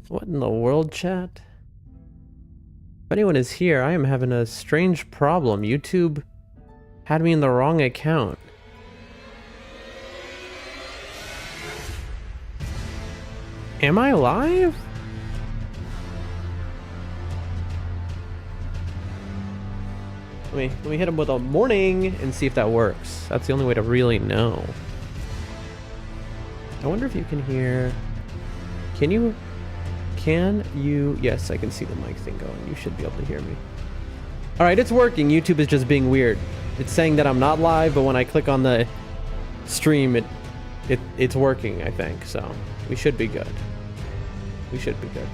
What in the world, chat? If anyone is here, I am having a strange problem. YouTube had me in the wrong account. Am I live? Let me hit him with a morning and see if that works. That's the only way to really know. I wonder if you can hear... Can you... Yes, I can see the mic thing going. You should be able to hear me. Alright, it's working. YouTube is just being weird. It's saying that I'm not live, but when I click on the stream, it's working, I think. So, we should be good. We should be good.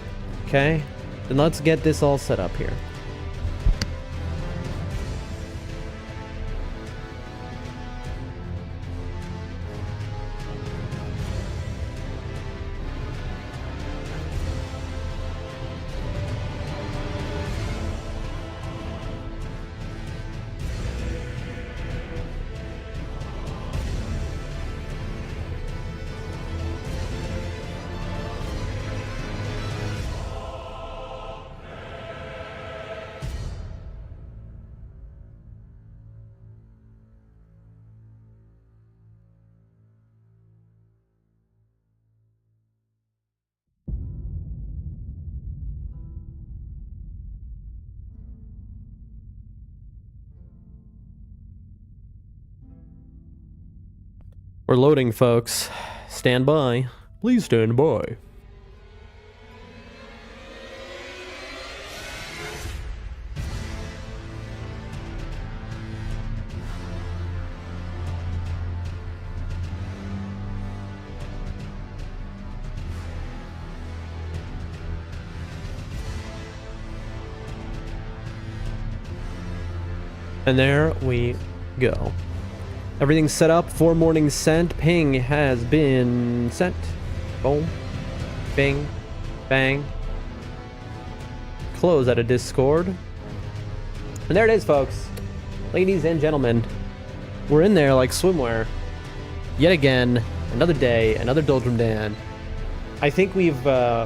Okay? Then let's get this all set up here. We're loading, folks. Stand by. Please stand by. And there we go. Everything's set up. 4 mornings sent. Ping has been sent. Boom. Bing. Bang. Close out of Discord. And there it is, folks. Ladies and gentlemen. We're in there like swimwear. Yet again. Another day. Another Doldrum Dan. I think we've I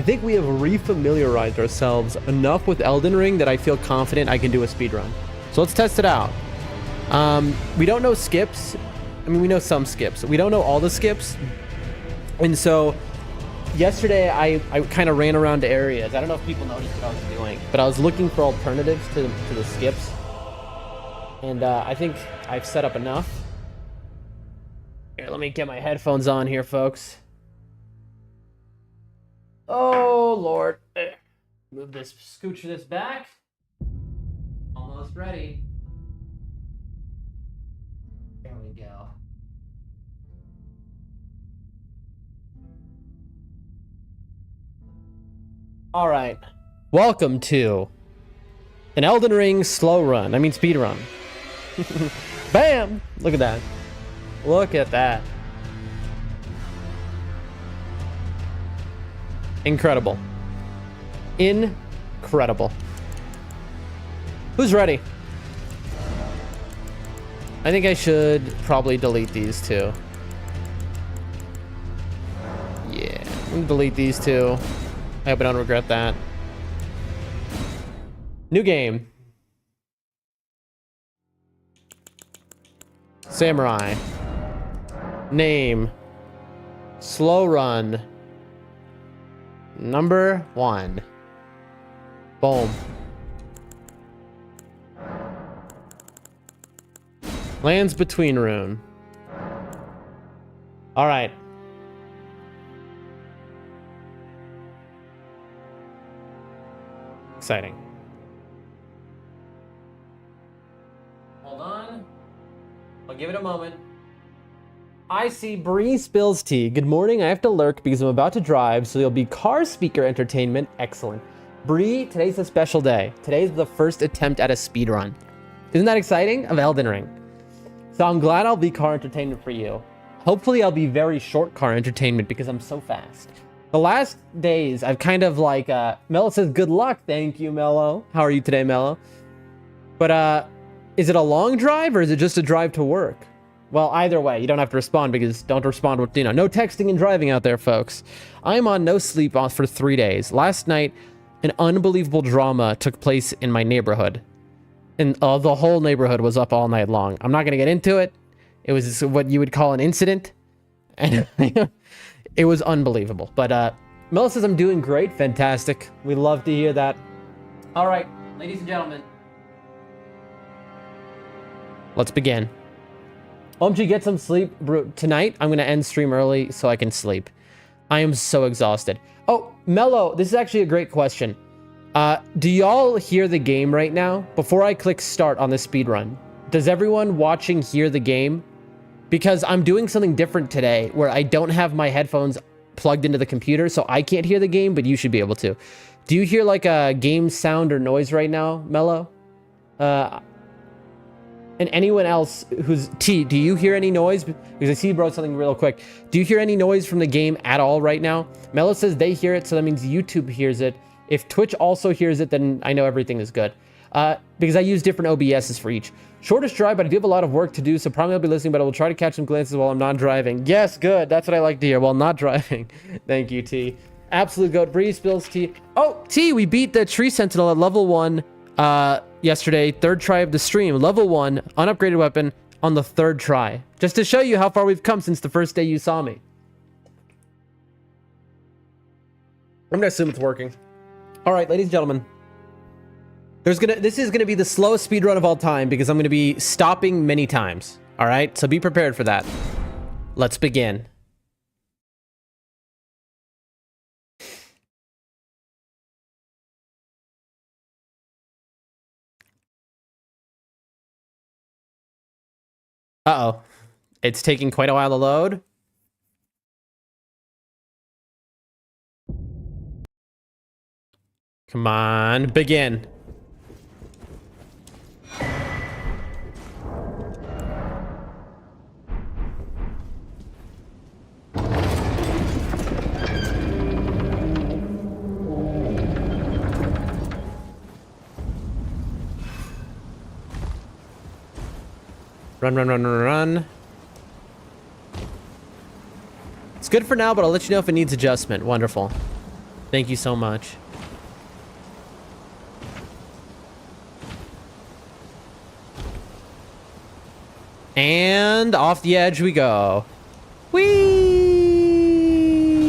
think we have refamiliarized ourselves enough with Elden Ring that I feel confident I can do a speedrun. So let's test it out. We don't know skips. I mean, we know some skips. We don't know all the skips. And so yesterday I kind of ran around to areas. I don't know if people noticed what I was doing, but I was looking for alternatives to the skips. And I think I've set up enough. Here, let me get my headphones on here, folks. Oh, Lord. Move this, scooch this back. Almost ready. There we go. All right. Welcome to an Elden Ring slow run. I mean speed run. Bam! Look at that. Look at that. Incredible. Incredible. Who's ready? I think I should probably delete these two. Yeah, I'm gonna delete these two. I hope I don't regret that. New game. Samurai. Name. Slow run. Number 1. Boom. Lands Between Rune. All right. Exciting. Hold on. I'll give it a moment. I see Bree spills tea. Good morning. I have to lurk because I'm about to drive, so there'll be car speaker entertainment. Excellent. Bree, today's a special day. Today's the first attempt at a speedrun. Isn't that exciting? Of Elden Ring. So I'm glad I'll be car entertainment for you. Hopefully I'll be very short car entertainment because I'm so fast. The last days, I've kind of like, Mello says, good luck. Thank you, Mello. How are you today, Mello? But, is it a long drive or is it just a drive to work? Well, either way, you don't have to respond because don't respond with, you know, no texting and driving out there, folks. I'm on no sleep for 3 days. Last night, an unbelievable drama took place in my neighborhood. And the whole neighborhood was up all night long. I'm not going to get into it. It was what you would call an incident. And it was unbelievable. But Mel says I'm doing great. Fantastic. We love to hear that. All right, ladies and gentlemen. Let's begin. OMG, get some sleep. Bro, tonight, I'm going to end stream early so I can sleep. I am so exhausted. Oh, Mello, this is actually a great question. Do y'all hear the game right now? Before I click start on the speedrun, does everyone watching hear the game? Because I'm doing something different today where I don't have my headphones plugged into the computer, so I can't hear the game, but you should be able to. Do you hear like a game sound or noise right now, Mello? And anyone else who's... T, do you hear any noise? Because I see you wrote something real quick. Do you hear any noise from the game at all right now? Mello says they hear it, so that means YouTube hears it. If Twitch also hears it, then I know everything is good. Because I use different OBSs for each. Shortest drive, but I do have a lot of work to do, so probably I'll be listening, but I will try to catch some glances while I'm not driving. Yes, good. That's what I like to hear while not driving. Thank you, T. Absolute goat. Breeze spills T. Oh, T, we beat the Tree Sentinel at level 1 yesterday. Third try of the stream. Level 1, unupgraded weapon on the 3rd try. Just to show you how far we've come since the first day you saw me. I'm gonna assume it's working. All right, ladies and gentlemen. This is gonna be the slowest speedrun of all time because I'm gonna be stopping many times. All right, so be prepared for that. Let's begin. Uh-oh. It's taking quite a while to load. Come on, begin. Run, run, run, run, run. It's good for now, but I'll let you know if it needs adjustment. Wonderful. Thank you so much. And off the edge we go. Whee!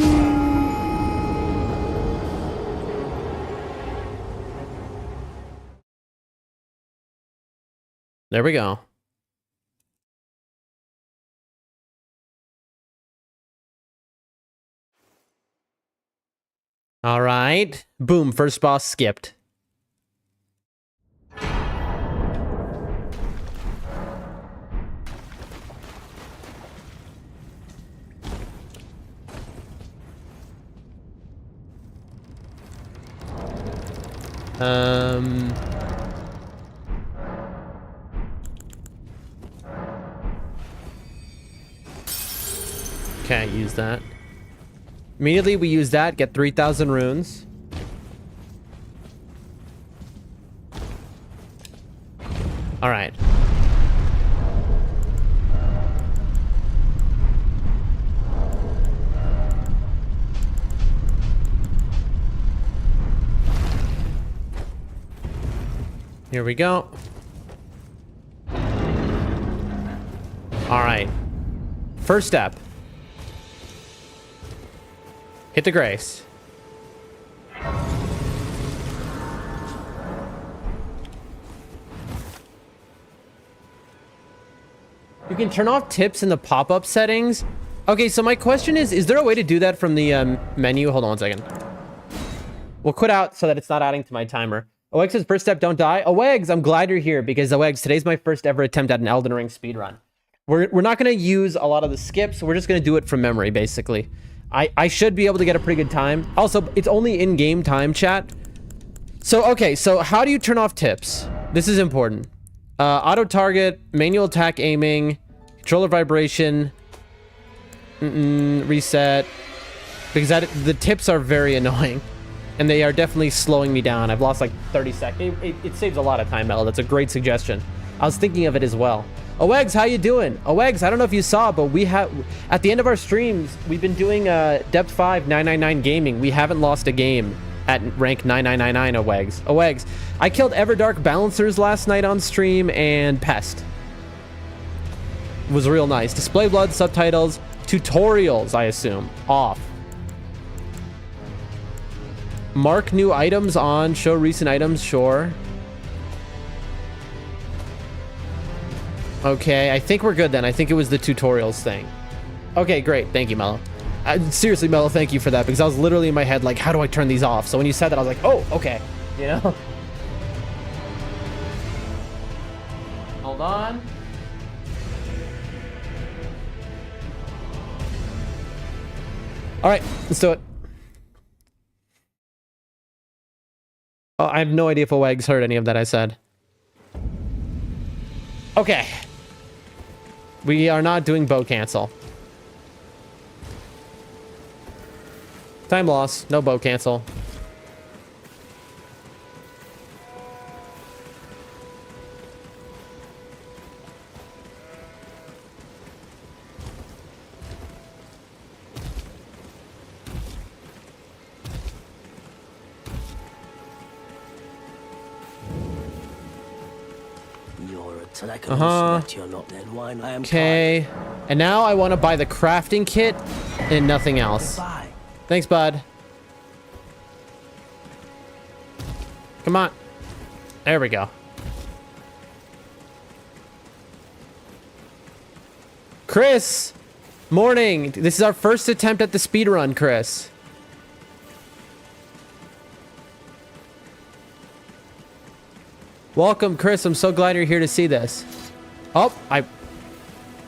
There we go. All right. Boom. First boss skipped. Can't use that. Immediately we use that, get 3,000 runes. All right. Here we go. All right. First step. Hit the grace. You can turn off tips in the pop-up settings. Okay, so my question is there a way to do that from the menu? Hold on one second. We'll quit out so that it's not adding to my timer. OX says, first step, don't die. OX, I'm glad you're here because OX, today's my first ever attempt at an Elden Ring speedrun. We're not going to use a lot of the skips. We're just going to do it from memory, basically. I should be able to get a pretty good time. Also, it's only in-game time, chat. So, okay, so how do you turn off tips? This is important. Auto-target, manual attack aiming, controller vibration, reset. Because the tips are very annoying. And they are definitely slowing me down. I've lost like 30 seconds. It saves a lot of time, Ella. That's a great suggestion. I was thinking of it as well. Owegs, how you doing? Owegs, I don't know if you saw, but we have, at the end of our streams, we've been doing Depth 5 999 gaming. We haven't lost a game at rank 9999, Owegs. Owegs, I killed Everdark Balancers last night on stream and Pest. It was real nice. Display blood, subtitles, tutorials, I assume, off. Mark new items on, show recent items, sure. Okay, I think we're good then. I think it was the tutorials thing. Okay, great. Thank you, Mello. Seriously, Mello, thank you for that, because I was literally in my head like, how do I turn these off? So when you said that, I was like, oh, okay. You know? Hold on. All right, let's do it. Oh, I have no idea if Owegs heard any of that I said. Okay. We are not doing bow cancel. Time loss, no bow cancel. Okay. And now I want to buy the crafting kit and nothing else. Thanks, bud. Come on. There we go. Chris! Morning! This is our first attempt at the speedrun, Chris. Welcome, Chris. I'm so glad you're here to see this. Oh, I'm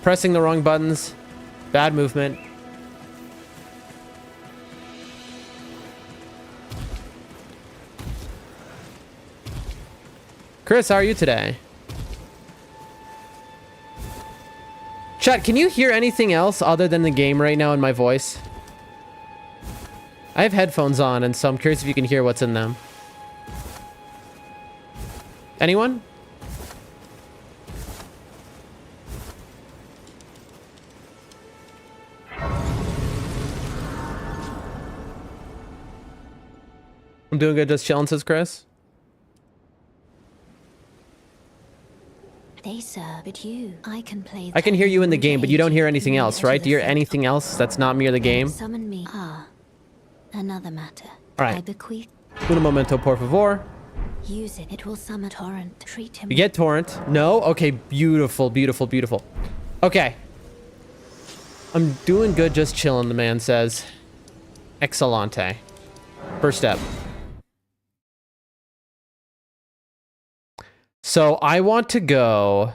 pressing the wrong buttons. Bad movement. Chris, how are you today? Chat, can you hear anything else other than the game right now in my voice? I have headphones on, and so I'm curious if you can hear what's in them. Anyone? I'm doing good, just chilling, says Chris. They sir, but you, I can play. I can hear you in the game, but you don't hear anything else, right? Do you hear anything else that's not me or the game? Summon me. Ah, another matter. All right. I bequeath. Un momento, por favor. Use it. It will summon Torrent. Treat him. You get Torrent. No? Okay, beautiful, beautiful, beautiful. Okay. I'm doing good, just chilling, the man says. Excellente. First step. So I want to go...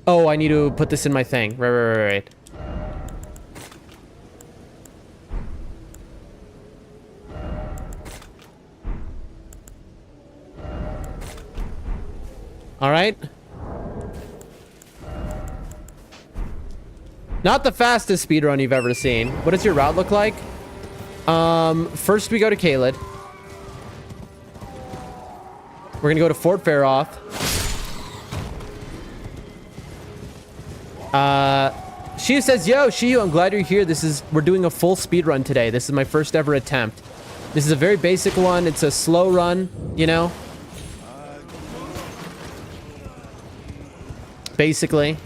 Oh, I need to put this in my thing. Right. All right. Not the fastest speedrun you've ever seen. What does your route look like? First we go to Caelid. We're gonna go to Fort Faroth. Shiyu says, yo, Shiyu, I'm glad you're here. We're doing a full speedrun today. This is my first ever attempt. This is a very basic one. It's a slow run, you know? Basically.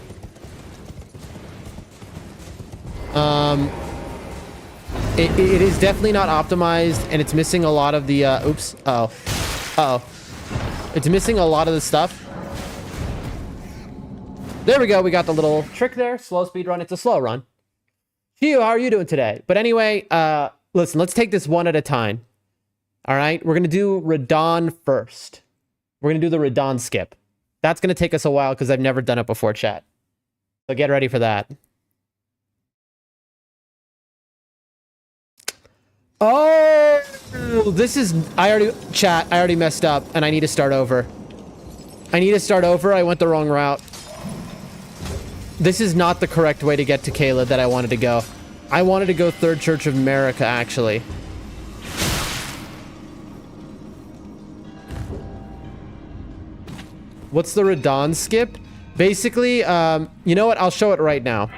It is definitely not optimized, and it's missing a lot of the, oops. Uh-oh. Uh-oh. It's missing a lot of the stuff. There we go. We got the little trick there. Slow speed run. It's a slow run. Hugh, how are you doing today? But anyway, listen, let's take this one at a time. All right? We're going to do Radon first. We're going to do the Radon skip. That's going to take us a while because I've never done it before, chat. So get ready for that. Oh, this is... I already messed up, and I need to start over. I went the wrong route. This is not the correct way to get to Caelid that I wanted to go. I wanted to go Third Church of America, actually. What's the Radon skip? Basically, you know what? I'll show it right now.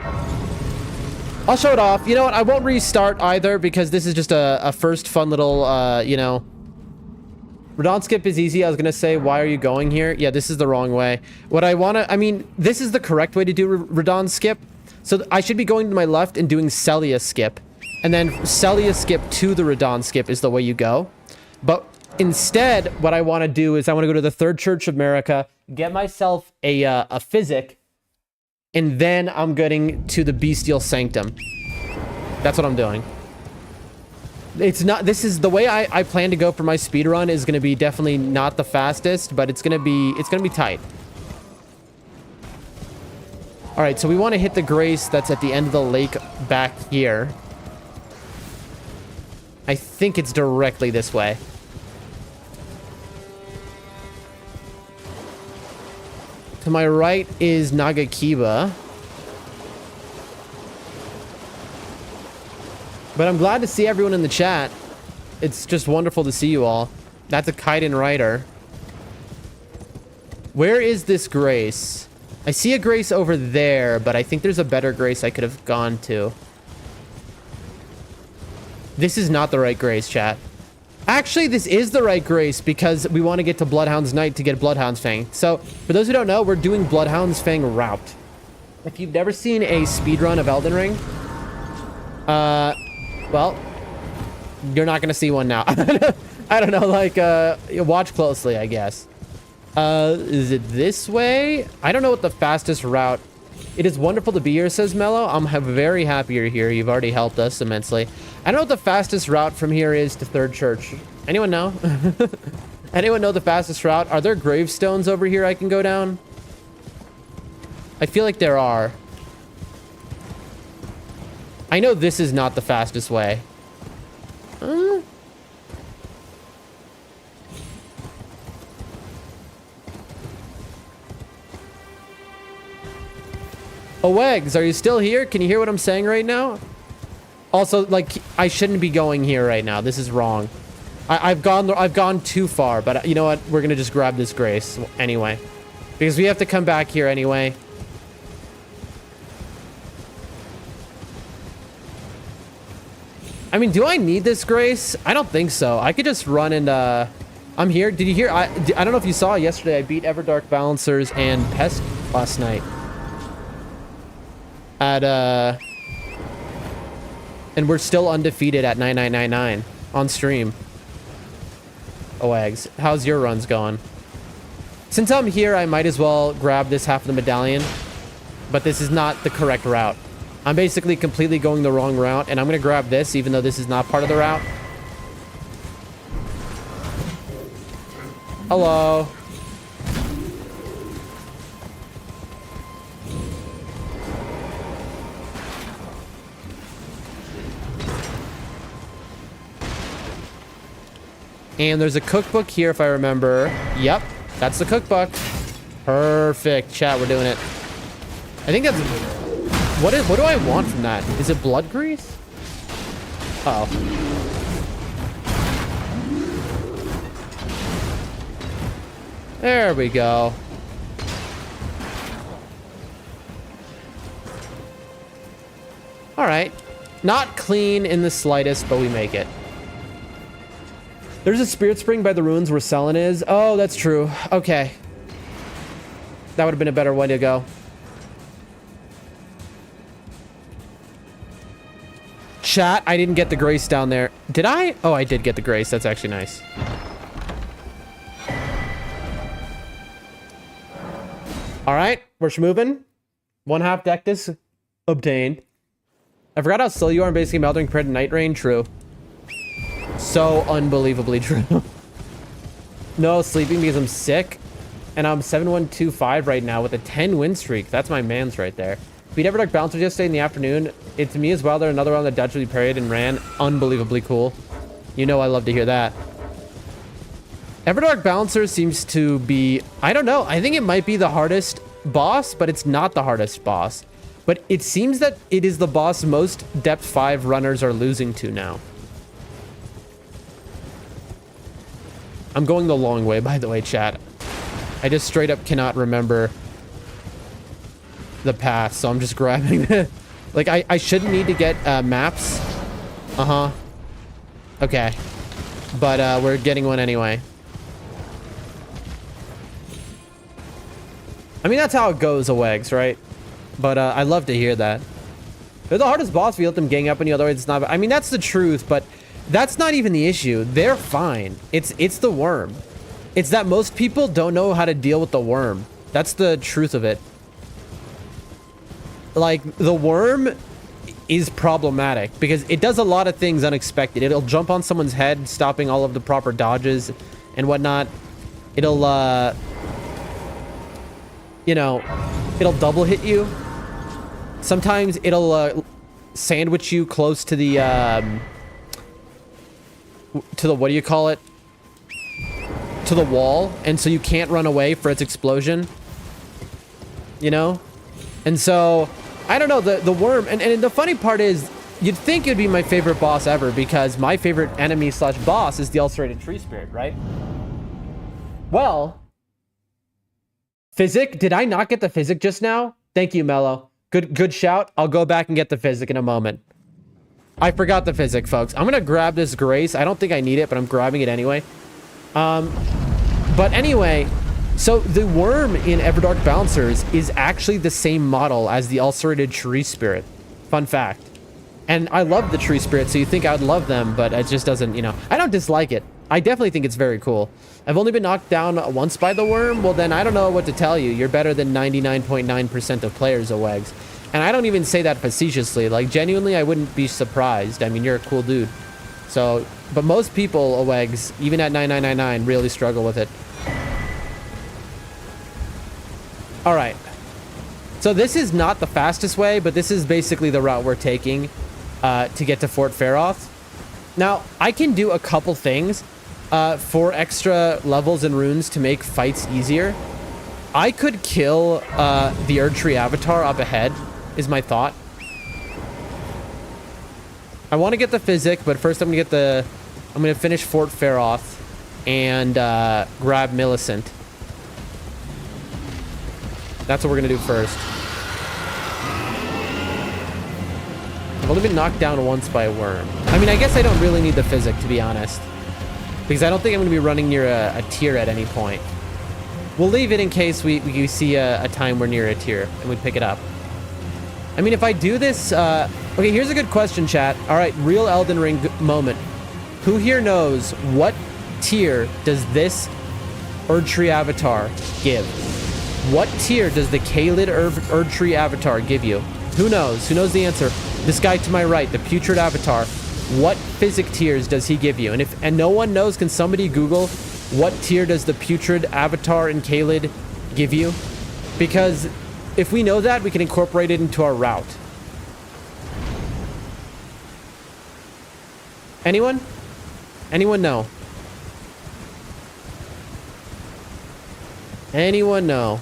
I'll show it off. You know what? I won't restart either because this is just a first fun little, you know... Radon skip is easy. I was going to say, why are you going here? Yeah, this is the wrong way. What I want to... I mean, this is the correct way to do Radon skip. So I should be going to my left and doing Celia skip. And then Celia skip to the Radon skip is the way you go. But instead, what I want to do is I want to go to the Third Church of America, get myself a physic, and then I'm getting to the Bestial Sanctum. That's what I'm doing. It's not, this is the way I plan to go for my speedrun is going to be definitely not the fastest, but it's going to be tight. All right, so we want to hit the Grace that's at the end of the lake back here. I think it's directly this way. To my right is Nagakiba. But I'm glad to see everyone in the chat. It's just wonderful to see you all. That's a Kaiden Rider. Where is this Grace? I see a Grace over there, but I think there's a better Grace I could have gone to. This is not the right Grace, chat. Actually, this is the right Grace because we want to get to Bloodhound's Night to get Bloodhound's Fang. So, for those who don't know, we're doing Bloodhound's Fang route. If you've never seen a speedrun of Elden Ring, well, you're not going to see one now. I don't know, like, watch closely, I guess. Is it this way? I don't know what the fastest route... It is wonderful to be here, says Mello. I'm very happy you're here. You've already helped us immensely. I don't know what the fastest route from here is to Third Church. Anyone know? Anyone know the fastest route? Are there gravestones over here I can go down? I feel like there are. I know this is not the fastest way. Oh, Eggs, are you still here? Can you hear what I'm saying right now? Also, like, I shouldn't be going here right now. This is wrong. I've gone too far, but you know what? We're gonna just grab this Grace anyway. Because we have to come back here anyway. I mean, do I need this Grace? I don't think so. I could just run and, I'm here. Did you hear? I don't know if you saw yesterday, I beat Everdark Balancers and Pest last night. And we're still undefeated at 9999 on stream. Oh, Eggs, how's your runs going? Since I'm here, I might as well grab this half of the medallion, but this is not the correct route. I'm basically completely going the wrong route, and I'm gonna grab this even though this is not part of the route. Hello. And there's a cookbook here, if I remember. Yep, that's the cookbook. Perfect. Chat, we're doing it. I think that's... What do I want from that? Is it blood grease? Uh-oh. There we go. All right. Not clean in the slightest, but we make it. There's a spirit spring by the ruins where Selen is. Oh, that's true. Okay. That would have been a better way to go. Chat, I didn't get the Grace down there. Did I? Oh, I did get the Grace. That's actually nice. All right, we're moving. 1/2 Dectus obtained. I forgot how slow you are in basically Elden Ring compared to NIGHTREIGN. True. So unbelievably true. No sleeping because I'm sick. And I'm 7125 right now with a 10 win streak. That's my man's right there. Beat Everdark Bouncers yesterday in the afternoon. It's me as well. There another round that dodgily parried and ran. Unbelievably cool. You know I love to hear that. Everdark Balancer seems to be... I don't know. I think it might be the hardest boss, but it's not the hardest boss. But it seems that it is the boss most depth 5 runners are losing to now. I'm going the long way, by the way, chat. I just straight up cannot remember the path, so I'm just grabbing it. Like, I shouldn't need to get maps. Uh-huh. Okay. But we're getting one anyway. I mean, that's how it goes, Awegs, right? But I love to hear that. They're the hardest boss if you let them gang up on you, otherwise it's not... I mean, that's the truth, but that's not even the issue. They're fine. It's the worm. It's that most people don't know how to deal with the worm. That's the truth of it. Like, the worm is problematic because it does a lot of things unexpected. It'll jump on someone's head, stopping all of the proper dodges and whatnot. It'll, you know, it'll double hit you. Sometimes it'll sandwich you close to the what do you call it? To the wall, and so you can't run away for its explosion. You know? And so, I don't know, the worm, and the funny part is, you'd think it'd be my favorite boss ever, because my favorite enemy slash boss is the ulcerated tree spirit, right? Well, Physic, did I not get the Physic just now? Thank you, Mello. Good shout. I'll go back and get the Physic in a moment. I forgot the Physic, folks. I'm gonna grab this Grace. I don't think I need it, but I'm grabbing it anyway. But anyway, so the worm in Everdark Bouncers is actually the same model as the ulcerated tree spirit. Fun fact. And I love the tree spirit, so you think I would love them, but it just doesn't, you know. I don't dislike it. I definitely think it's very cool. I've only been knocked down once by the worm. Well, then I don't know what to tell you. You're better than 99.9% of players, Awegs. And I don't even say that facetiously. Like, genuinely, I wouldn't be surprised. I mean, you're a cool dude. So, but most people, Awegs, even at 9999, really struggle with it. All right. So this is not the fastest way, but this is basically the route we're taking to get to Fort Faroth. Now, I can do a couple things for extra levels and runes to make fights easier. I could kill the Erdtree Avatar up ahead, is my thought. I want to get the Physic, but first I'm gonna finish Fort Faroth and grab Millicent. That's what we're gonna do first. I've only been knocked down once by a worm. I mean, I guess I don't really need the Physic, to be honest, because I don't think I'm gonna be running near a tier at any point. We'll leave it in case we see a time we're near a tier and we pick it up. I mean, if I do this, okay, here's a good question, chat. All right, real Elden Ring moment. Who here knows what tier does this Erdtree Avatar give? What tier does the Caelid Erdtree Avatar give you? Who knows? Who knows the answer? This guy to my right, the Putrid Avatar. What Physic tiers does he give you? And no one knows, can somebody Google what tier does the Putrid Avatar in Caelid give you? Because if we know that, we can incorporate it into our route. Anyone? Anyone know? Anyone know?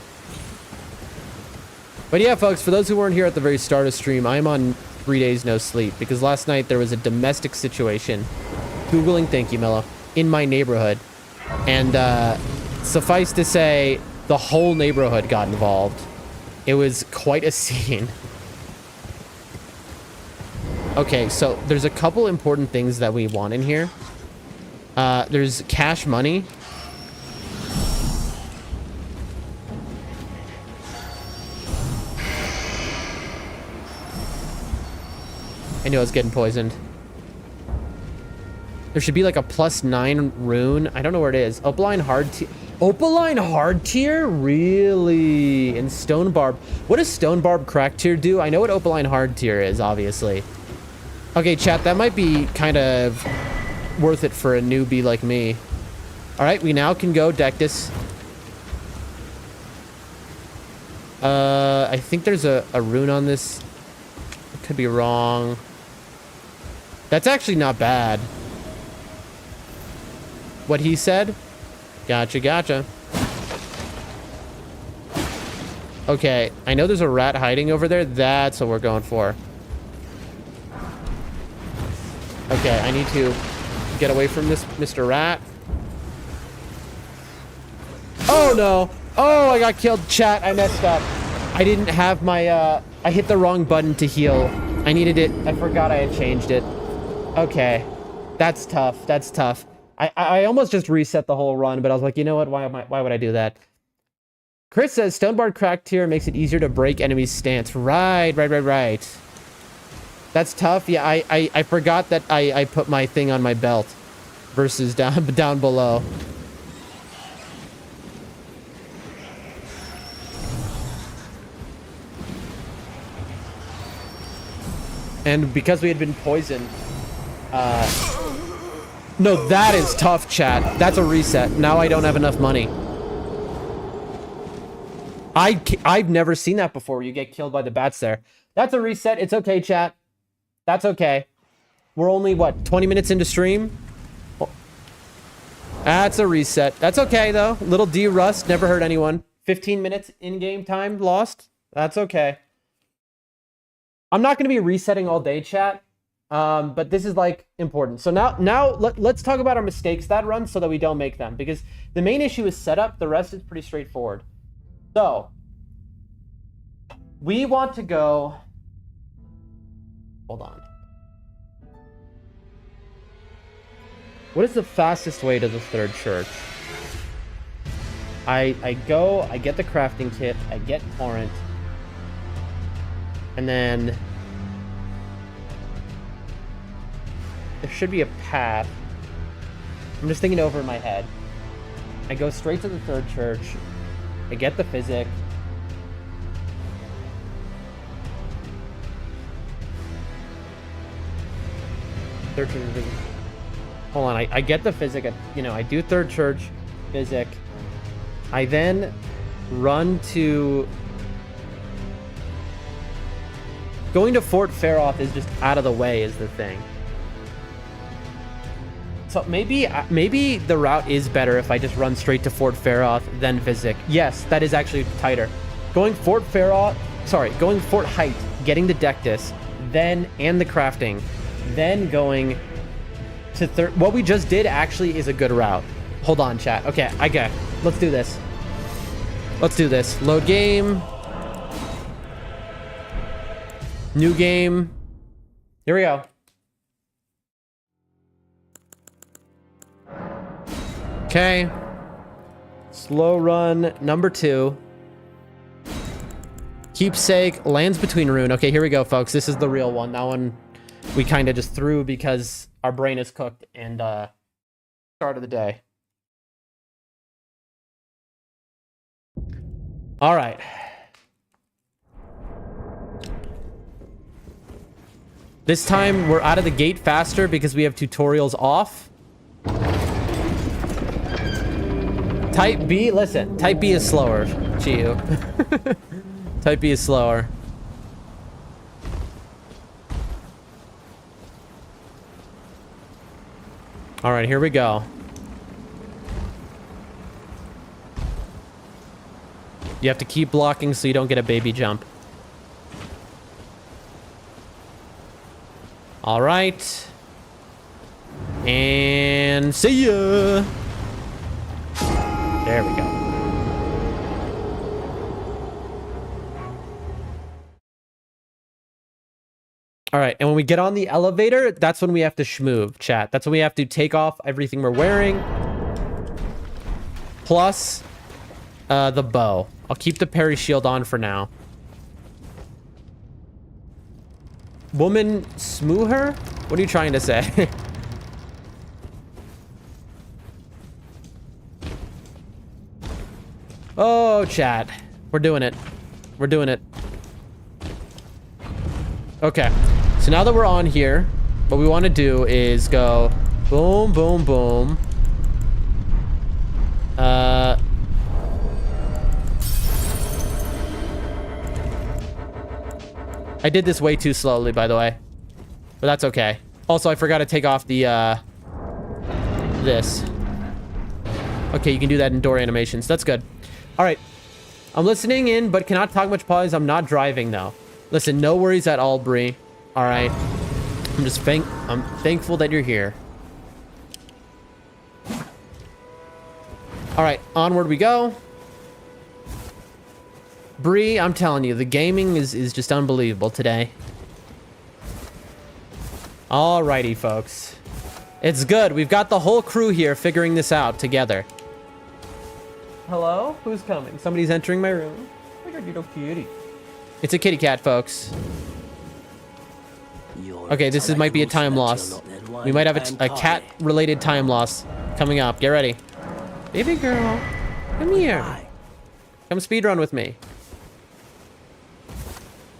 But yeah, folks, for those who weren't here at the very start of stream, I'm on 3 days no sleep because last night there was a domestic situation, Googling, thank you, Mello, in my neighborhood. And suffice to say, the whole neighborhood got involved. It was quite a scene. Okay, so there's a couple important things that we want in here. There's cash money. I knew I was getting poisoned. There should be like a +9 rune. I don't know where it is. Opaline hard tier. Opaline hard tier? Really? And Stone Barb. What does Stone Barb crack tier do? I know what Opaline hard tier is, obviously. Okay, chat, that might be kind of worth it for a newbie like me. All right, we now can go Dectus. I think there's a rune on this. I could be wrong. That's actually not bad. What he said? Gotcha, gotcha. Okay, I know there's a rat hiding over there. That's what we're going for. Okay, I need to get away from this Mr. Rat. Oh, no. Oh, I got killed. Chat, I messed up. I didn't have my, I hit the wrong button to heal. I needed it. I forgot I had changed it. Okay. That's tough. That's tough. I almost just reset the whole run, but I was like, you know what? Why would I do that? Chris says, Stonebarred Cracked Tier makes it easier to break enemies' stance. Right. That's tough. Yeah, I forgot that I put my thing on my belt versus down below. And because we had been poisoned, no, that is tough, chat. That's a reset. Now I don't have enough money. I've never seen that before. You get killed by the bats there. That's a reset. It's okay, chat. That's okay. We're only, what, 20 minutes into stream? Oh. That's a reset. That's okay, though. Little D-Rust. Never hurt anyone. 15 minutes in-game time lost. That's okay. I'm not going to be resetting all day, chat. But this is, like, important. So now let's talk about our mistakes that run so that we don't make them. Because the main issue is setup. The rest is pretty straightforward. So, we want to go... Hold on. What is the fastest way to the third church? I go, I get the crafting kit, I get torrent, and then there should be a path. I'm just thinking over in my head. I go straight to the third church, I get the physic. Third church, hold on, I get the physic, you know, I do third church, physic. I then run to... Going to Fort Faroth is just out of the way is the thing. So maybe the route is better if I just run straight to Fort Faroth, then physic. Yes, that is actually tighter. Going Fort Faroth, sorry, going Fort Height, getting the Dectus, then, and the crafting, then going to what we just did actually is a good route. Hold on, chat. Okay, I get it. Let's do this. Let's do this. Load game. New game. Here we go. Okay. Slow run number 2. Keepsake lands between rune. Okay, here we go, folks. This is the real one. That one we kind of just threw because our brain is cooked and start of the day. All right. This time we're out of the gate faster because we have tutorials off. Type B, listen, Type B is slower, Chiyu. Type B is slower. All right, here we go. You have to keep blocking so you don't get a baby jump. All right. And see ya. There we go. All right, and when we get on the elevator, that's when we have to schmoove, chat. That's when we have to take off everything we're wearing. Plus the bow. I'll keep the parry shield on for now. Woman smoo her? What are you trying to say? Oh, chat. We're doing it. We're doing it. Okay. So now that we're on here, what we want to do is go boom, boom, boom. I did this way too slowly, by the way. But that's okay. Also, I forgot to take off the, this. Okay, you can do that in door animations. That's good. All right. I'm listening in, but cannot talk much pause. I'm not driving, though. Listen, no worries at all, Bree. All right. I'm thankful that you're here. All right, onward we go. Bree, I'm telling you, the gaming is just unbelievable today. Alrighty, folks. It's good. We've got the whole crew here figuring this out together. Hello? Who's coming? Somebody's entering my room. Look at your little kitty. It's a kitty cat, folks. Okay, this might be a time loss. We might have a cat-related time loss coming up. Get ready. Baby girl, come here. Come speedrun with me.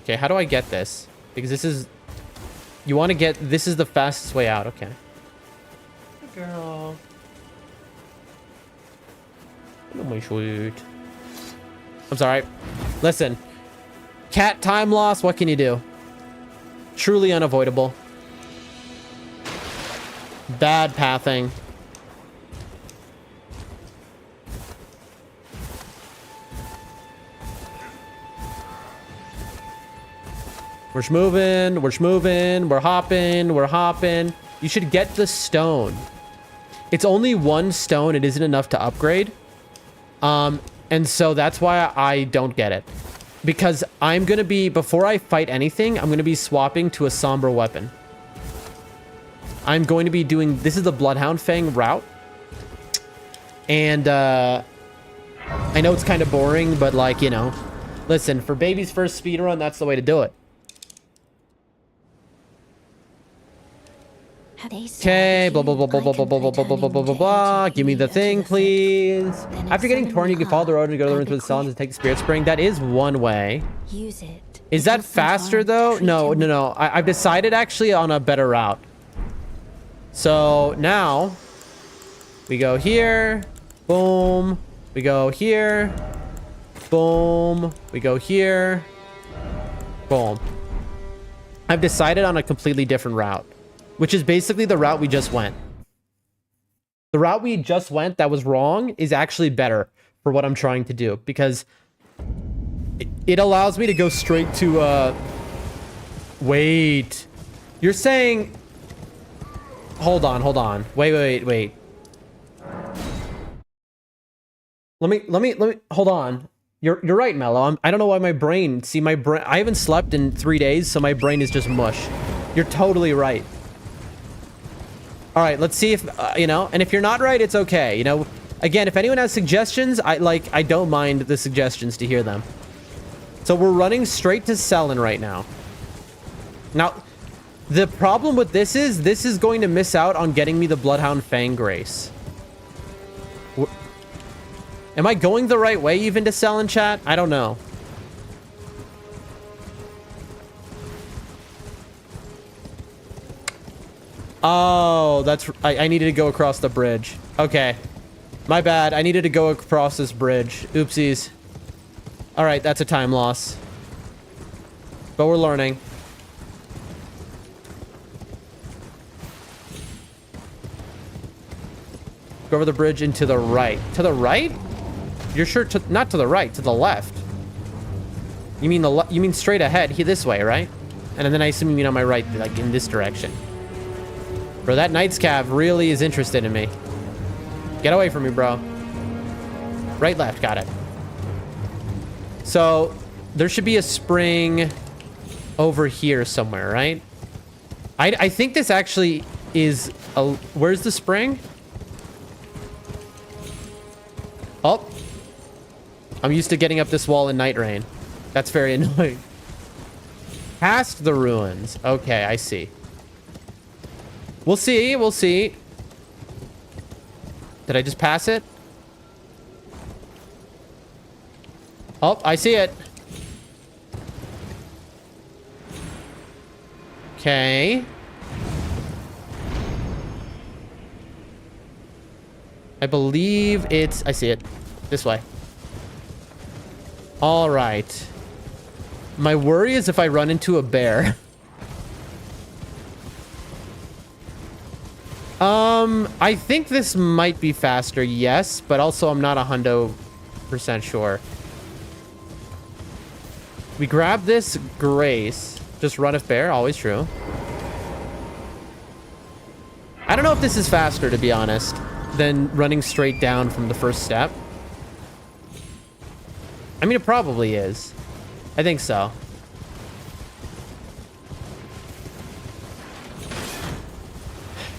Okay, how do I get this? Because this is... You want to get... This is the fastest way out. Okay. Good girl. Oh, my sweet. I'm sorry. Listen. Cat time loss, what can you do? Truly unavoidable. Bad pathing. We're schmoving, we're schmoving, we're hopping, we're hopping. You should get the stone. It's only one stone, it isn't enough to upgrade. And so that's why I don't get it. Because I'm gonna be, before I fight anything, I'm gonna be swapping to a somber weapon. I'm going to be doing, this is the Bloodhound Fang route. And I know it's kind of boring, but like, you know, listen, for baby's first speedrun, that's the way to do it. Okay, blah, blah, blah, blah, blah, blah, blah, blah, blah, blah, blah, blah, blah. Give me the thing, please. After getting torn, you can follow the road and go to the ruins with the Suns and take the Spirit Spring. That is one way. Use it. Is that faster, though? No, no, no. I've decided, actually, on a better route. So, now, we go here. Boom. We go here. Boom. We go here. Boom. I've decided on a completely different route, which is basically the route we just went. The route we just went that was wrong is actually better for what I'm trying to do, because it allows me to go straight to, wait. You're saying... Hold on, hold on. Wait. Let me, hold on. You're right, Mello. I don't know why my brain, I haven't slept in 3 days, so my brain is just mush. You're totally right. All right, let's see if, you know, and if you're not right, it's okay. You know, again, if anyone has suggestions, I don't mind the suggestions to hear them. So we're running straight to Selin right now. Now, the problem with this is going to miss out on getting me the Bloodhound Fang Grace. Am I going the right way even to Selin, chat? I don't know. Oh, that's... I needed to go across the bridge. Okay. My bad. I needed to go across this bridge. Oopsies. Alright, that's a time loss. But we're learning. Go over the bridge and to the right. To the right? You're sure to... Not to the right, to the left. You mean you mean straight ahead, this way, right? And then I assume you mean on my right, like in this direction. Bro, that Knight's Cav really is interested in me. Get away from me, bro. Right, left, got it. So, there should be a spring over here somewhere, right? I think this actually is a... Where's the spring? Oh. I'm used to getting up this wall in Night Rain. That's very annoying. Past the ruins. Okay, I see. We'll see, we'll see. Did I just pass it? Oh, I see it. Okay. I believe it's... I see it. This way. All right. My worry is if I run into a bear. I think this might be faster, yes, but also I'm not 100% sure. We grab this Grace. Just run if bear, always true. I don't know if this is faster, to be honest, than running straight down from the first step. I mean, it probably is. I think so.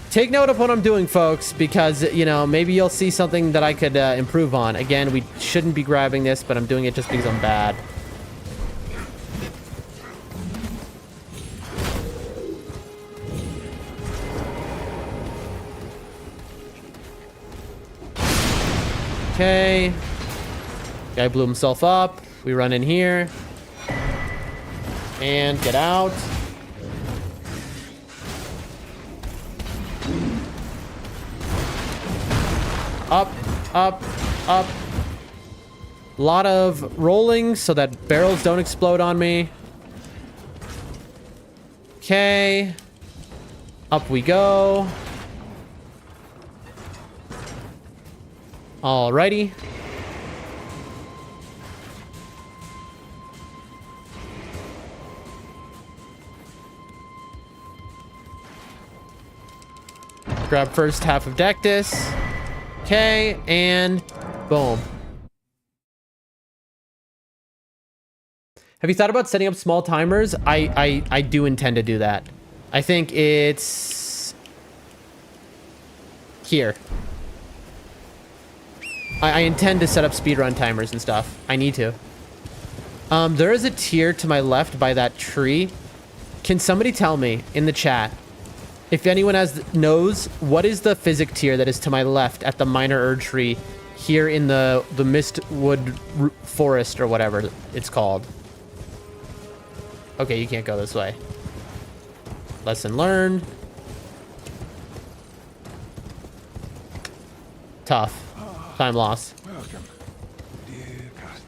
Take note of what I'm doing, folks, because, you know, maybe you'll see something that I could improve on. Again, we shouldn't be grabbing this, but I'm doing it just because I'm bad. Okay. Guy blew himself up. We run in here. And get out. Up, up, up. A lot of rolling so that barrels don't explode on me. Okay. Up we go. Alrighty. Grab first half of Dectus. Okay, and boom. Have you thought about setting up small timers? I do intend to do that. I think it's here. I intend to set up speedrun timers and stuff. I need to. There is a tier to my left by that tree. Can somebody tell me in the chat if anyone knows what is the physic tier that is to my left at the minor Erd tree here in the Mistwood Forest or whatever it's called? Okay, you can't go this way. Lesson learned. Tough. Time loss. Welcome, dear cousin.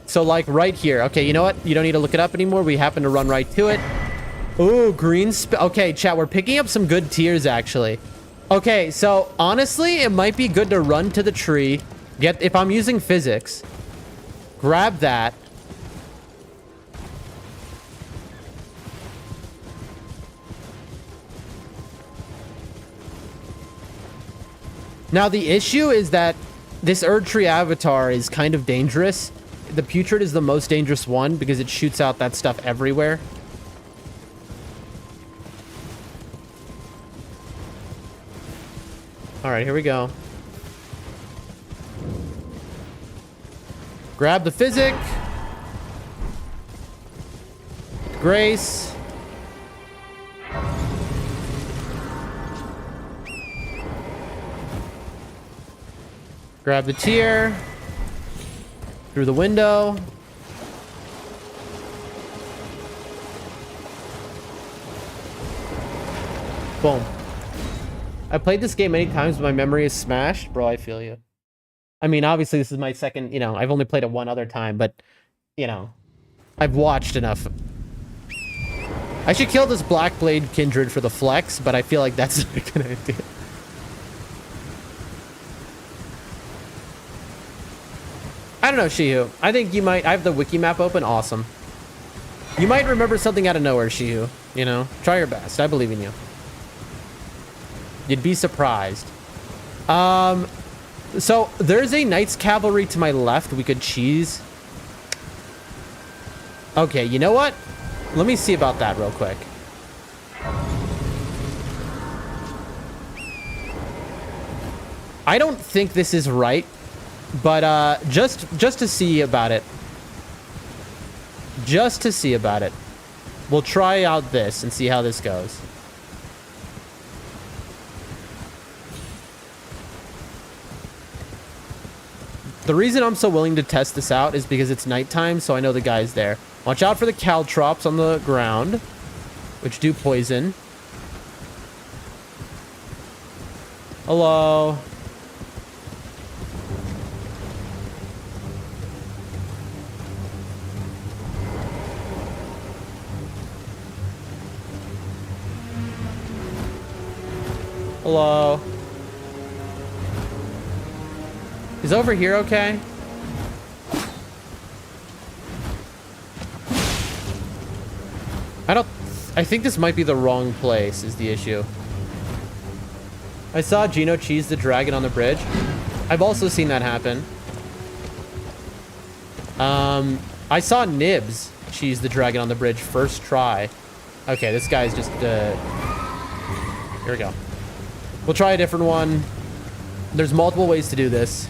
So like right here. Okay, you know what? You don't need to look it up anymore. We happen to run right to it. Ooh, green okay, chat, we're picking up some good tiers actually. Okay, so honestly, it might be good to run to the tree. If I'm using physics, grab that. Now, the issue is that this Erd Tree avatar is kind of dangerous. The Putrid is the most dangerous one because it shoots out that stuff everywhere. All right, here we go. Grab the Physic. Grace. Grab the tier. Through the window. Boom. I played this game many times, but my memory is smashed. Bro, I feel you. I mean, obviously, this is my second, you know, I've only played it one other time, but, you know, I've watched enough. I should kill this Blackblade Kindred for the flex, but I feel like that's not a good idea. I don't know, Shihu. I think you might... I have the wiki map open. Awesome. You might remember something out of nowhere, Shihu. You know? Try your best. I believe in you. You'd be surprised. So, there's a Knights Cavalry to my left we could cheese. Okay, you know what? Let me see about that real quick. I don't think this is right. But just to see about it. Just to see about it. We'll try out this and see how this goes. The reason I'm so willing to test this out is because it's nighttime, so I know the guy's there. Watch out for the caltrops on the ground, which do poison. Hello. Hello. Is over here okay? I think this might be the wrong place is the issue. I saw Gino cheese the dragon on the bridge. I've also seen that happen. I saw Nibs cheese the dragon on the bridge first try. Okay, this guy's just, here we go. We'll try a different one. There's multiple ways to do this.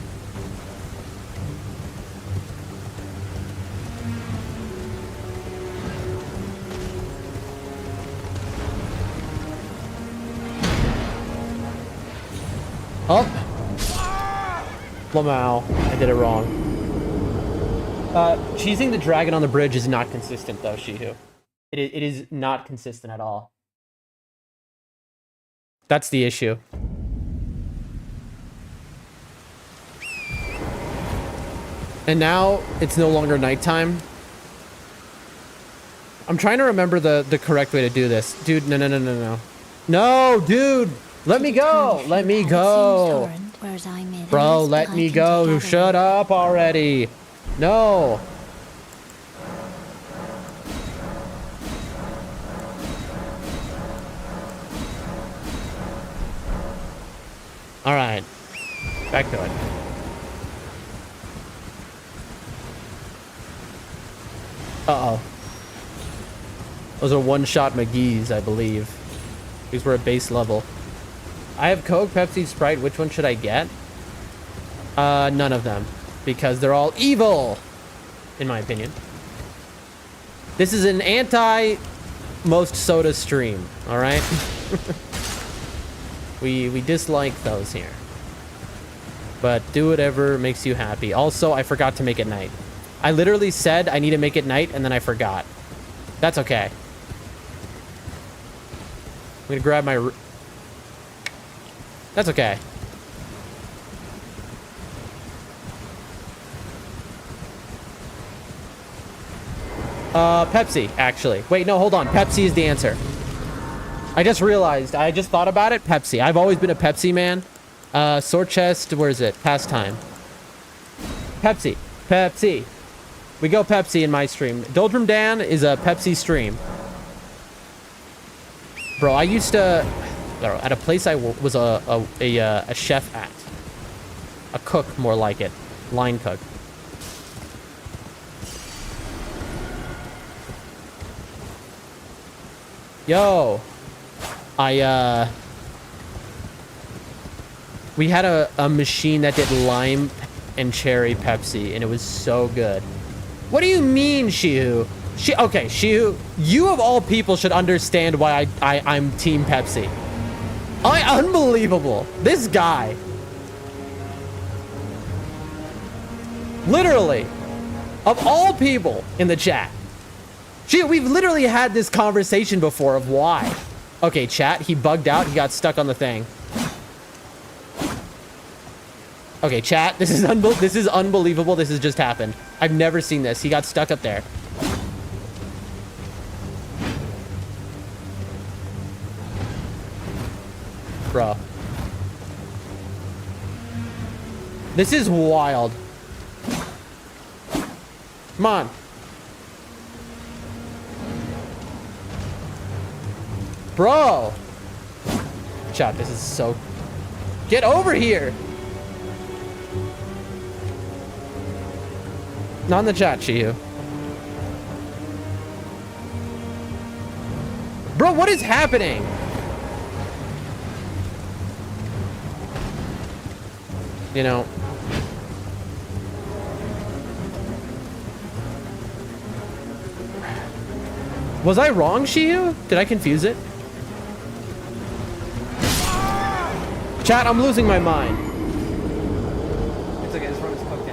Oh. Lamau. I did it wrong. Cheesing the dragon on the bridge is not consistent, though, Shihu. It is not consistent at all. That's the issue. And now it's no longer nighttime. I'm trying to remember the correct way to do this. Dude, no. No, dude! Let me go! Let me go! Bro, let me go! Shut up already! No! Alright. Back to it. Uh-oh. Those are one-shot McGee's, I believe. These were at base level. I have Coke, Pepsi, Sprite. Which one should I get? None of them. Because they're all evil! In my opinion. This is an anti-most soda stream, alright? We dislike those here. But do whatever makes you happy. Also, I forgot to make it night. I literally said I need to make it night, and then I forgot. That's okay. I'm gonna grab my... That's okay. Pepsi, actually. Wait, no, hold on. Pepsi is the answer. I just realized. I just thought about it. Pepsi. I've always been a Pepsi man. Sword chest. Where is it? Pastime. Pepsi. Pepsi. We go Pepsi in my stream. Doldrum Dan is a Pepsi stream. Bro, I used to... At a place I was a chef at. A cook, more like it. Line cook. Yo. We had a machine that did lime and cherry Pepsi, and it was so good. What do you mean, Shihu? Okay, Shihu, you of all people should understand why I'm Team Pepsi. Unbelievable. This guy. Literally. Of all people in the chat. Shihu, we've literally had this conversation before of why. Okay, chat, he bugged out. He got stuck on the thing. Okay, chat, this is unbelievable. This has just happened. I've never seen this. He got stuck up there. Bro. This is wild. Come on. Bro. Chat, this is so... Get over here. Not in the chat, Shihu. Bro, what is happening? You know. Was I wrong, Shihu? Did I confuse it? Chat, I'm losing my mind. It's okay, this run is cooked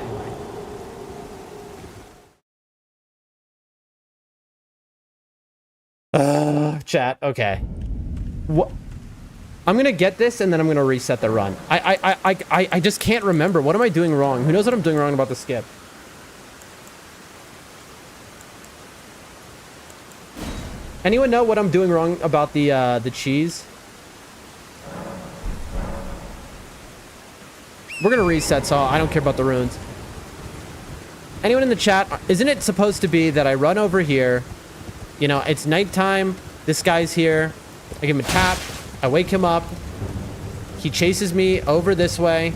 anyway. Chat, okay. What? I'm gonna get this and then I'm gonna reset the run. I just can't remember. What am I doing wrong? Who knows what I'm doing wrong about the skip? Anyone know what I'm doing wrong about the cheese? We're gonna reset, so I don't care about the runes. Anyone in the chat, isn't it supposed to be that I run over here, you know, it's nighttime, This guy's here. I give him a tap. I wake him up. He chases me over this way.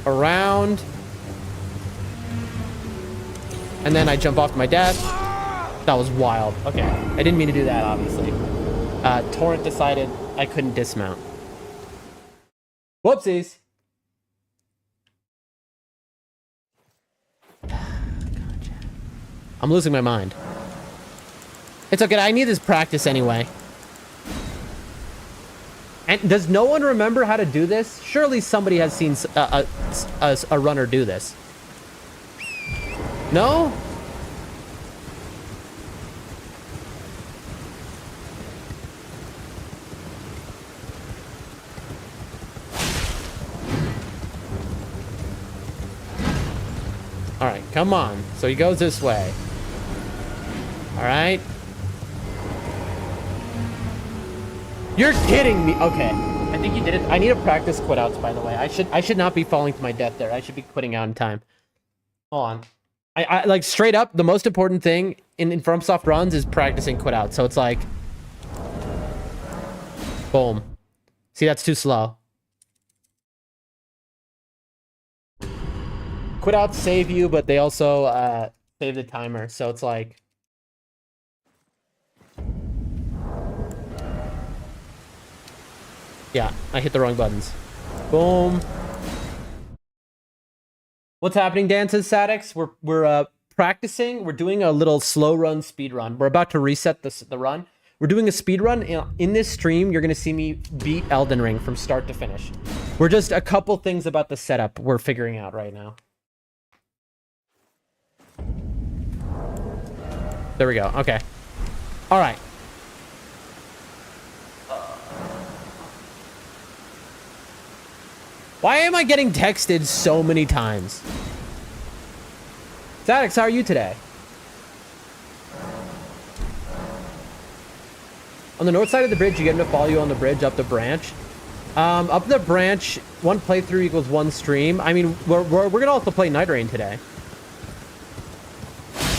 Around. And then I jump off to my death. That was wild. Okay. I didn't mean to do that, obviously. Torrent decided I couldn't dismount. Whoopsies. I'm losing my mind. It's okay. I need this practice anyway. And does no one remember how to do this? Surely somebody has seen a runner do this. No? All right, come on. So he goes this way. All right. You're kidding me. Okay. I think you did it. I need to practice quit outs, by the way. I should not be falling to my death there. I should be quitting out in time. Hold on. I like straight up, the most important thing in FromSoft runs is practicing quit out. So it's like, boom. See, that's too slow. Quit outs save you, but they also save the timer. So it's like, yeah, I hit the wrong buttons. Boom. What's happening, Dan says Sadix? We're practicing. We're doing a little slow run speed run. We're about to reset the run. We're doing a speed run. In this stream, you're going to see me beat Elden Ring from start to finish. We're just a couple things about the setup we're figuring out right now. There we go. Okay. All right. Why am I getting texted so many times? Zadix, how are you today? On the north side of the bridge, you get him to follow you on the bridge up the branch. Up the branch, one playthrough equals one stream. I mean, we're gonna also play Night Rain today.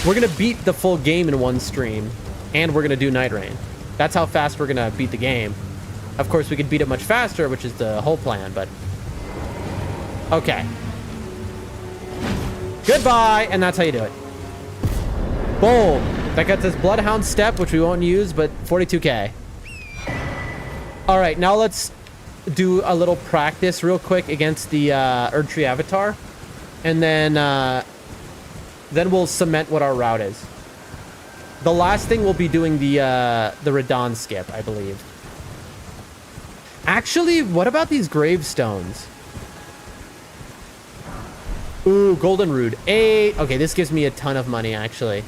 We're gonna beat the full game in one stream, and we're gonna do Night Rain. That's how fast we're gonna beat the game. Of course, we could beat it much faster, which is the whole plan, but... Okay. Goodbye, and that's how you do it. Boom. That gets us Bloodhound Step, which we won't use, but 42k. All right, now let's do a little practice real quick against the Erdtree Avatar, and then we'll cement what our route is. The last thing we'll be doing the Radon skip, I believe. Actually, what about these gravestones? Ooh, Golden Rood. Okay, this gives me a ton of money, actually.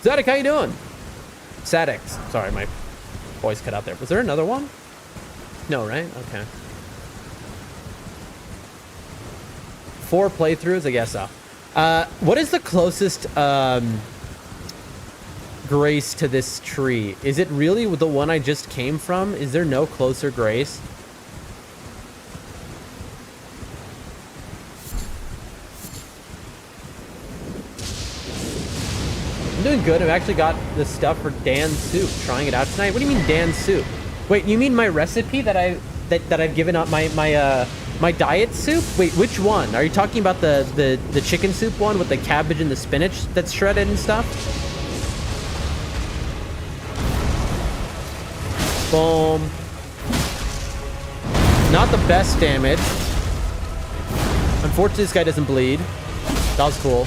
Zadok, how you doing? Sadix. Sorry, my voice cut out there. Was there another one? No, right? Okay. 4 playthroughs? I guess so. What is the closest grace to this tree? Is it really the one I just came from? Is there no closer grace? I'm doing good. I've actually got the stuff for Dan's soup. Trying it out tonight. What do you mean Dan's soup? Wait, you mean my recipe that I've given up my diet soup? Wait, which one? Are you talking about the chicken soup one with the cabbage and the spinach that's shredded and stuff? Boom. Not the best damage. Unfortunately, this guy doesn't bleed. That was cool.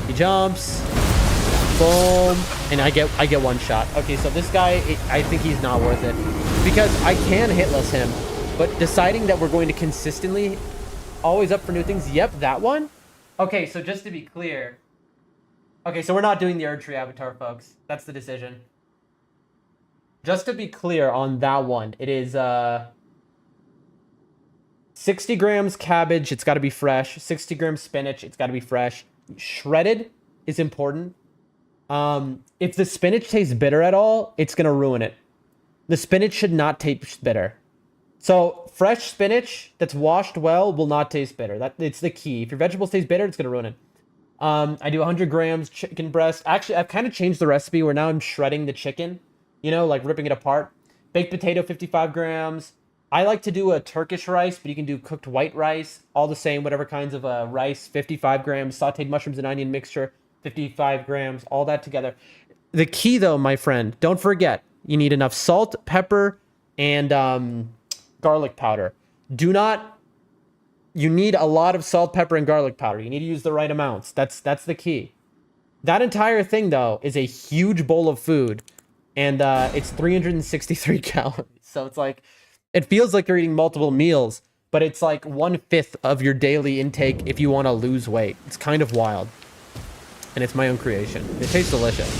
He jumps. Boom. And I get one shot. Okay, so this guy, I think he's not worth it. Because I can hitless him. But deciding that we're going to consistently always up for new things. Yep, that one. Okay, so just to be clear. Okay, so we're not doing the Erdtree Avatar, folks. That's the decision. Just to be clear on that one, it is 60 grams cabbage, it's got to be fresh. 60 grams spinach, it's got to be fresh. Shredded is important. If the spinach tastes bitter at all, it's going to ruin it. The spinach should not taste bitter. So fresh spinach that's washed well will not taste bitter. It's the key. If your vegetables taste bitter, it's going to ruin it. I do 100 grams chicken breast. Actually, I've kind of changed the recipe where now I'm shredding the chicken, you know, like ripping it apart. Baked potato, 55 grams. I like to do a Turkish rice, but you can do cooked white rice, all the same, whatever kinds of rice, 55 grams. Sauteed mushrooms and onion mixture, 55 grams, all that together. The key, though, my friend, don't forget, you need enough salt, pepper, and garlic powder. You need a lot of salt, pepper, and garlic powder. You need to use the right amounts. That's the key. That entire thing, though, is a huge bowl of food, and it's 363 calories. So it's like, it feels like you're eating multiple meals, but it's like 1/5 of your daily intake if you want to lose weight. It's kind of wild. And it's my own creation. It tastes delicious.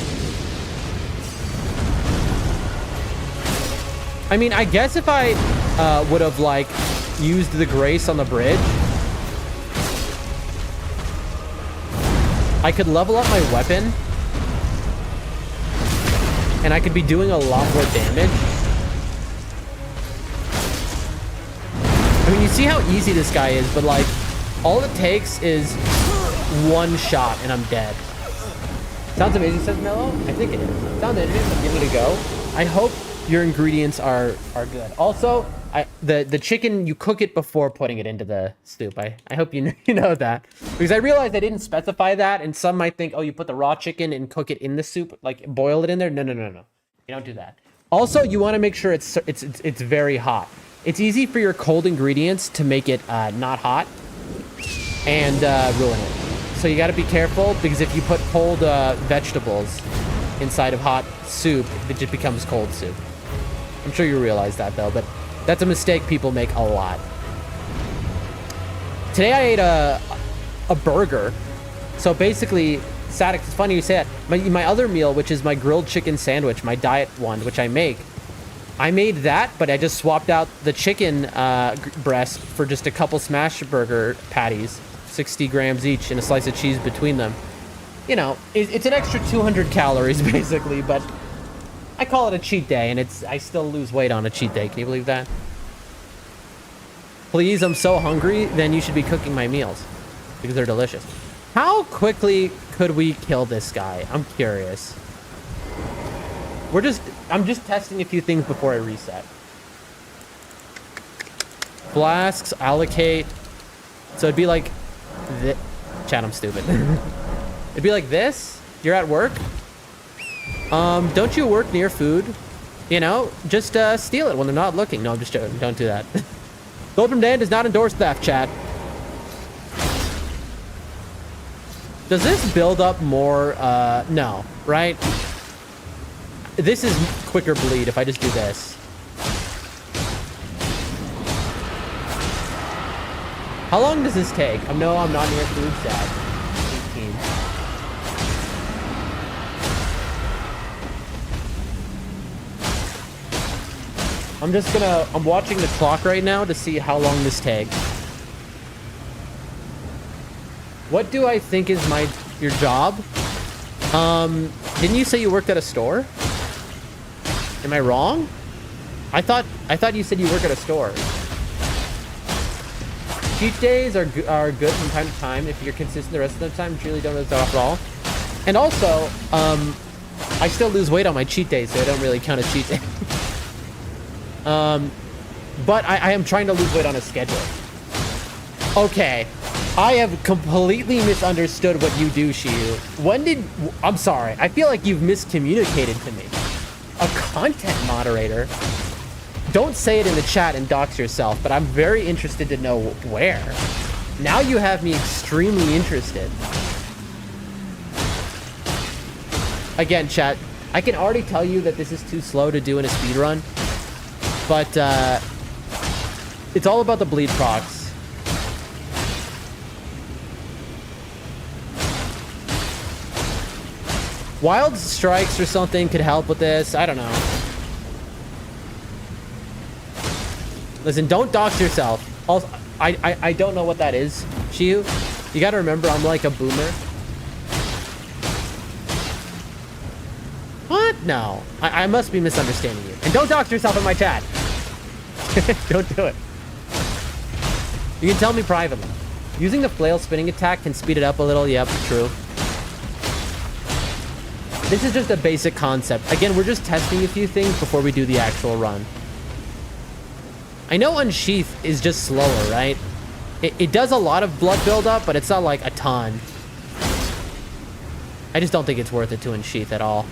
I mean, I guess if I would have, like, used the grace on the bridge, I could level up my weapon, and I could be doing a lot more damage. I mean, you see how easy this guy is, but, like, all it takes is one shot, and I'm dead. Sounds amazing, says Mello. I think it is. Sounds interesting. I'm giving it a go. I hope your ingredients are good. Also, the chicken, you cook it before putting it into the soup. I hope you know that, because I realized I didn't specify that, and some might think, oh, you put the raw chicken and cook it in the soup, like boil it in there. No. You don't do that. Also, you want to make sure it's very hot. It's easy for your cold ingredients to make it not hot and ruin it. So you got to be careful, because if you put cold vegetables inside of hot soup, it just becomes cold soup. I'm sure you realize that, though, but that's a mistake people make a lot. Today I ate a burger. So basically, Sadix, it's funny you say that. My other meal, which is my grilled chicken sandwich, my diet one, which I made that, but I just swapped out the chicken breast for just a couple smash burger patties, 60 grams each, and a slice of cheese between them. You know, it's an extra 200 calories, basically, but I call it a cheat day, and I still lose weight on a cheat day. Can you believe that? Please, I'm so hungry, then you should be cooking my meals, because they're delicious. How quickly could we kill this guy? I'm curious. I'm just testing a few things before I reset. Flasks, allocate. So it'd be like this. Chat, I'm stupid. It'd be like this. You're at work. Don't you work near food? You know, just steal it when they're not looking. No, I'm just joking. Don't do that. Gold from Dan does not endorse theft, chat. Does this build up more? No, right? This is quicker bleed if I just do this. How long does this take? I know I'm not near food set. 18. I'm watching the clock right now to see how long this takes. What do I think is your job? Didn't you say you worked at a store? Am I wrong? I thought you said you work at a store. Cheat days are good from time to time if you're consistent the rest of the time. You really don't notice that at all. And also, I still lose weight on my cheat days, so I don't really count a cheat day. But I am trying to lose weight on a schedule. Okay, I have completely misunderstood what you do, Shiyu. I'm sorry, I feel like you've miscommunicated to me. A content moderator? Don't say it in the chat and dox yourself, but I'm very interested to know where. Now you have me extremely interested. Again, chat, I can already tell you that this is too slow to do in a speedrun, but it's all about the bleed procs. Wild strikes or something could help with this. I don't know. Listen, don't dox yourself. Also, I don't know what that is, Shiyu. You gotta remember, I'm like a boomer. What? No. I must be misunderstanding you. And don't dox yourself in my chat. Don't do it. You can tell me privately. Using the flail spinning attack can speed it up a little. Yep, true. This is just a basic concept. Again, we're just testing a few things before we do the actual run. I know Unsheath is just slower, right? It does a lot of blood buildup, but it's not like a ton. I just don't think it's worth it to Unsheath at all.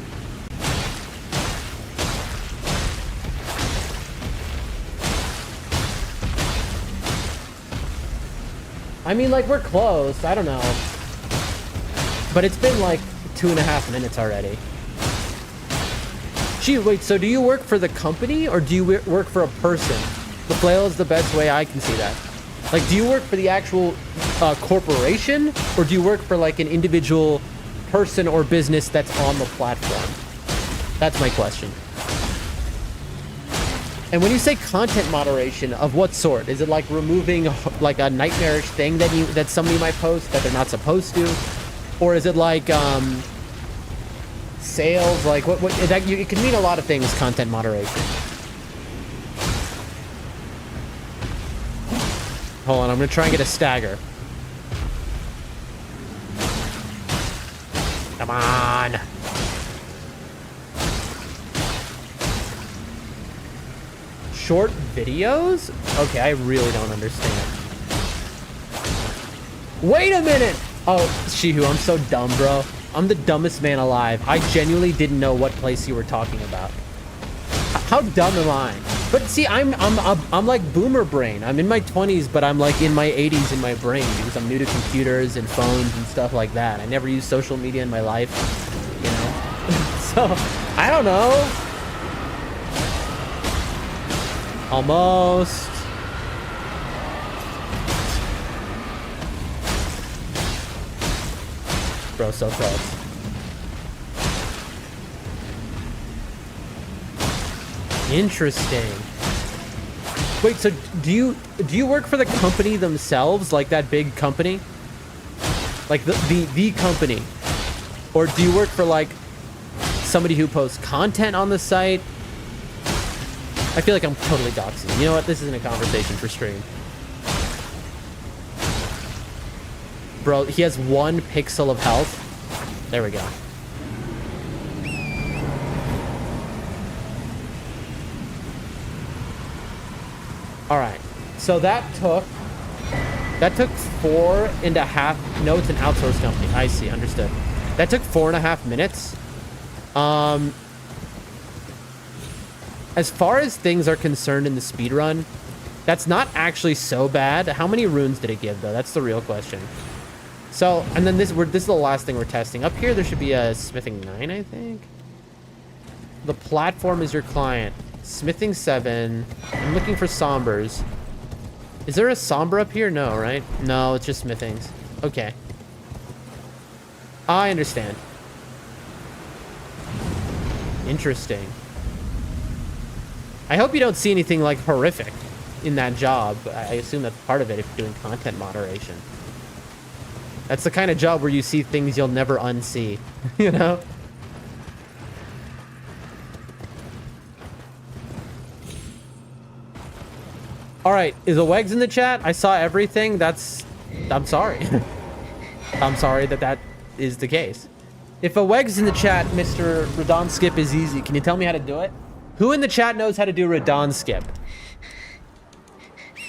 I mean, like, we're close. I don't know. But it's been like 2.5 minutes already. Gee, wait, so do you work for the company or do you work for a person? The flail is the best way I can see that. Like, do you work for the actual corporation or do you work for like an individual person or business that's on the platform? That's my question. And when you say content moderation, of what sort? Is it like removing like a nightmarish thing that somebody might post that they're not supposed to? Or is it like sales? Like what it can mean a lot of things, content moderation. Hold on, I'm gonna try and get a stagger. Come on. Short videos? Okay, I really don't understand. Wait a minute! Oh, Shihu, I'm so dumb, bro. I'm the dumbest man alive. I genuinely didn't know what place you were talking about. How dumb am I? But see, I'm like boomer brain. I'm in my 20s, but I'm like in my 80s in my brain because I'm new to computers and phones and stuff like that. I never used social media in my life, you know? So, I don't know. Almost. Bro, so close. Interesting. Wait, so do you work for the company themselves, like that big company? Like the company? Or do you work for like somebody who posts content on the site? I feel like I'm totally doxing. You know what? This isn't a conversation for stream. Bro, he has 1 pixel of health. There we go. All right. So that took 4.5. No, it's an outsourced company. I see. Understood. That took 4.5 minutes. As far as things are concerned in the speedrun, that's not actually so bad. How many runes did it give, though? That's the real question. So, and then this is the last thing we're testing. Up here, there should be a smithing 9, I think. The platform is your client. Smithing 7. I'm looking for sombers. Is there a somber up here? No, right? No, it's just smithings. Okay. I understand. Interesting. I hope you don't see anything like horrific in that job. I assume that's part of it if you're doing content moderation. That's the kind of job where you see things you'll never unsee, you know? All right, is a Wegs in the chat? I saw everything. I'm sorry. I'm sorry that is the case. If a Wegs in the chat, Mr. Radon Skip is easy. Can you tell me how to do it? Who in the chat knows how to do Radon Skip?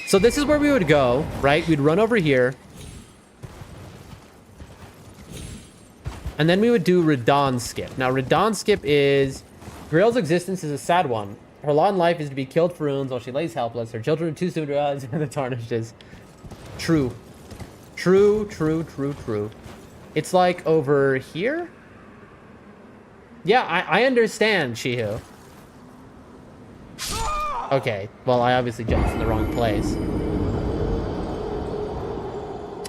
So this is where we would go, right? We'd run over here. And then we would do Radon Skip. Now, Radon Skip is... Grail's existence is a sad one. Her lot in life is to be killed for runes while she lays helpless. Her children are too soon to rise and the tarnishes. True. True, true, true, true. It's like over here? Yeah, I understand, Shihu. Okay, well, I obviously jumped in the wrong place.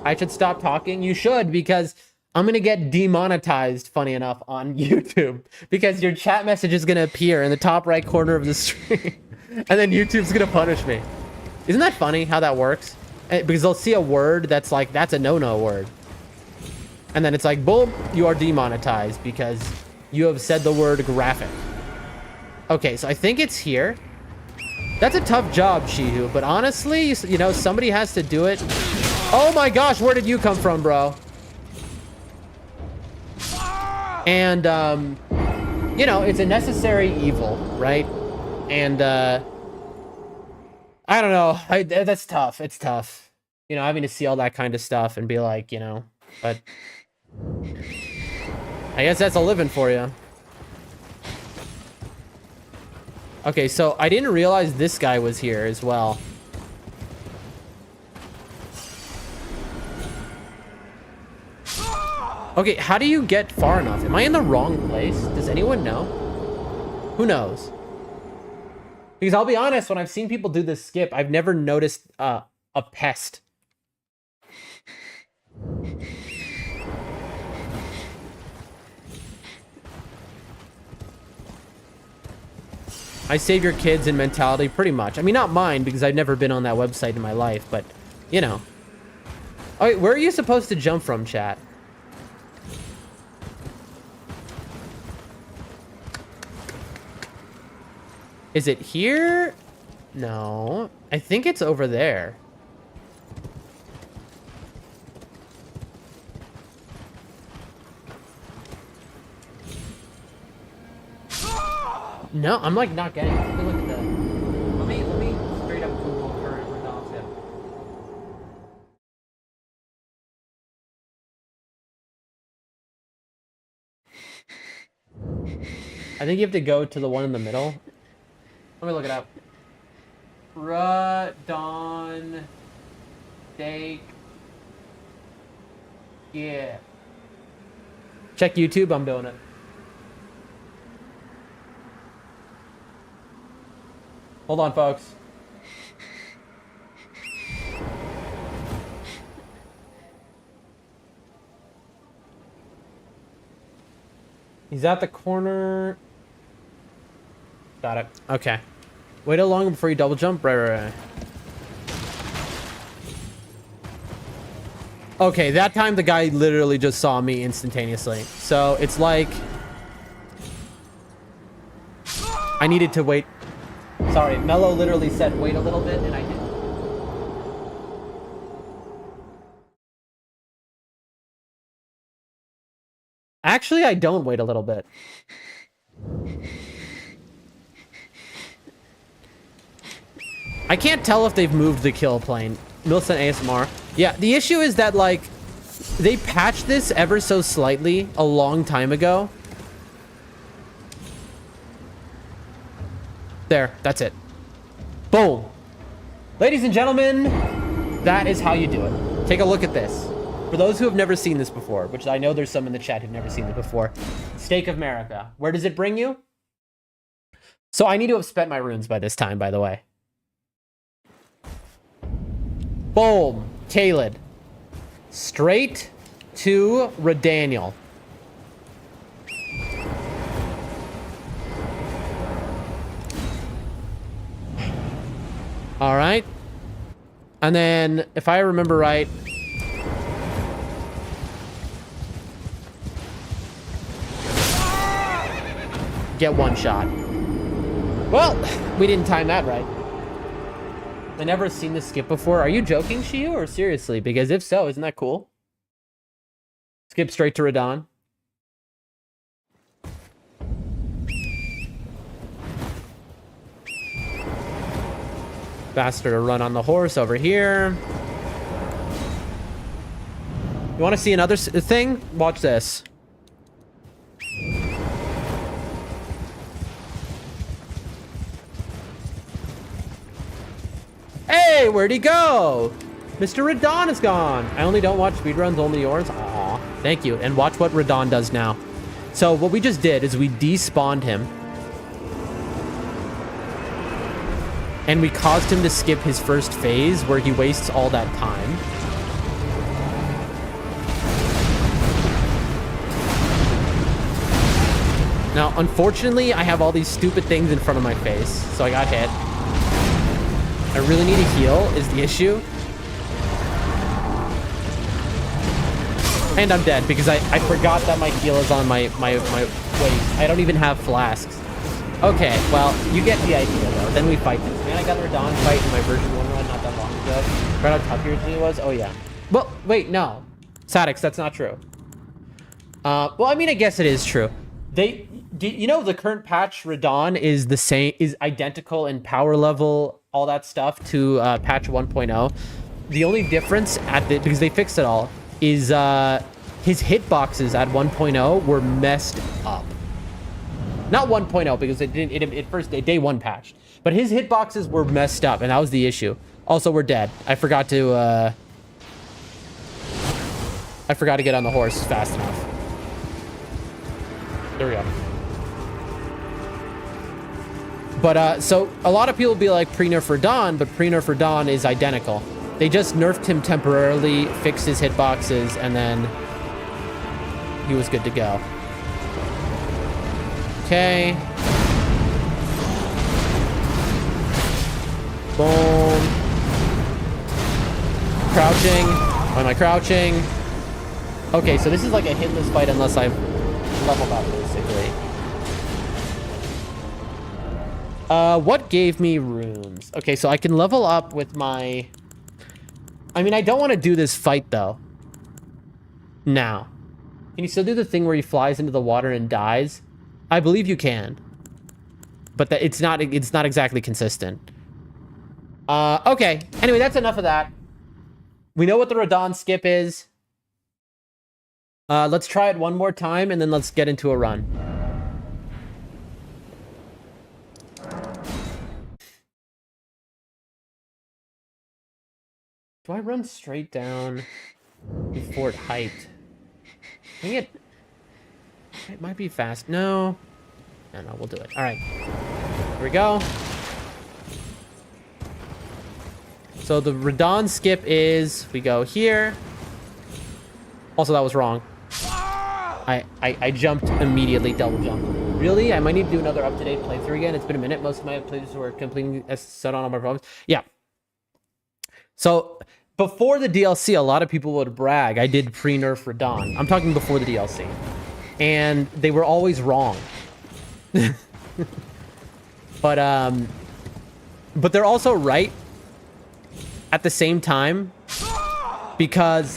I should stop talking? You should, because I'm gonna get demonetized, funny enough, on YouTube. Because your chat message is gonna appear in the top right corner of the stream. And then YouTube's gonna punish me. Isn't that funny how that works? Because they'll see a word that's like, that's a no-no word. And then it's like, boom, you are demonetized because you have said the word graphic. Okay, so I think it's here. That's a tough job, Shihu, but honestly, you know, somebody has to do it. Oh my gosh, where did you come from, bro? And, you know, it's a necessary evil, right? And, I don't know. That's tough. It's tough. You know, having to see all that kind of stuff and be like, you know, but I guess that's a living for you. Okay, so I didn't realize this guy was here as well. Okay, how do you get far enough? Am I in the wrong place? Does anyone know? Who knows? Because I'll be honest, when I've seen people do this skip, I've never noticed a pest. I save your kids in mentality, pretty much. I mean, not mine, because I've never been on that website in my life, but, you know. Oh, wait, where are you supposed to jump from, chat? Is it here? No. I think it's over there. No, I'm like not getting it. Look at that. Let me straight up Google current Radon tip. I think you have to go to the one in the middle. Let me look it up. Radon steak. Yeah. Check YouTube, I'm doing it. Hold on, folks. He's at the corner. Got it. Okay. Wait a long before you double jump. Right. Okay, that time the guy literally just saw me instantaneously. So it's like I needed to wait. Sorry, Mello literally said wait a little bit, and I did. Actually, I don't wait a little bit. I can't tell if they've moved the kill plane. Milson ASMR. Yeah, the issue is that, like, they patched this ever so slightly a long time ago. There, that's it. Boom. Ladies and gentlemen, that is how you do it. Take a look at this. For those who have never seen this before, which I know there's some in the chat who've never seen it before. Steak of America. Where does it bring you? So I need to have spent my runes by this time, by the way. Boom. Kaled. Straight to Redaniel. All right. And then, if I remember right, get one shot. Well, we didn't time that right. I never seen this skip before. Are you joking, Shiu, or seriously? Because if so, isn't that cool? Skip straight to Radon. Faster to run on the horse over here. You want to see another thing? Watch this. Hey, where'd he go? Mr. Radon is gone. I only don't watch speedruns, only yours. Aw, thank you. And watch what Radon does now. So what we just did is we despawned him. And we caused him to skip his first phase where he wastes all that time. Now, unfortunately, I have all these stupid things in front of my face, so I got hit. I really need a heal is the issue. And I'm dead because I forgot that my heal is on my waist. I don't even have flasks. Okay, well, you get the idea though. Then we fight this. Man, I got the Radon fight in my version 1 run not that long ago. Right how tough yours really was? Oh yeah. Well, wait, no. Sadix, that's not true. Well, I mean, I guess it is true. You know, the current patch Radon is the same, is identical in power level, all that stuff to patch 1.0. The only difference because they fixed it all, is his hitboxes at 1.0 were messed up. Not 1.0 because it didn't. It first day one patched, but his hitboxes were messed up, and that was the issue. Also, we're dead. I forgot to get on the horse fast enough. There we go. But so a lot of people be like pre-nerf for Dawn, but pre-nerf for Dawn is identical. They just nerfed him temporarily, fixed his hitboxes, and then he was good to go. Okay. Boom. Crouching. Why am I crouching? Okay, so this is like a hitless fight unless I've leveled up, basically. What gave me runes? Okay, so I can level up with my... I mean, I don't want to do this fight, though. Now. Can you still do the thing where he flies into the water and dies? I believe you can. But it's not exactly consistent. Okay. Anyway, that's enough of that. We know what the Radon skip is. Let's try it one more time, and then let's get into a run. Do I run straight down to Fort Height? I think it might be fast. No, we'll do it. All right, here we go. So the Radon skip is, we go here. Also, that was wrong. I jumped immediately, double jump. Really? I might need to do another up-to-date playthrough again. It's been a minute. Most of my playthroughs were completing as set on all my problems. Yeah. So before the DLC, a lot of people would brag. I did pre-nerf Radon. I'm talking before the DLC. And they were always wrong. But they're also right at the same time, because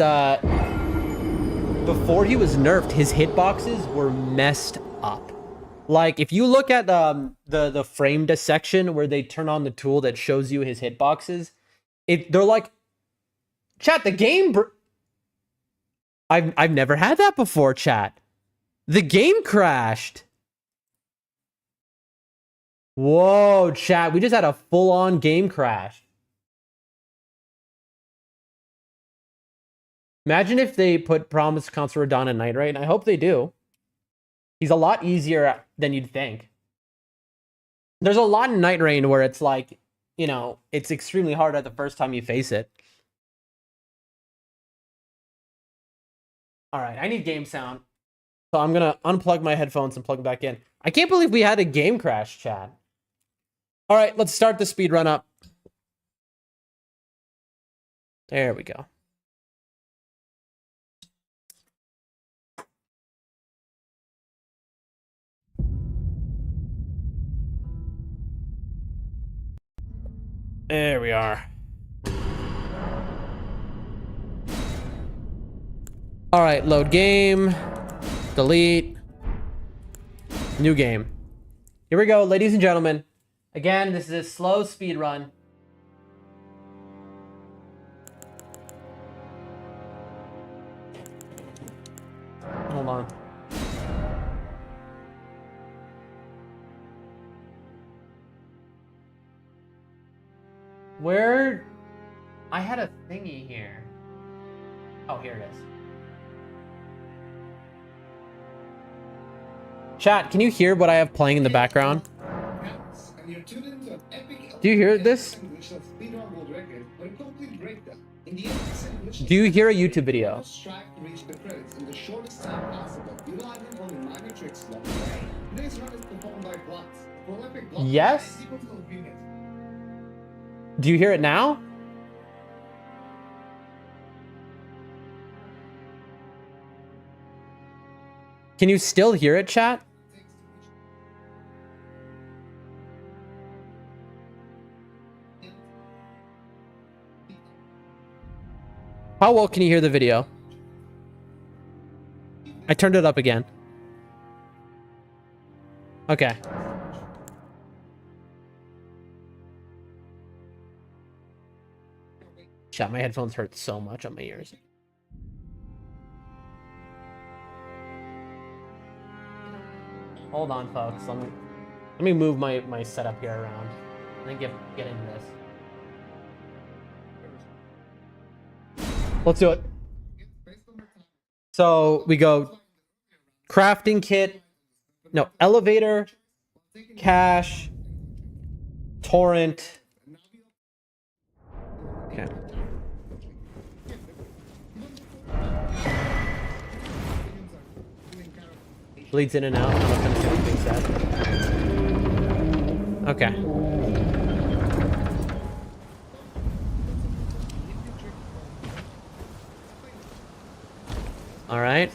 before he was nerfed, his hitboxes were messed up. Like, if you look at the framed section where they turn on the tool that shows you his hitboxes, they're like, chat, the game... I've never had that before, chat. The game crashed. Whoa, chat. We just had a full-on game crash. Imagine if they put Promised Consort Radon in NIGHTREIGN. I hope they do. He's a lot easier than you'd think. There's a lot in NIGHTREIGN where it's like, you know, it's extremely hard at the first time you face it. All right, I need game sound. So I'm going to unplug my headphones and plug them back in. I can't believe we had a game crash, chat. All right, let's start the speed run up. There we go. There we are. All right, load game. Delete. New game. Here we go, ladies and gentlemen. Again, this is a slow speed run. Hold on. Where? I had a thingy here. Oh, here it is. Chat, can you hear what I have playing in the background? Do you hear this? Do you hear a YouTube video? Yes? Do you hear it now? Can you still hear it, chat? How well can you hear the video? I turned it up again. Okay. Chat, my headphones hurt so much on my ears. Hold on, folks. Let me move my setup here around and then get into this. Let's do it. So we go crafting kit, no, elevator, cache, torrent. Okay. Bleeds in and out. I'm not gonna see anything said. Okay. All right.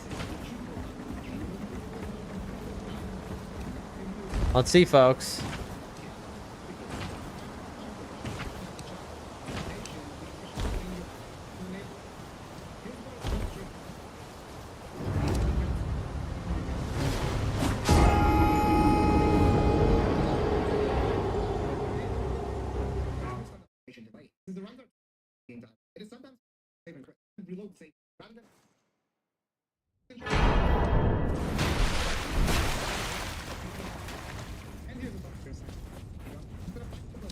Let's see, folks.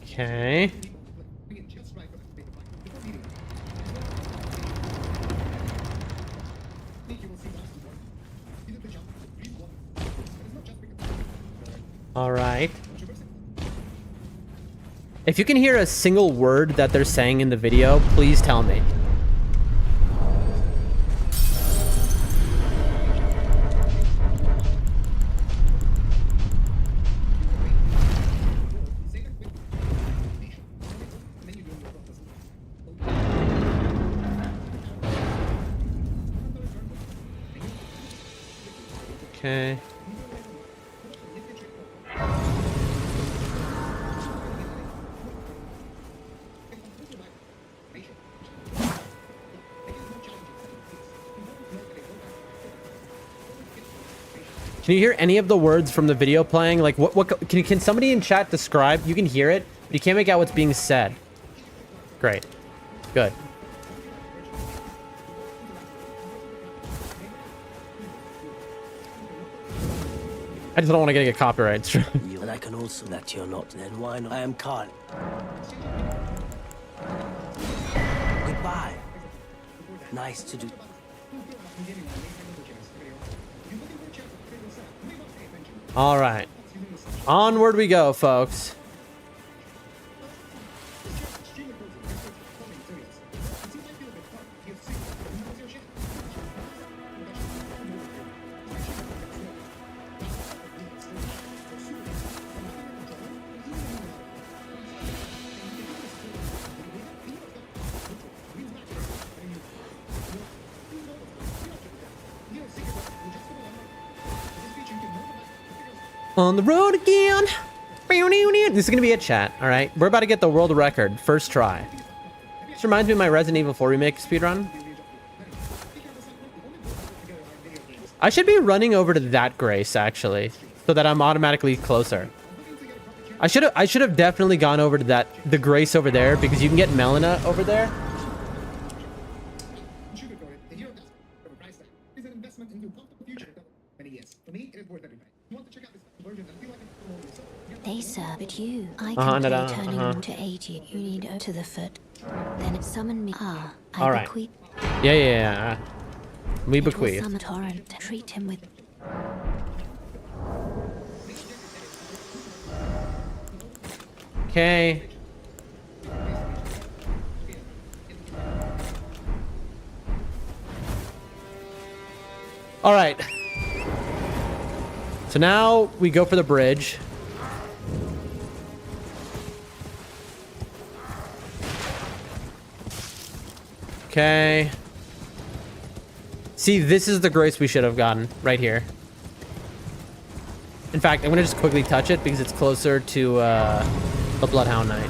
Okay. All right. If you can hear a single word that they're saying in the video, please tell me. Okay. Can you hear any of the words from the video playing? Like, what can somebody in chat describe? You can hear it, but you can't make out what's being said. Great. Good. I just don't want to get a copyright strike. And I can also that you're not, then why not? I am Carl. Goodbye. Nice to do. All right. Onward we go, folks. On the road again. This is gonna be a chat. All right, we're about to get the world record first try. This reminds me of my Resident Evil 4 remake speedrun. I should be running over to that Grace actually, so that I'm automatically closer. I should have definitely gone over to the Grace over there because you can get Melina over there. They serve it you. I can play turning them to 80. You need to the foot. Then it summon me. Ah, I all right. bequeath. Yeah. We It will bequeath. summon torrent. Treat him with. Okay. All right. So now we go for the bridge. Okay. See, this is the Grace we should have gotten right here. In fact, I'm gonna just quickly touch it because it's closer to the Bloodhound Knight.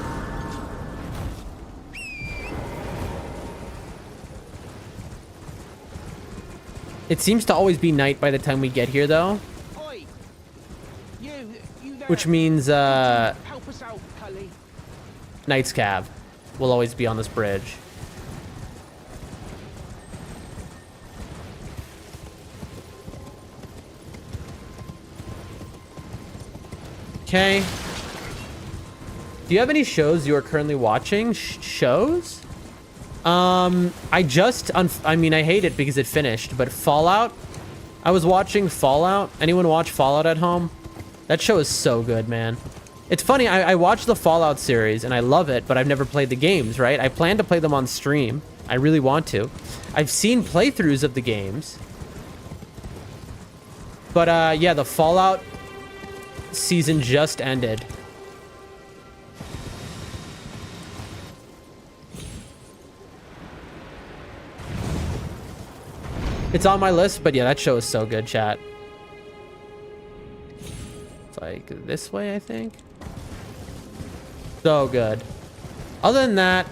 It seems to always be night by the time we get here, though. Oi! You there. Which means, Help us out, Cully. Knight's Cab will always be on this bridge. Okay. Do you have any shows you are currently watching? Shows? I mean, I hate it because it finished, but Fallout? I was watching Fallout. Anyone watch Fallout at home? That show is so good, man. It's funny, I watched the Fallout series and I love it, but I've never played the games, right? I plan to play them on stream. I really want to. I've seen playthroughs of the games. But yeah, the Fallout season just ended. It's on my list, but yeah, that show is so good, chat. It's like this way, I think. So good. Other than that,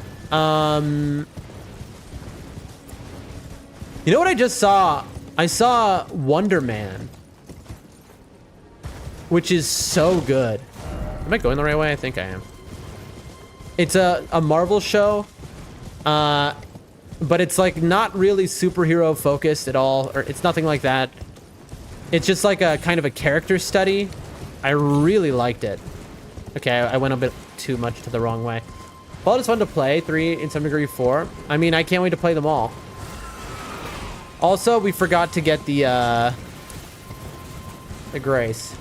you know what I just saw? I saw Wonder Man, which is so good. Am I going the right way? I think I am. It's a Marvel show, but it's like not really superhero focused at all, or it's nothing like that. It's just like a kind of a character study. I really liked it. Okay, I went a bit too much to the wrong way. Well, it's fun to play, 3 in some degree 4. I mean, I can't wait to play them all. Also, we forgot to get the Grace.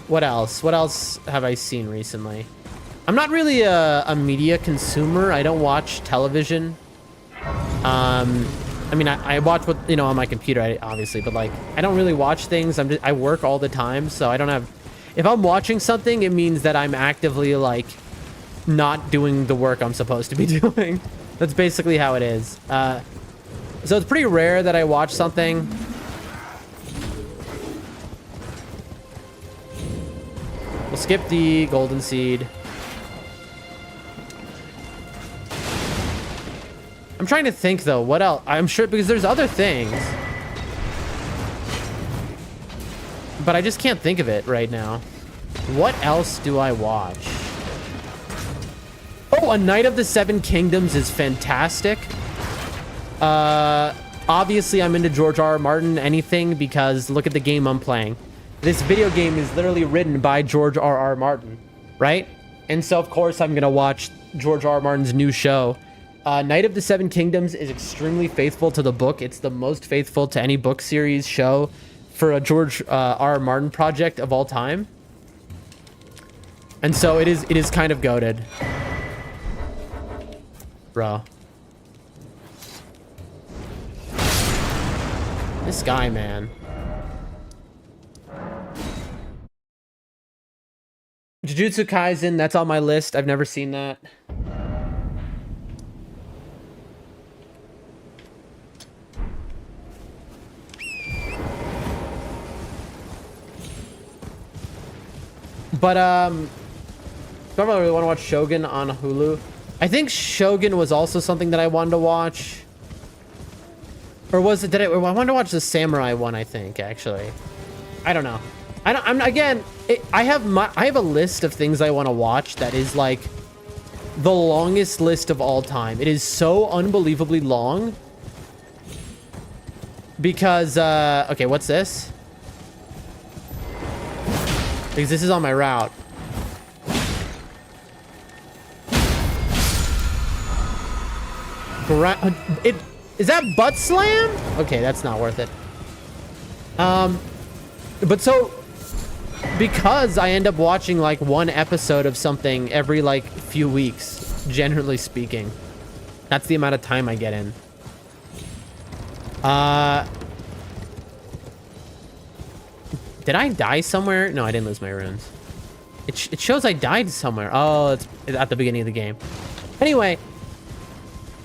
What else? What else have I seen recently? I'm not really a media consumer. I don't watch television. I mean, I watch what, you know, on my computer, obviously, but like, I don't really watch things. I work all the time, so I don't have, if I'm watching something, it means that I'm actively like not doing the work I'm supposed to be doing. That's basically how it is. So it's pretty rare that I watch something. We'll skip the golden seed. I'm trying to think though, what else? I'm sure, because there's other things, but I just can't think of it right now. What else do I watch? Oh, A Knight of the Seven Kingdoms is fantastic. Obviously I'm into George R.R. Martin, anything, because look at the game I'm playing. This video game is literally written by George R.R. Martin, right? And so of course I'm gonna watch George R.R. Martin's new show. Knight of the Seven Kingdoms is extremely faithful to the book. It's the most faithful to any book series show for a George R.R. Martin project of all time. And so it is kind of goated. Bro. This guy, man. Jujutsu Kaisen, that's on my list. I've never seen that. But, don't really want to watch Shogun on Hulu. I think Shogun was also something that I wanted to watch. Or was it, I wanted to watch the Samurai one, I think, actually. I don't know. I have a list of things I want to watch that is like the longest list of all time. It is so unbelievably long. Because, okay, what's this? Because this is on my route. Is that butt slam? Okay, that's not worth it. But so, because I end up watching like one episode of something every like few weeks, generally speaking, that's the amount of time I get in. Did I die somewhere? No, I didn't lose my runes. It shows I died somewhere. Oh, it's at the beginning of the game. Anyway,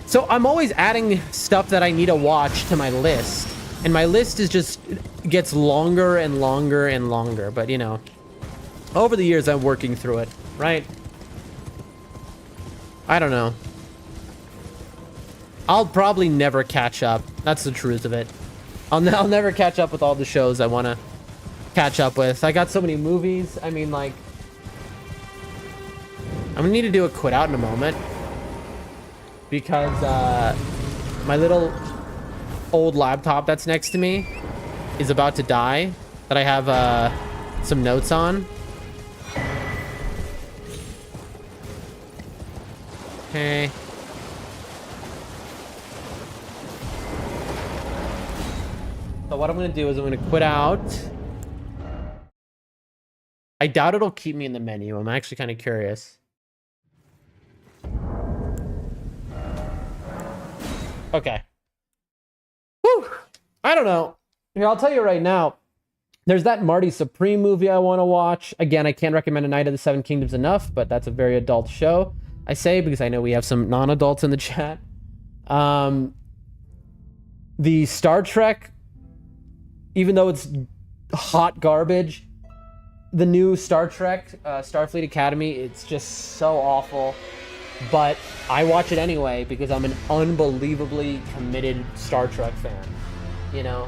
so I'm always adding stuff that I need to watch to my list. And my list is just gets longer and longer and longer. But, you know, over the years, I'm working through it, right? I don't know. I'll probably never catch up. That's the truth of it. I'll never catch up with all the shows I want to catch up with. I got so many movies. I mean, like, I'm gonna need to do a quit out in a moment because my little old laptop that's next to me is about to die that I have some notes on. Okay. So what I'm gonna do is I'm gonna quit out. I doubt it'll keep me in the menu. I'm actually kind of curious. Okay. Whew. I don't know. Here, I'll tell you right now. There's that Marty Supreme movie I want to watch. Again, I can't recommend A Night of the Seven Kingdoms enough, but that's a very adult show. I say because I know we have some non-adults in the chat. The Star Trek, even though it's hot garbage, the new Star Trek, Starfleet Academy, it's just so awful. But I watch it anyway because I'm an unbelievably committed Star Trek fan. You know,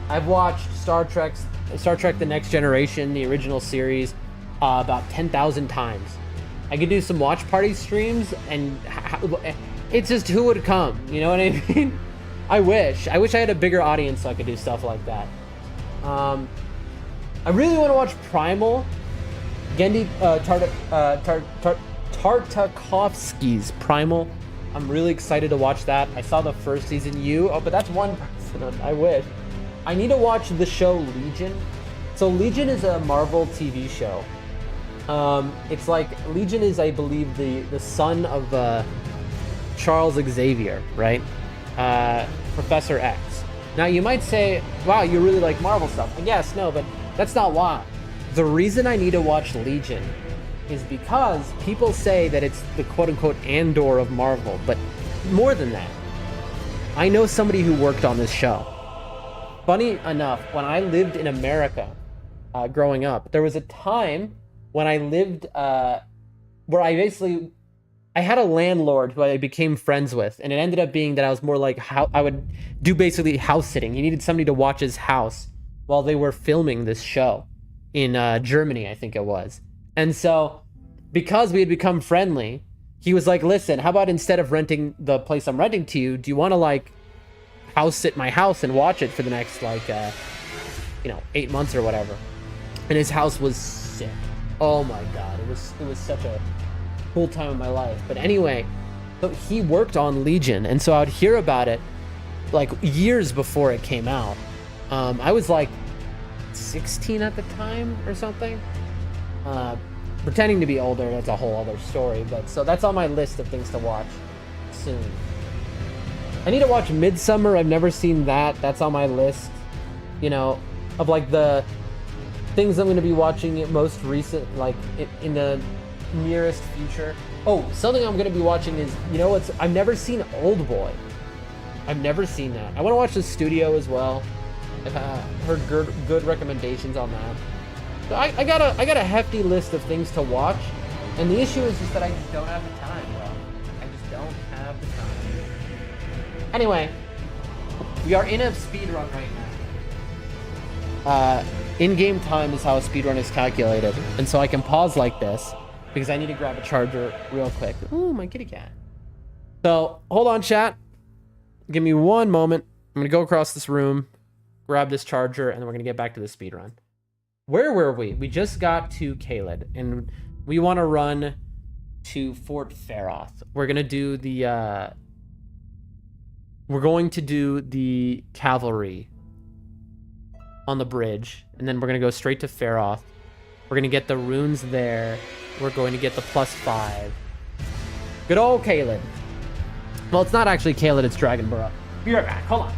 I've watched Star Trek The Next Generation, the original series, about 10,000 times. I could do some watch party streams, and it's just who would come. You know what I mean? I wish I had a bigger audience so I could do stuff like that. I really want to watch Primal. Gendy Tartakovsky's Primal. I'm really excited to watch that. I saw the first season. But that's one person. I wish. I need to watch the show Legion. So Legion is a Marvel TV show. It's like Legion is, I believe, the son of Charles Xavier, right? Professor X. Now you might say, wow, you really like Marvel stuff. And yes, no, but that's not why. The reason I need to watch Legion is because people say that it's the quote-unquote Andor of Marvel, but more than that. I know somebody who worked on this show. Funny enough, when I lived in America growing up, there was a time when I lived where I had a landlord who I became friends with, and it ended up being that I was more like I would do basically house sitting. He needed somebody to watch his house while they were filming this show in Germany, I think it was. And so, because we had become friendly, he was like, listen, how about instead of renting the place I'm renting to you, do you want to like house sit my house and watch it for the next 8 months or whatever? And his house was sick. Oh my God, it was such a cool time in my life. But anyway, so he worked on Legion, and so I'd hear about it like years before it came out. I was like 16 at the time or something. Pretending to be older, that's a whole other story. But so that's on my list of things to watch soon. I need to watch Midsummer. I've never seen that. That's on my list, you know, of like the things I'm going to be watching most recent, like in the nearest future. Oh, something I'm going to be watching is, you know, I've never seen Old Boy. I've never seen that. I want to watch The Studio as well. I've heard good recommendations on that. So I got a hefty list of things to watch, and the issue is just that I just don't have the time, bro. I just don't have the time. Anyway, we are in a speedrun right now. In-game time is how a speedrun is calculated, and so I can pause like this because I need to grab a charger real quick. Ooh, my kitty cat. So hold on, chat. Give me one moment. I'm gonna go across this room, grab this charger, and then we're gonna get back to the speedrun. Where were we? We just got to Caelid, and we want to run to Fort Feroth. We're gonna do the cavalry on the bridge, and then we're gonna go straight to Feroth. We're gonna get the runes there. We're going to get the +5. Good old Caelid. Well, it's not actually Caelid, it's Dragonborough. Be right back. Hold on.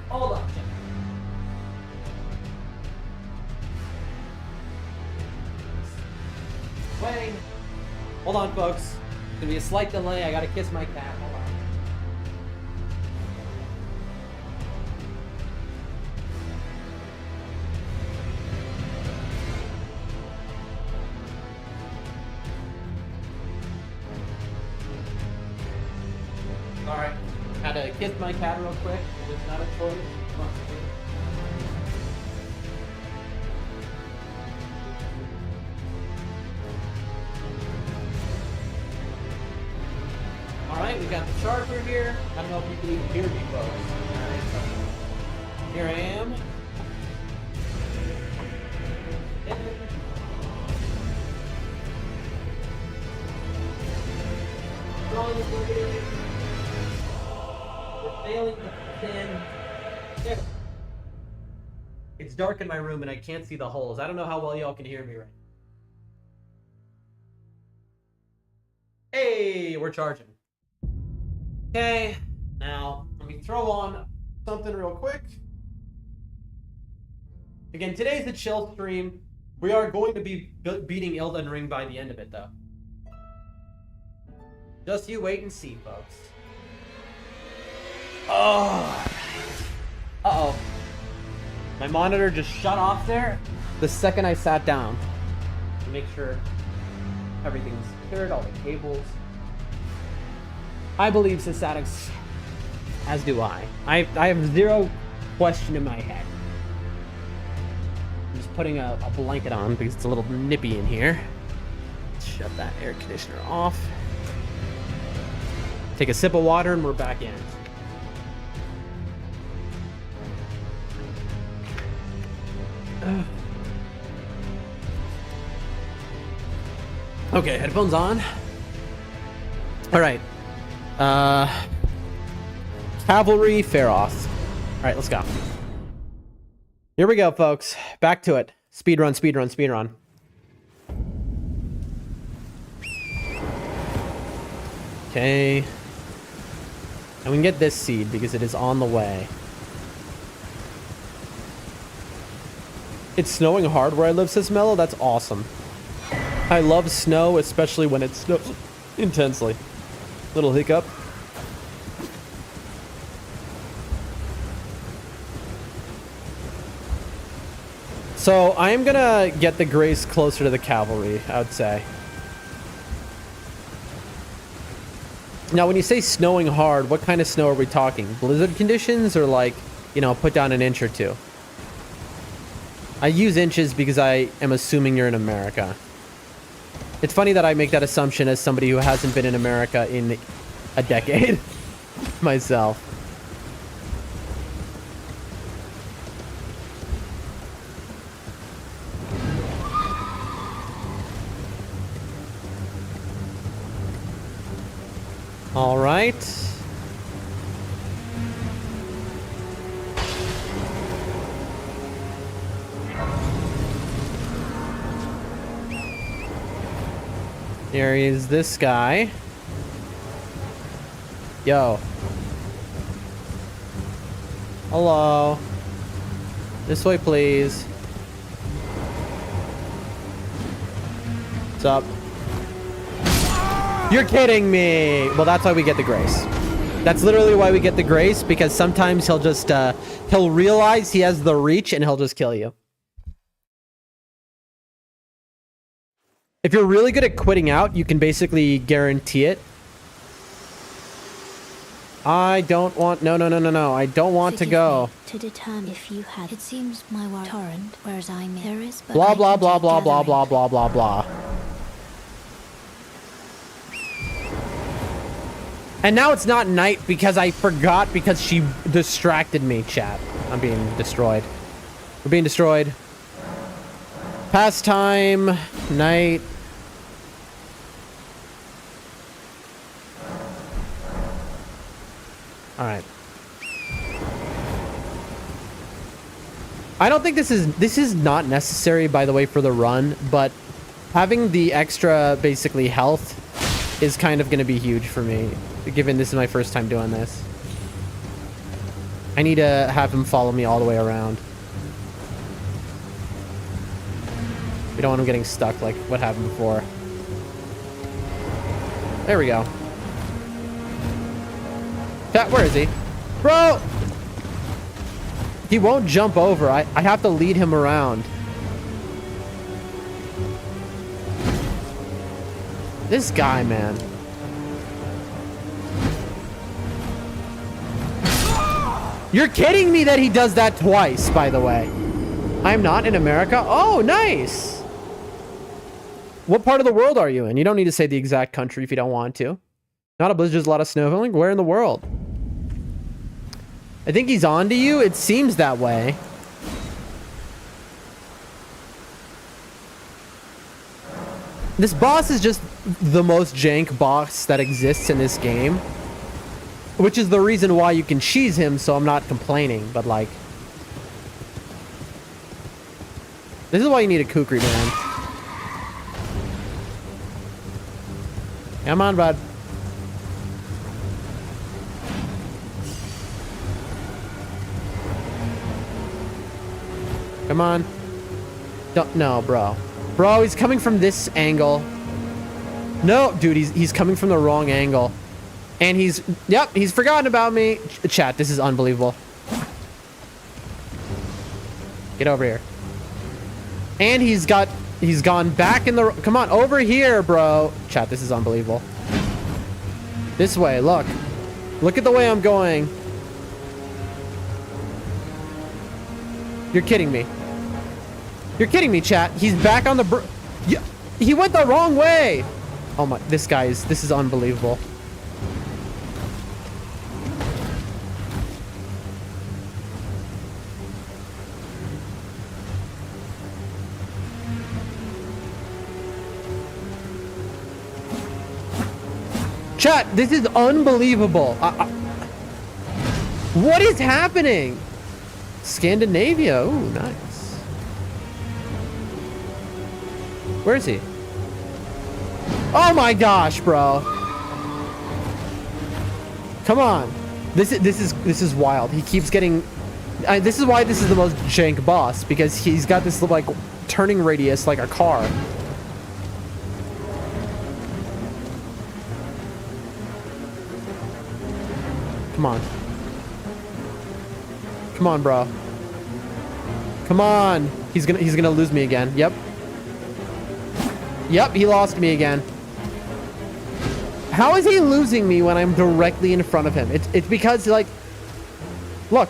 Hold on. Wait. Hold on, folks. There's gonna be a slight delay. I gotta kiss my cat. Hold on. Alright. Had to kiss my cat real quick. It was not a choice. Alright, we got the charger here. I don't know if you can even hear me, folks. Alright, so here I am. We're failing to pin. There. It's dark in my room and I can't see the holes. I don't know how well y'all can hear me right now. Hey, we're charging. Okay, now let me throw on something real quick. Again, today's a chill stream. We are going to be beating Elden Ring by the end of it, though. Just you wait and see, folks. Oh. Uh-oh. My monitor just shut off there the second I sat down. To make sure everything's secured, all the cables. I believe Sysatics, as do I. I have zero question in my head. I'm just putting a blanket on because it's a little nippy in here. Shut that air conditioner off. Take a sip of water and we're back in. Okay, headphones on. All right. Cavalry Feroth. All right, let's go. Here we go, folks. Back to it. Speedrun, speedrun, speedrun. Okay. And we can get this seed because it is on the way. It's snowing hard where I live, says Mello. That's awesome. I love snow, especially when it snows intensely. Little hiccup. So I am gonna get the Grace closer to the cavalry, I would say. Now, when you say snowing hard, what kind of snow are we talking? Blizzard conditions or like, you know, put down an inch or two? I use inches because I am assuming you're in America. It's funny that I make that assumption as somebody who hasn't been in America in a decade myself. All right. There is this guy. Yo. Hello. This way, please. What's up? You're kidding me. Well, that's why we get the Grace. That's literally why we get the Grace, because sometimes he'll just, he'll realize he has the reach and he'll just kill you. If you're really good at quitting out, you can basically guarantee it. I don't want... No. I don't want to go. To determine if you had... It seems my war torrent, whereas I'm... There is... Blah, blah, blah, blah, blah, blah, blah, blah, blah. And now it's not night because I forgot because she distracted me, chat. I'm being destroyed. We're being destroyed. Pastime. Night. Alright. I don't think this is not necessary, by the way, for the run, but having the extra, basically, health is kind of going to be huge for me, given this is my first time doing this. I need to have him follow me all the way around. We don't want him getting stuck like what happened before. There we go. Chat, where is he? Bro! He won't jump over. I have to lead him around. This guy, man. You're kidding me that he does that twice, by the way. I'm not in America. Oh, nice. What part of the world are you in? You don't need to say the exact country if you don't want to. Not a blizzard, just a lot of snow. Like, where in the world? I think he's on to you. It seems that way. This boss is just the most jank boss that exists in this game. Which is the reason why you can cheese him, so I'm not complaining, but like... This is why you need a kukri, man. Come on, bud. Come on. Don't, no, bro. Bro, he's coming from this angle. No, dude, he's coming from the wrong angle. And he's forgotten about me. Chat, this is unbelievable. Get over here. And he's gone back in the, come on, over here, bro. Chat, this is unbelievable. This way, look. Look at the way I'm going. You're kidding me. You're kidding me, chat. He's back on the he went the wrong way. Oh my, this is unbelievable. Chat, this is unbelievable. What is happening? Scandinavia. Ooh, nice. Where is he? Oh my gosh, bro. Come on. This is wild. He keeps getting... this is why this is the most jank boss, because he's got this like turning radius like a car. Come on. Come on, bro. Come on. He's gonna lose me again. Yep. Yep, he lost me again. How is he losing me when I'm directly in front of him? It's because, like... Look.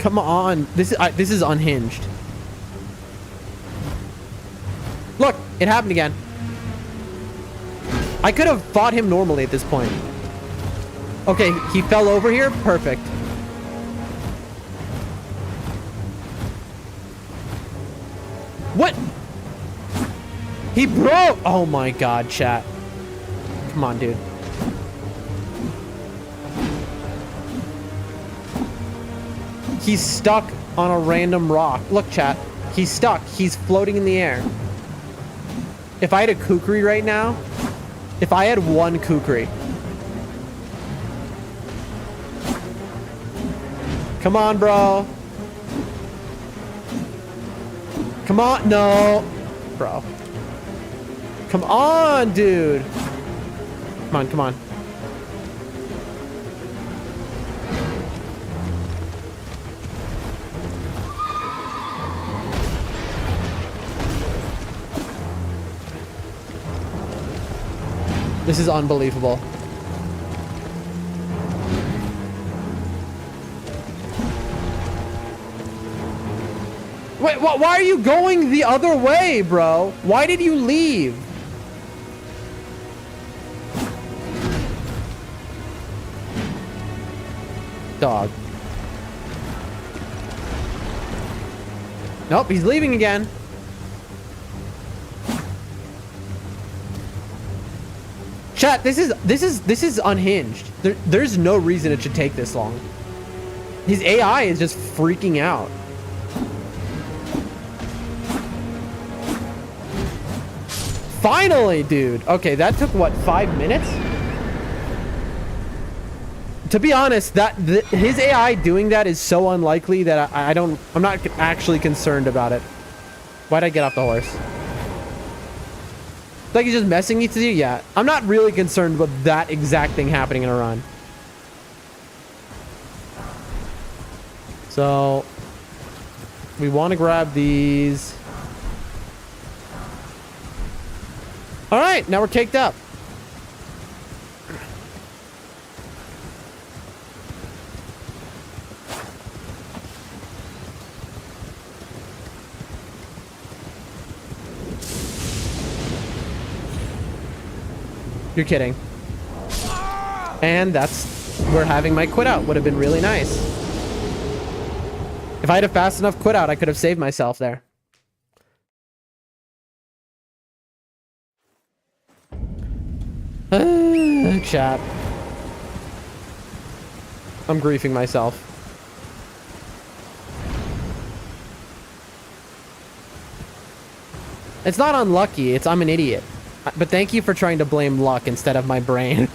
Come on. This is unhinged. Look, it happened again. I could have fought him normally at this point. Okay, he fell over here. Perfect. What? He broke. Oh my god, chat. Come on, dude. He's stuck on a random rock. Look, chat. He's stuck. He's floating in the air. If I had a kukri right now, if I had one kukri. Come on, bro. Come on. No. Bro. Come on, dude. Come on, come on. This is unbelievable. Wait, why are you going the other way, bro? Why did you leave? Dog. Nope, he's leaving again. Chat, this is unhinged. There's no reason it should take this long. His AI is just freaking out. Finally, dude. Okay, that took what, 5 minutes? To be honest, his AI doing that is so unlikely that I'm not actually concerned about it. Why'd I get off the horse? Like he's just messing with you? Yeah. I'm not really concerned with that exact thing happening in a run. So we want to grab these. All right, now we're caked up. You're kidding. And that's where having my quit out would have been really nice. If I had a fast enough quit out, I could have saved myself there. Chat. I'm griefing myself. It's not unlucky, it's I'm an idiot. But thank you for trying to blame luck instead of my brain.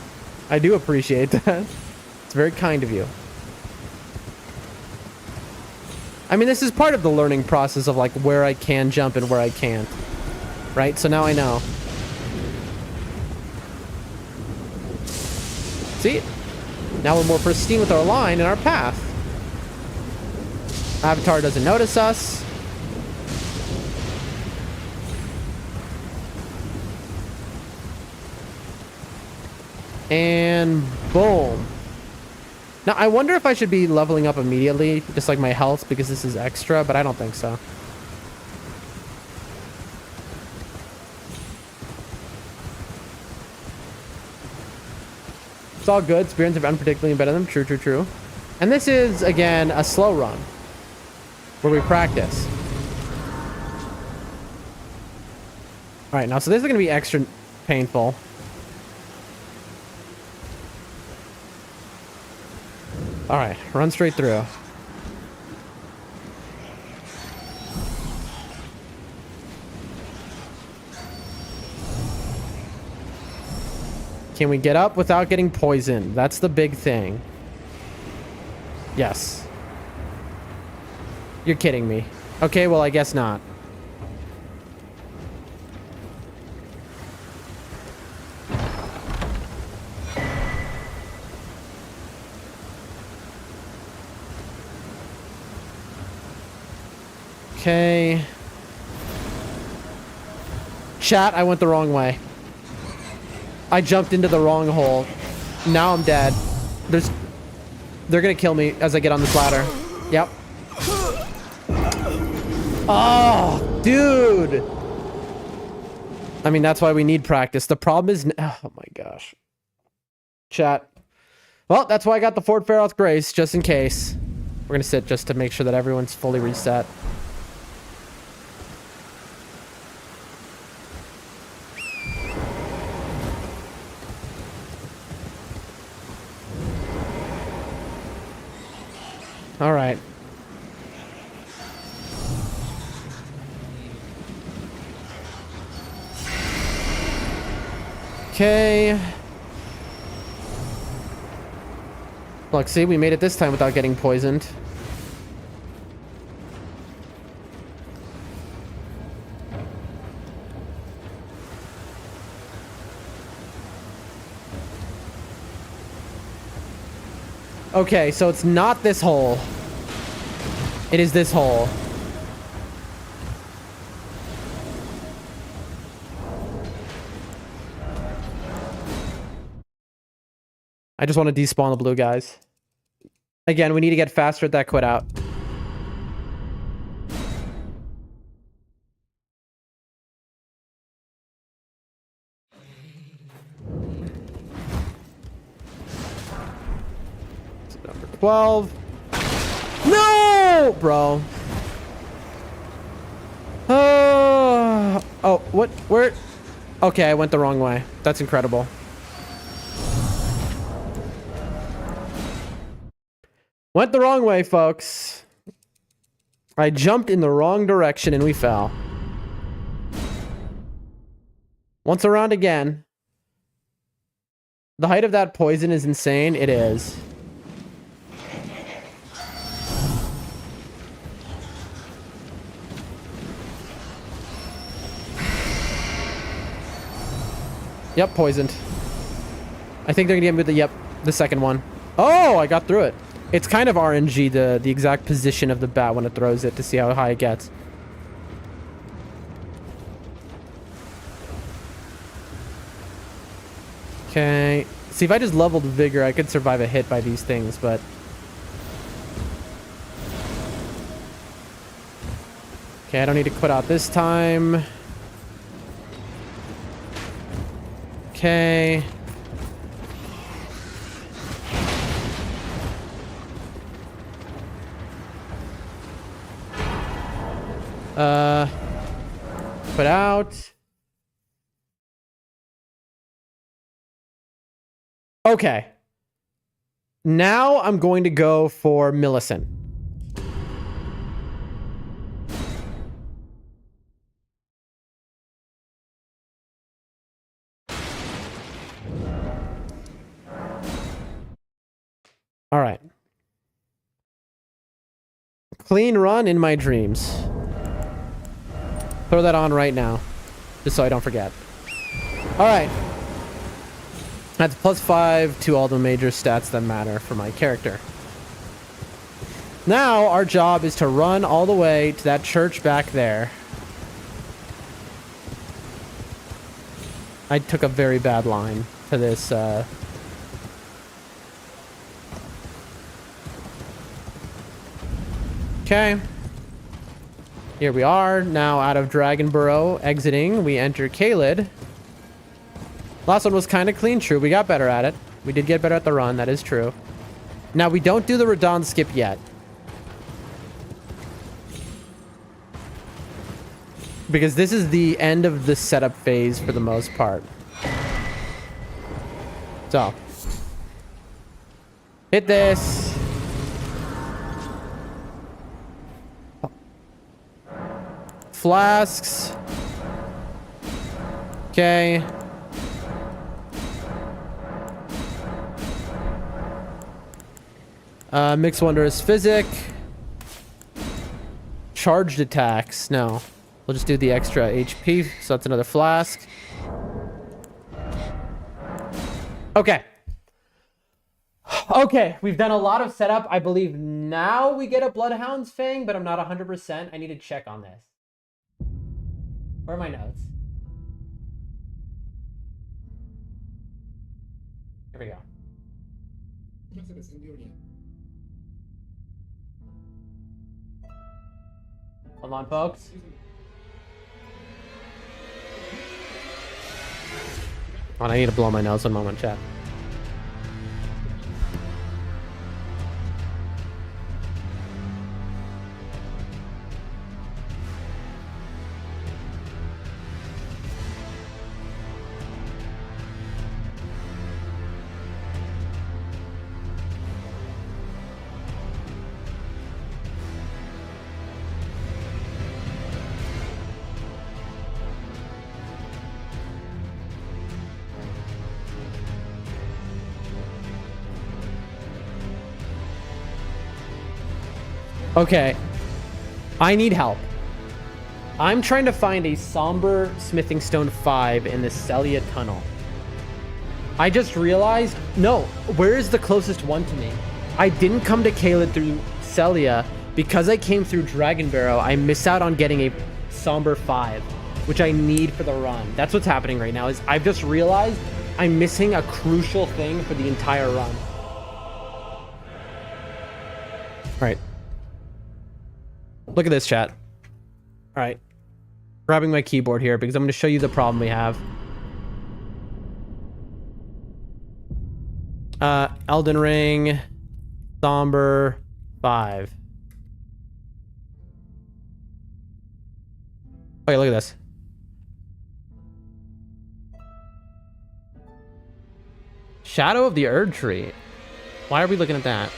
I do appreciate that. It's very kind of you. I mean, this is part of the learning process of like where I can jump and where I can't. Right? So now I know. See? Now we're more pristine with our line and our path. Avatar doesn't notice us. And boom. Now, I wonder if I should be leveling up immediately, just like my health, because this is extra, but I don't think so. It's all good. Spirits are unpredictably better than them. True, true, true. And this is, again, a slow run where we practice. All right, now, so this is going to be extra painful. All right, run straight through. Can we get up without getting poisoned? That's the big thing. Yes. You're kidding me. Okay, well, I guess not. Okay. Chat, I went the wrong way. I jumped into the wrong hole. Now I'm dead. They're gonna kill me as I get on this ladder. Yep. Oh, dude. I mean, that's why we need practice. The problem is... Oh my gosh. Chat. Well, that's why I got the Fort Ferroth Grace, just in case. We're gonna sit just to make sure that everyone's fully reset. All right. Okay. Look, see, we made it this time without getting poisoned. Okay, so it's not this hole. It is this hole. I just want to despawn the blue guys. Again, we need to get faster at that quit out. Number 12. No, bro. Oh, what? Where? Okay, I went the wrong way. That's incredible. Went the wrong way, folks. I jumped in the wrong direction and we fell. Once around again. The height of that poison is insane. It is. Yep, poisoned. I think they're gonna get me with the second one. Oh, I got through it. It's kind of RNG, the exact position of the bat when it throws it to see how high it gets. Okay. See, if I just leveled Vigor, I could survive a hit by these things, but... Okay, I don't need to quit out this time. Okay. Put out. Okay. Now I'm going to go for Millicent. All right. Clean run in my dreams. Throw that on right now, just so I don't forget. All right. That's +5 to all the major stats that matter for my character. Now our job is to run all the way to that church back there. I took a very bad line to this. Okay. Here we are, now out of Dragonborough, exiting. We enter Caelid. Last one was kind of clean, true. We got better at it. We did get better at the run, that is true. Now, we don't do the Radon skip yet. Because this is the end of the setup phase for the most part. So. Hit this. Flasks. Okay. Mix Wondrous Physic. Charged attacks. No. We'll just do the extra HP. So that's another flask. Okay. Okay, we've done a lot of setup. I believe now we get a Bloodhound's Fang, but I'm not 100%. I need to check on this. Where are my notes? Here we go. Hold on, folks. Hold on, I need to blow my nose one moment, chat. Okay, I need help. I'm trying to find a Somber Smithing Stone 5 in the Celia Tunnel. I just realized, no, where is the closest one to me? I didn't come to Caelid through Celia because I came through Dragonborough. I miss out on getting a Somber 5, which I need for the run. That's what's happening right now, is I've just realized I'm missing a crucial thing for the entire run. All right. Look at this, chat. All right. Grabbing my keyboard here because I'm going to show you the problem we have. Elden Ring, Somber 5. Okay, look at this. Shadow of the Erd Tree. Why are we looking at that?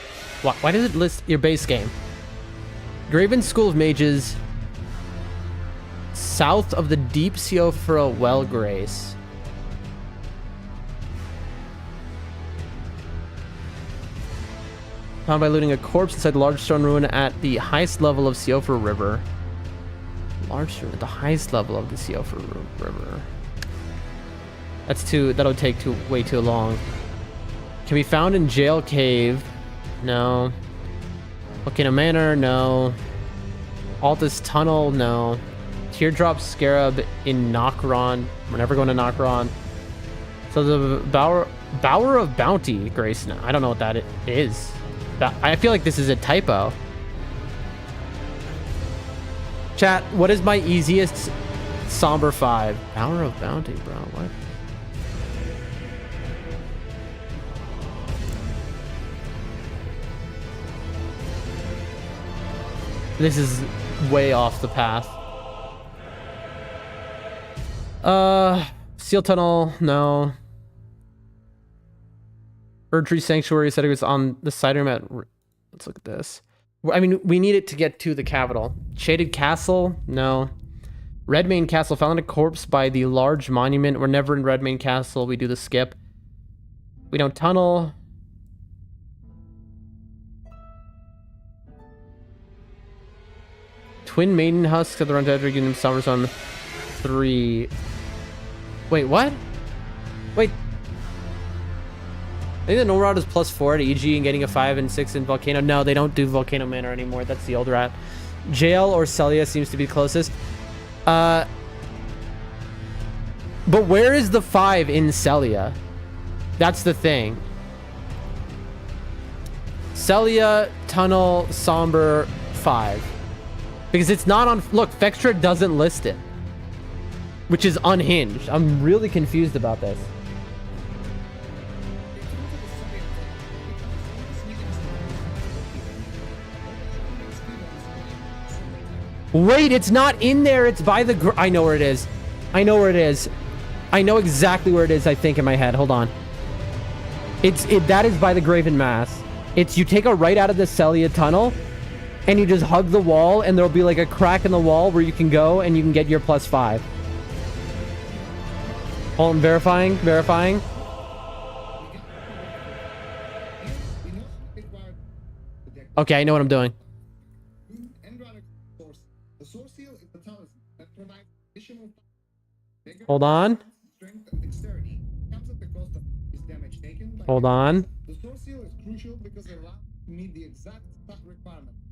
Why does it list your base game? Graven School of Mages, south of the Deep Siofra Well Grace. Found by looting a corpse inside the large stone ruin at the highest level of Siofra River. Large stone at the highest level of the Siofra River. That'll take way too long. Can be found in Jail Cave. No. Volcano Manor, no. Altus Tunnel, no. Teardrop Scarab in Nokron. We're never going to Nokron. So the Bower of Bounty, Grace. No, I don't know what that is. I feel like this is a typo. Chat, what is my easiest Somber 5? Bower of Bounty, bro. What? This is way off the path. Seal tunnel, no. Erdtree Sanctuary said it was on the side room at... Let's look at this. I mean, we need it to get to the capital. Shaded Castle, no. Redmane Castle, found a corpse by the large monument. We're never in Redmane Castle. We do the skip. We don't tunnel. Twin Maiden Husks at the Run Dead getting Summers on 3. Wait, what? Wait. I think the normal route is +4 to EG and getting a 5 and 6 in Volcano. No, they don't do Volcano Manor anymore. That's the old rat. Jail or Celia seems to be closest. But where is the 5 in Celia? That's the thing. Celia, Tunnel, Somber, 5. Because it's not on... Look, Fextra doesn't list it. Which is unhinged. I'm really confused about this. Wait, it's not in there. It's by the... I know where it is. I know where it is. I know exactly where it is, I think, in my head. Hold on. That is by the Graven Mass. It's... You take a right out of the Celia tunnel, and you just hug the wall, and there'll be like a crack in the wall where you can go, and you can get your +5. Hold on, verifying. Okay, I know what I'm doing. Hold on. Hold on.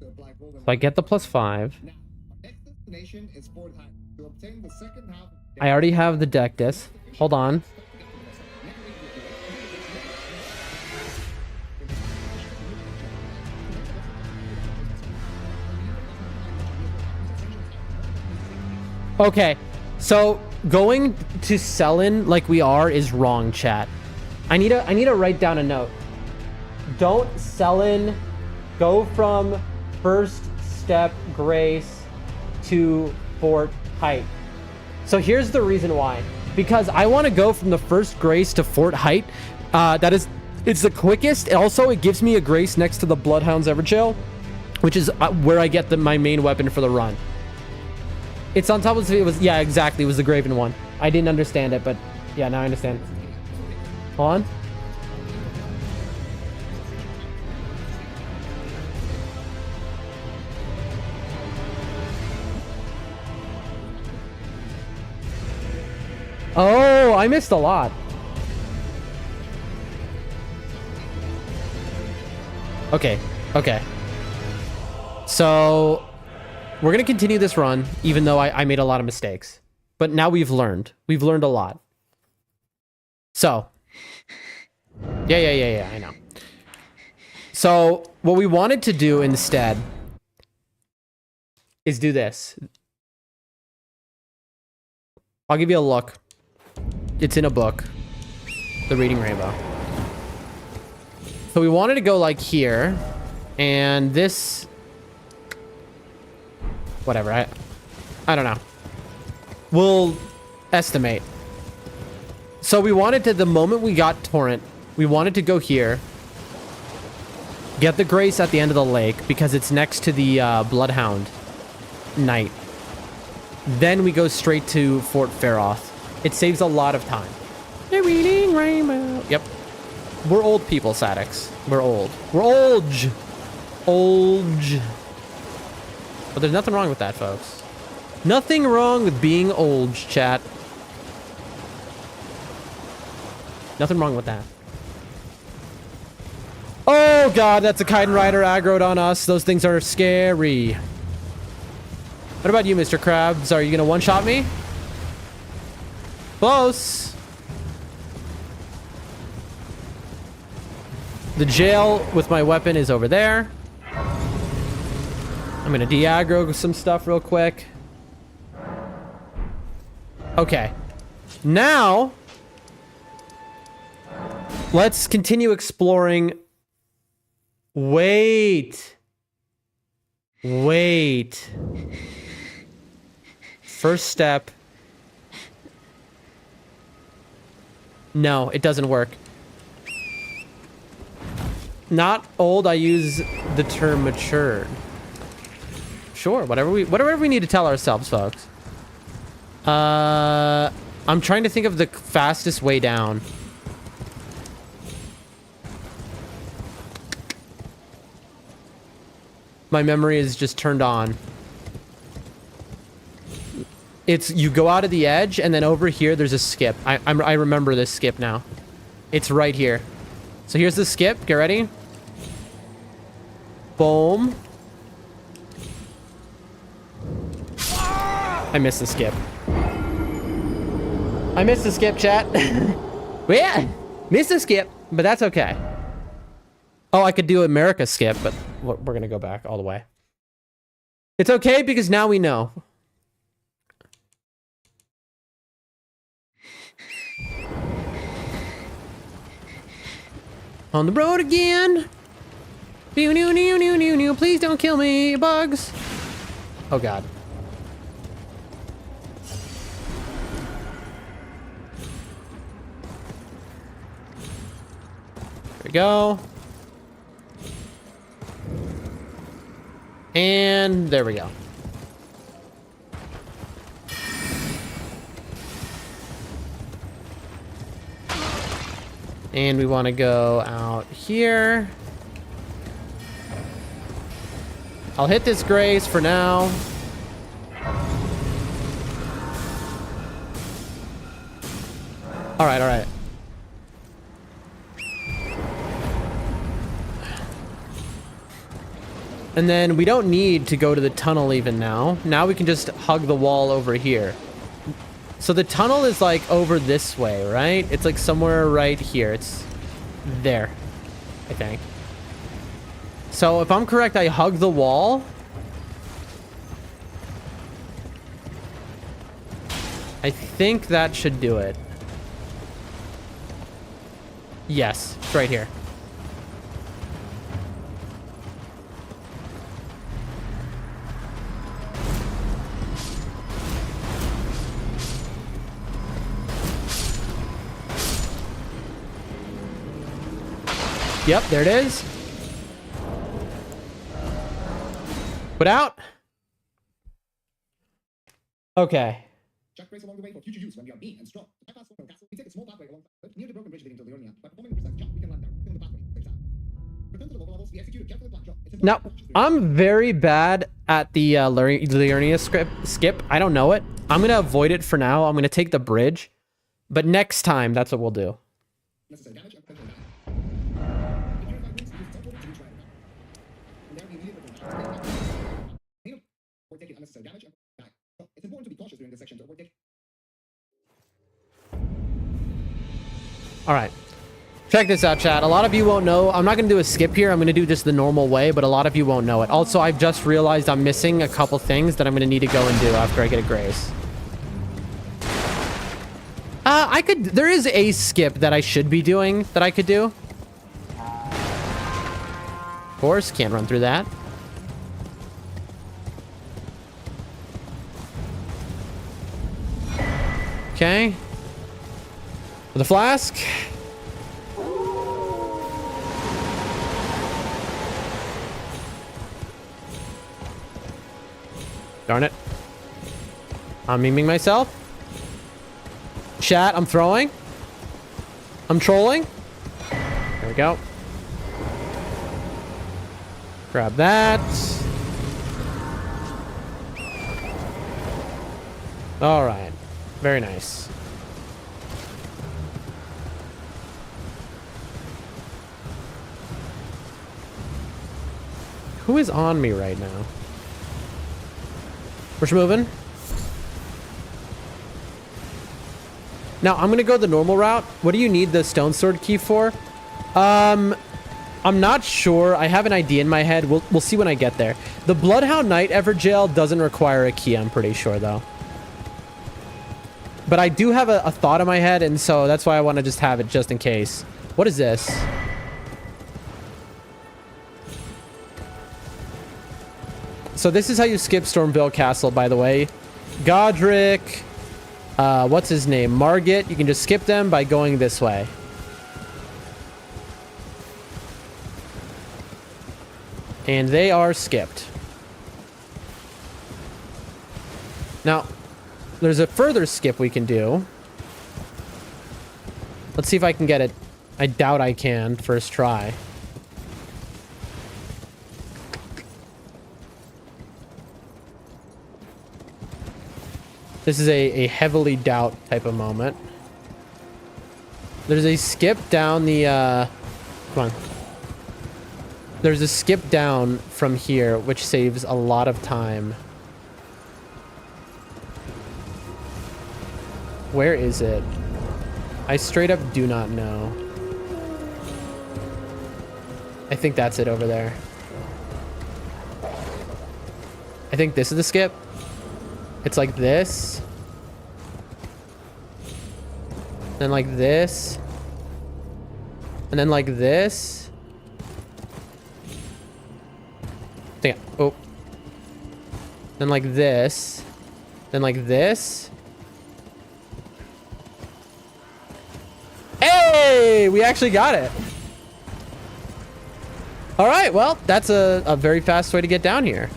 So I get the +5. I already have the deck disc. Hold on. Okay, so going to Selin like we are is wrong, chat. I need to write down a note. Don't Selin. Go from first step Grace to Fort Height. So here's the reason why. Because I want to go from the first Grace to Fort Height. It's the quickest. Also, it gives me a Grace next to the Bloodhound's Everjail, which is where I get my main weapon for the run. It's on top of the... It was, yeah, exactly. It was the Graven one. I didn't understand it, but yeah, now I understand. Hold on. Oh, I missed a lot. Okay. So we're going to continue this run, even though I made a lot of mistakes. But now we've learned. We've learned a lot. So. Yeah, I know. So what we wanted to do instead is do this. I'll give you a look. It's in a book. The Reading Rainbow. So we wanted to go like here. And this... Whatever. I don't know. We'll estimate. So we wanted to... The moment we got Torrent, we wanted to go here. Get the Grace at the end of the lake. Because it's next to the Bloodhound Knight. Then we go straight to Fort Faroth. It saves a lot of time. The Reading Rainbow. Yep. We're old people, Sadix. We're old. We're old. But there's nothing wrong with that, folks. Nothing wrong with being old, chat. Nothing wrong with that. Oh, God, that's a Kaiden Rider aggroed on us. Those things are scary. What about you, Mr. Krabs? Are you going to one-shot me? Close. The jail with my weapon is over there. I'm going to de-aggro some stuff real quick. Okay. Now, let's continue exploring. Wait. Wait. First step. No, it doesn't work. Not old, I use the term matured. Sure, whatever we need to tell ourselves, folks. I'm trying to think of the fastest way down. My memory is just turned on. It's, you go out of the edge, and then over here, there's a skip. I remember this skip now. It's right here. So here's the skip. Get ready. Boom. I missed the skip. I missed the skip, chat. Yeah, missed the skip, but that's okay. Oh, I could do America skip, but we're gonna go back all the way. It's okay because now we know. On the road again. Please don't kill me, bugs. Oh God. There we go. And there we go. And we want to go out here. I'll hit this grace for now. All right, all right. And then we don't need to go to the tunnel even now. Now we can just hug the wall over here. So the tunnel is like over this way, right? It's like somewhere right here. It's there, I think. So if I'm correct, I hug the wall. I think that should do it. Yes, it's right here. Yep, there it is. Put out. Okay. Jack brace along the way for future use when we are mean and strong. To bypass Storm Castle, we take a small pathway along near the broken bridge leading to the Urnia. By performing a precise jump, we can land down the pathway. Safe side. Return to the local levels. We execute a carefully planned jump. It's Now, I'm very bad at the Urnia skip. I don't know it. I'm gonna avoid it for now. I'm gonna take the bridge, but next time, that's what we'll do. necessary damage and potential damage. Or taking unnecessary damage and die. So it's important to be cautious during this section to avoid taking. All right. Check this out, chat. A lot of you won't know. I'm not going to do a skip here. I'm going to do just the normal way, but a lot of you won't know it. Also, I've just realized I'm missing a couple things that I'm going to need to go and do after I get a grace. There is a skip that I should be doing that I could do. Of course, can't run through that. Okay. With a flask. Darn it. I'm memeing myself. Chat, I'm throwing. I'm trolling. There we go. Grab that. All right. Very nice. Who is on me right now? We're moving. Now, I'm going to go the normal route. What do you need the stone sword key for? I'm not sure. I have an idea in my head. We'll see when I get there. The Bloodhound Knight Everjail doesn't require a key, I'm pretty sure, though. But I do have a thought in my head, and so that's why I want to just have it just in case. What is this? So this is how you skip Stormville Castle, by the way. Godric, what's his name? Margit. You can just skip them by going this way. And they are skipped. Now, there's a further skip we can do. Let's see if I can get it. I doubt I can. First try. This is a heavily doubt type of moment. There's a skip down the, come on. There's a skip down from here, which saves a lot of time. Where is it? I straight up do not know. I think that's it over there. I think this is the skip. It's like this. Then like this. And then like this. Damn. Oh. Then like this. Then like this. Hey! We actually got it. All right. Well, that's a very fast way to get down here.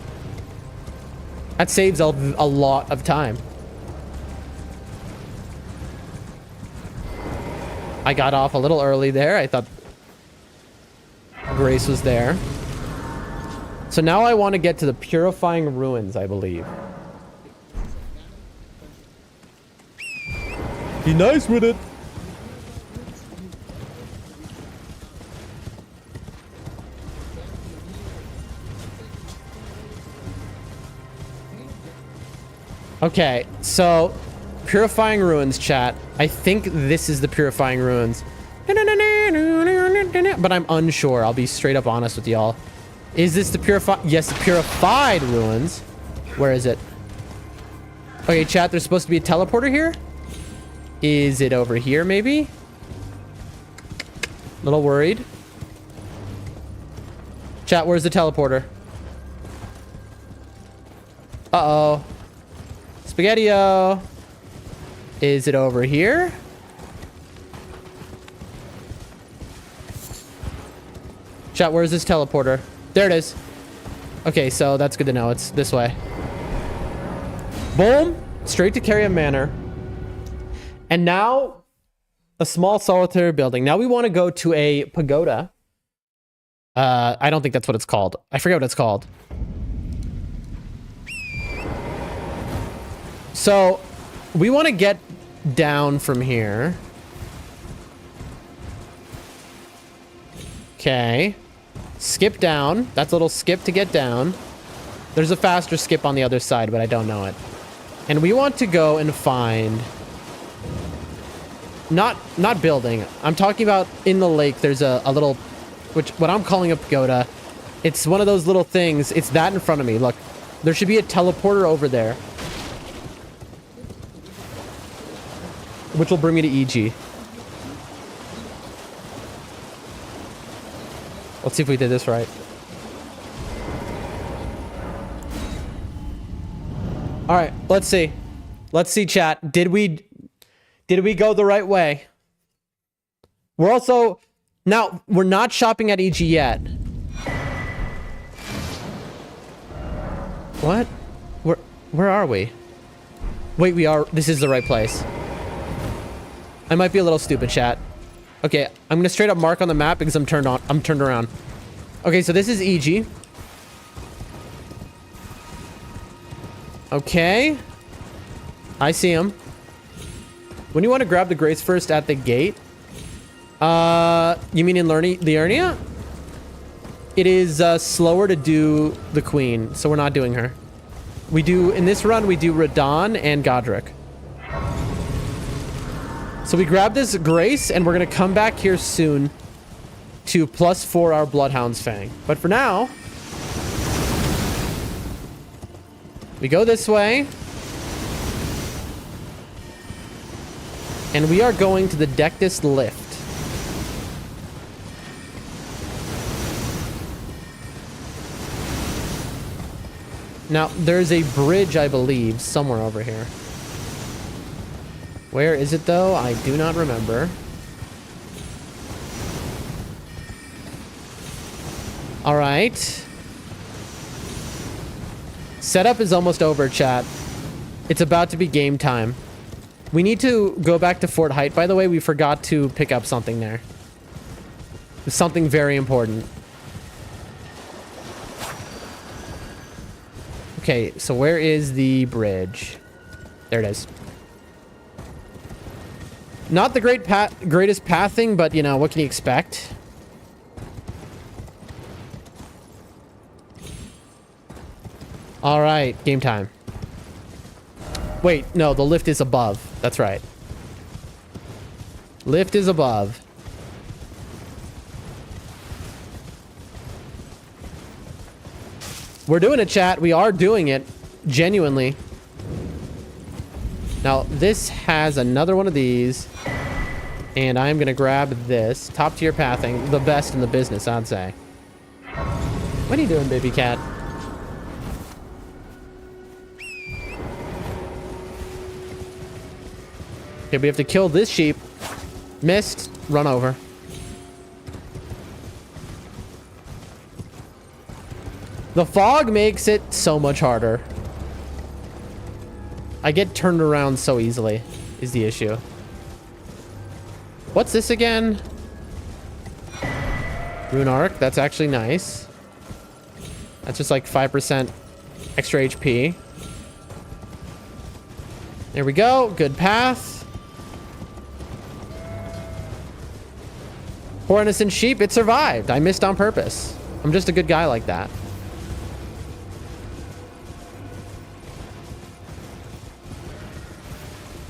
That saves a lot of time. I got off a little early there. I thought Grace was there. So now I want to get to the Purifying Ruins, I believe. Be nice with it. Okay, so Purifying Ruins, chat. I think this is the Purifying Ruins. But I'm unsure. I'll be straight up honest with y'all. Is this the Yes, the Purified Ruins. Where is it? Okay, chat, there's supposed to be a teleporter here. Is it over here, maybe? A little worried. Chat, where's the teleporter? Uh-oh. Spaghetti-o. Is it over here? Chat, where's this teleporter? There it is. Okay, so that's good to know. It's this way. Boom. Straight to Carrion Manor. And now, a small solitary building. Now we want to go to a pagoda. I don't think that's what it's called. I forget what it's called. So, we want to get down from here. Okay. Skip down. That's a little skip to get down. There's a faster skip on the other side, but I don't know it. And we want to go and find... Not building. I'm talking about in the lake, there's a little... what I'm calling a pagoda. It's one of those little things. It's that in front of me. Look. There should be a teleporter over there. Which will bring me to EG. Let's see if we did this right. All right, let's see. Let's see, chat. Did we go the right way? We're also... Now, we're not shopping at EG yet. What? Where are we? Wait, we are... This is the right place. I might be a little stupid, chat. Okay, I'm gonna straight up mark on the map because I'm turned around. Okay, so this is EG. Okay. I see him. When you want to grab the Grace first at the gate? You mean in Liurnia? It is slower to do the Queen, so we're not doing her. We do, in this run, we do Radahn and Godric. So we grab this Grace, and we're going to come back here soon to +4 our Bloodhound's Fang. But for now, we go this way. And we are going to the Dectus Lift. Now, there's a bridge, I believe, somewhere over here. Where is it, though? I do not remember. All right. Setup is almost over, chat. It's about to be game time. We need to go back to Fort Height. By the way, we forgot to pick up something there. Something very important. Okay, so where is the bridge? There it is. Not the greatest pathing, but, you know, what can you expect? All right, game time. Wait, no, the lift is above. That's right. Lift is above. We're doing it, chat. We are doing it. Genuinely. Now, this has another one of these. And I'm going to grab this. Top tier pathing. The best in the business, I'd say. What are you doing, baby cat? Okay, we have to kill this sheep. Missed. Run over. The fog makes it so much harder. I get turned around so easily, is the issue. What's this again? Rune Arc. That's actually nice. That's just like 5% extra HP. There we go. Good path. Poor innocent sheep. It survived. I missed on purpose. I'm just a good guy like that.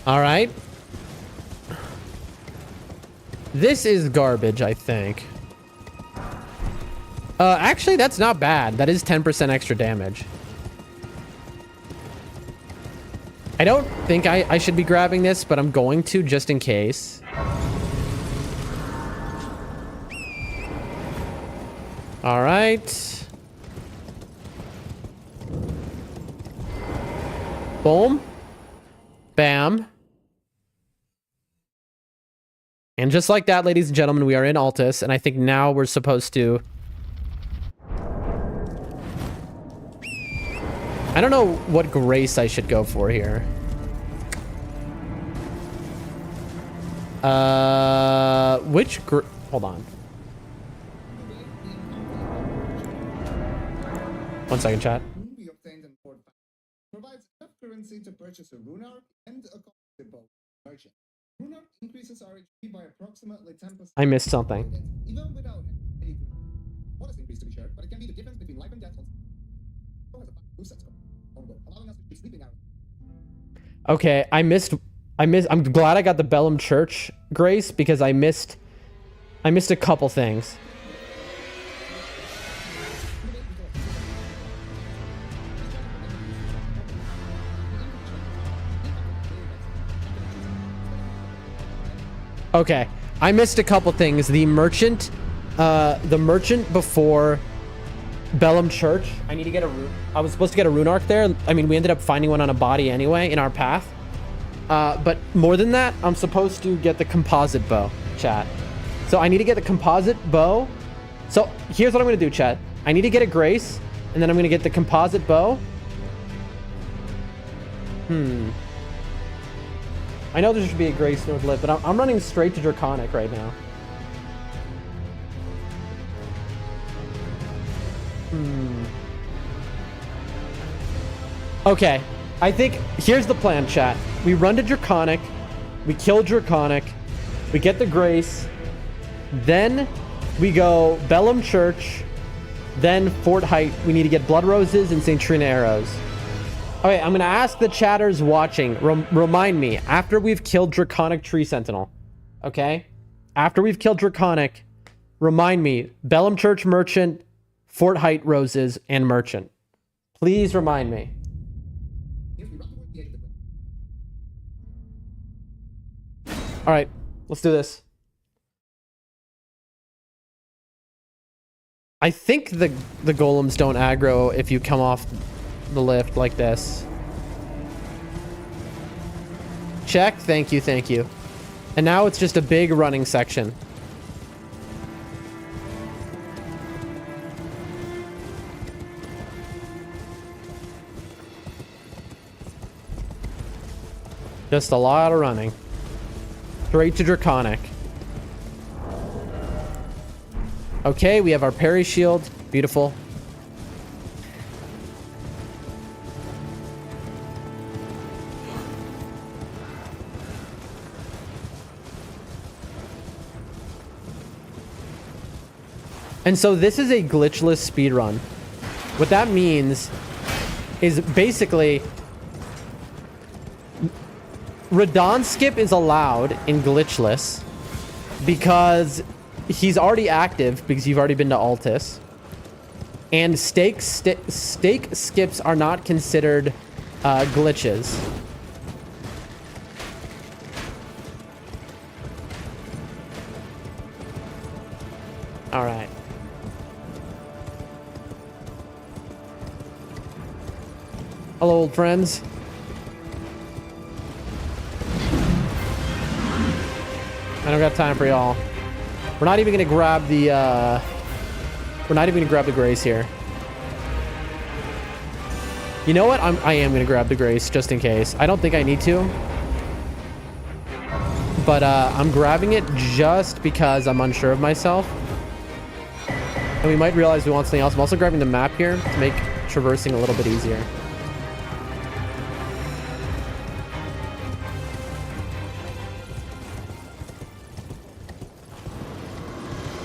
All right. This is garbage, I think. Actually, that's not bad. That is 10% extra damage. I don't think I should be grabbing this, but I'm going to just in case. All right. Boom. Bam. And just like that, ladies and gentlemen, we are in Altus, and I think now we're supposed to... I don't know what grace I should go for here. Hold on. 1 second, chat. We obtained in Fort Height provides enough currency to purchase a rune arc and a composite bow merchant. Rune arc increases our HP by approximately 10%. I missed something. Even without any bonus increase to be sure, but it can be the difference between life and death. Allowing us to keep sleeping out. Okay, I'm glad I got the Bellum Church grace because I missed a couple things. Okay, I missed a couple things. The merchant before Bellum Church. I need to get I was supposed to get a rune arc there. I mean, we ended up finding one on a body anyway in our path. But more than that, I'm supposed to get the composite bow, chat. So I need to get the composite bow. So here's what I'm going to do, chat. I need to get a grace, and then I'm going to get the composite bow. I know there should be a grace North Lit, but I'm running straight to Draconic right now. Okay, I think here's the plan, chat. We run to Draconic, we kill Draconic, we get the grace, then we go Bellum Church, then Fort Height. We need to get Blood Roses and St. Trina arrows. Okay, I'm gonna ask the chatters watching, remind me, after we've killed Draconic Tree Sentinel, okay? After we've killed Draconic, remind me, Bellum Church Merchant, Fort Height Roses, and Merchant. Please remind me. All right, let's do this. I think the golems don't aggro if you come off the lift like this. Check. Thank you. Thank you. And now it's just a big running section. Just a lot of running. Straight to Draconic. Okay, we have our parry shield. Beautiful. And so this is a glitchless speedrun. What that means is basically Radon skip is allowed in glitchless because he's already active because you've already been to Altus. And stake skips are not considered glitches. All right. Hello, old friends. I don't got time for y'all. We're not even gonna grab the grace here. You know what? I am gonna grab the grace just in case. I don't think I need to. But I'm grabbing it just because I'm unsure of myself. And we might realize we want something else. I'm also grabbing the map here to make traversing a little bit easier.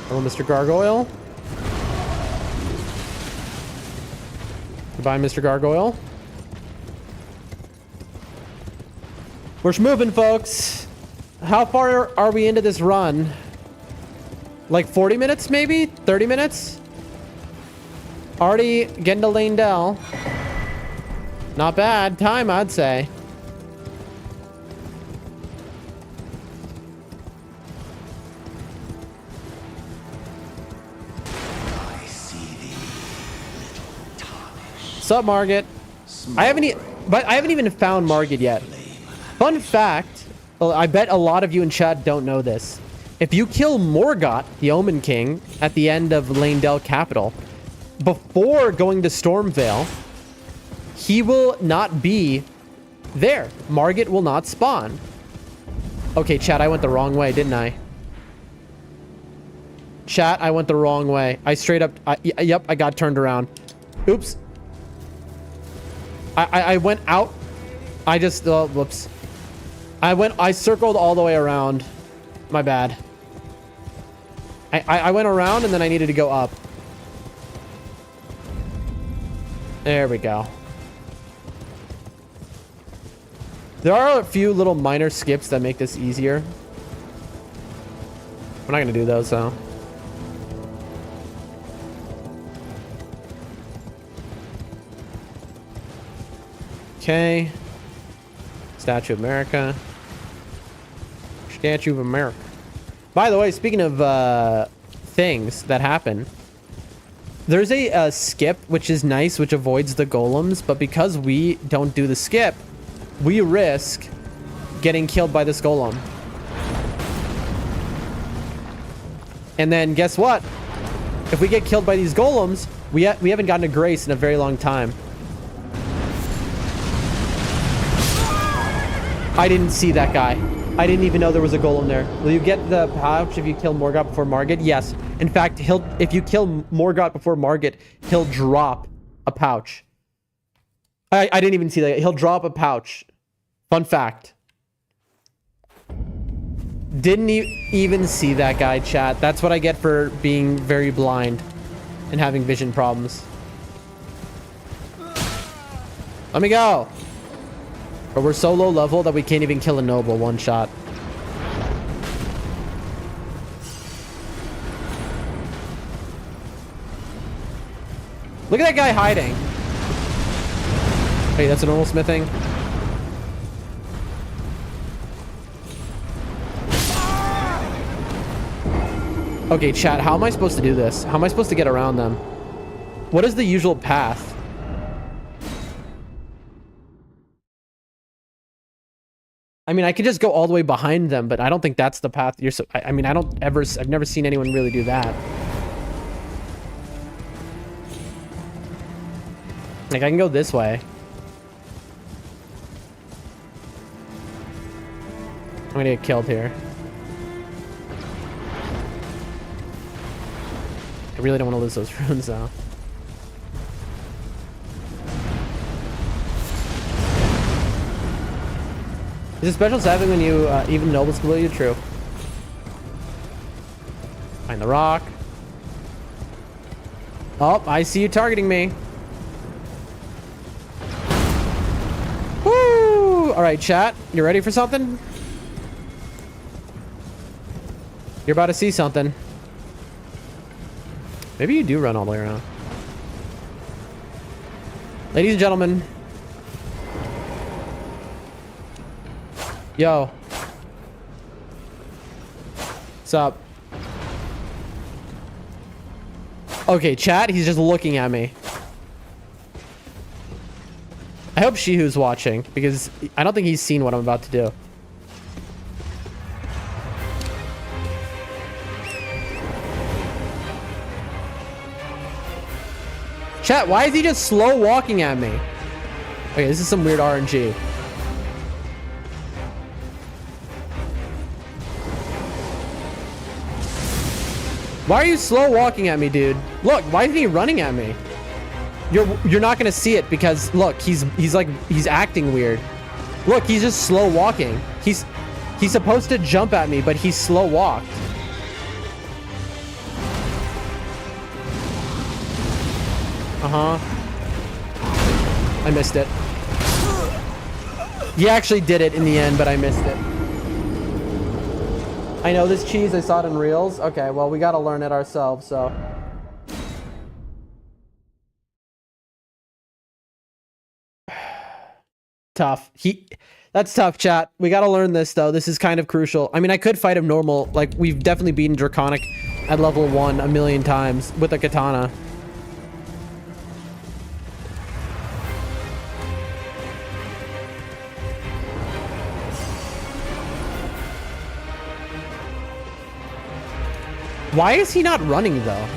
Hello, Mr. Gargoyle. Goodbye, Mr. Gargoyle. We're moving, folks. How far are we into this run? Like 40 minutes, maybe? 30 minutes? Already getting to Lanedell. Not bad time, I'd say. Sup, Margit? I haven't even found Margit yet. Fun fact, well, I bet a lot of you in chat don't know this. If you kill Morgott, the Omen King, at the end of Lanedell Capital, before going to Stormvale, he will not be there. Margit will not spawn. Okay, chat, I went the wrong way, didn't I? Chat, I went the wrong way. I straight up... yep, I got turned around. Oops. I went out. I just... whoops. I circled all the way around. My bad. I went around and then I needed to go up. There we go. There are a few little minor skips that make this easier. We're not gonna do those, though. Okay. Statue of America. Statue of America. By the way, speaking of things that happen, there's a skip, which is nice, which avoids the golems, but because we don't do the skip, we risk getting killed by this golem. And then guess what? If we get killed by these golems, we haven't gotten a grace in a very long time. I didn't see that guy. I didn't even know there was a golem there. Will you get the pouch if you kill Morgott before Margit? Yes. In fact, if you kill Morgott before Margit, he'll drop a pouch. I didn't even see that. He'll drop a pouch. Fun fact. Didn't even see that guy, chat. That's what I get for being very blind and having vision problems. Let me go. But we're so low level that we can't even kill a noble one shot. Look at that guy hiding. Hey, that's a normal smithing. Okay, chat, how am I supposed to do this? How am I supposed to get around them? What is the usual path? I mean, I could just go all the way behind them, but I don't think that's the path you're so... I mean, I've never seen anyone really do that. Like, I can go this way. I'm gonna get killed here. I really don't want to lose those runes, though. Is it special saving when you even noble ability? True. Find the rock. Oh, I see you targeting me. Woo! All right, chat. You ready for something? You're about to see something. Maybe you do run all the way around. Ladies and gentlemen. Yo. What's up? Okay, chat, he's just looking at me. I hope Shihu's watching, because I don't think he's seen what I'm about to do. Chat, why is he just slow walking at me? Okay, this is some weird RNG. Why are you slow walking at me, dude? Look, why isn't he running at me? You're not gonna see it because look, he's acting weird. Look, he's just slow walking. He's supposed to jump at me, but he's slow walked. I missed it. He actually did it in the end, but I missed it. I know this cheese, I saw it in Reels. Okay, well, we gotta learn it ourselves, so. Tough. That's tough, chat. We gotta learn this, though. This is kind of crucial. I mean, I could fight him normal. Like, we've definitely beaten Draconic at level 1 a million times with a katana. Why is he not running, though?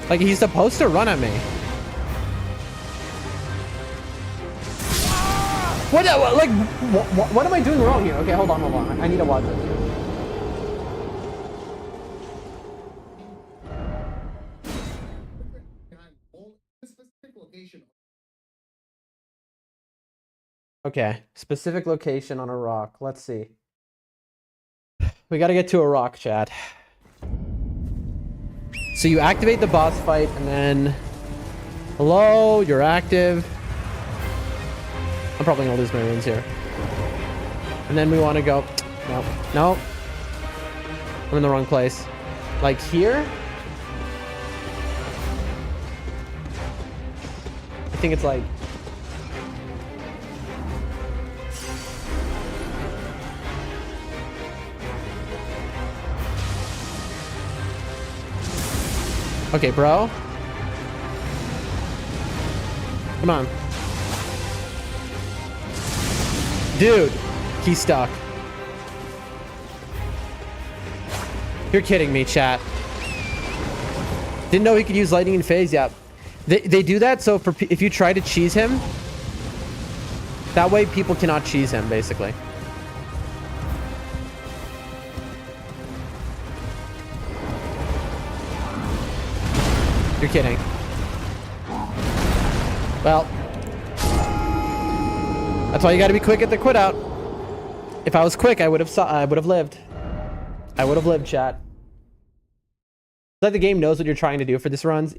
Like, he's supposed to run at me. What am I doing wrong here? Okay, hold on. I need to watch this. Okay, specific location on a rock. Let's see. We gotta get to a rock, chat. So you activate the boss fight and then... Hello, you're active. I'm probably gonna lose my runes here. And then we want to go... No. I'm in the wrong place. Like here? I think it's like... Okay, bro. Come on. Dude, he's stuck. You're kidding me, chat. Didn't know he could use lightning and phase. Yeah. They do that so if you try to cheese him, that way people cannot cheese him, basically. You're kidding. Well, that's why you got to be quick at the quit out. If I was quick, I would have lived. I would have lived, chat. That the game knows what you're trying to do for this runs.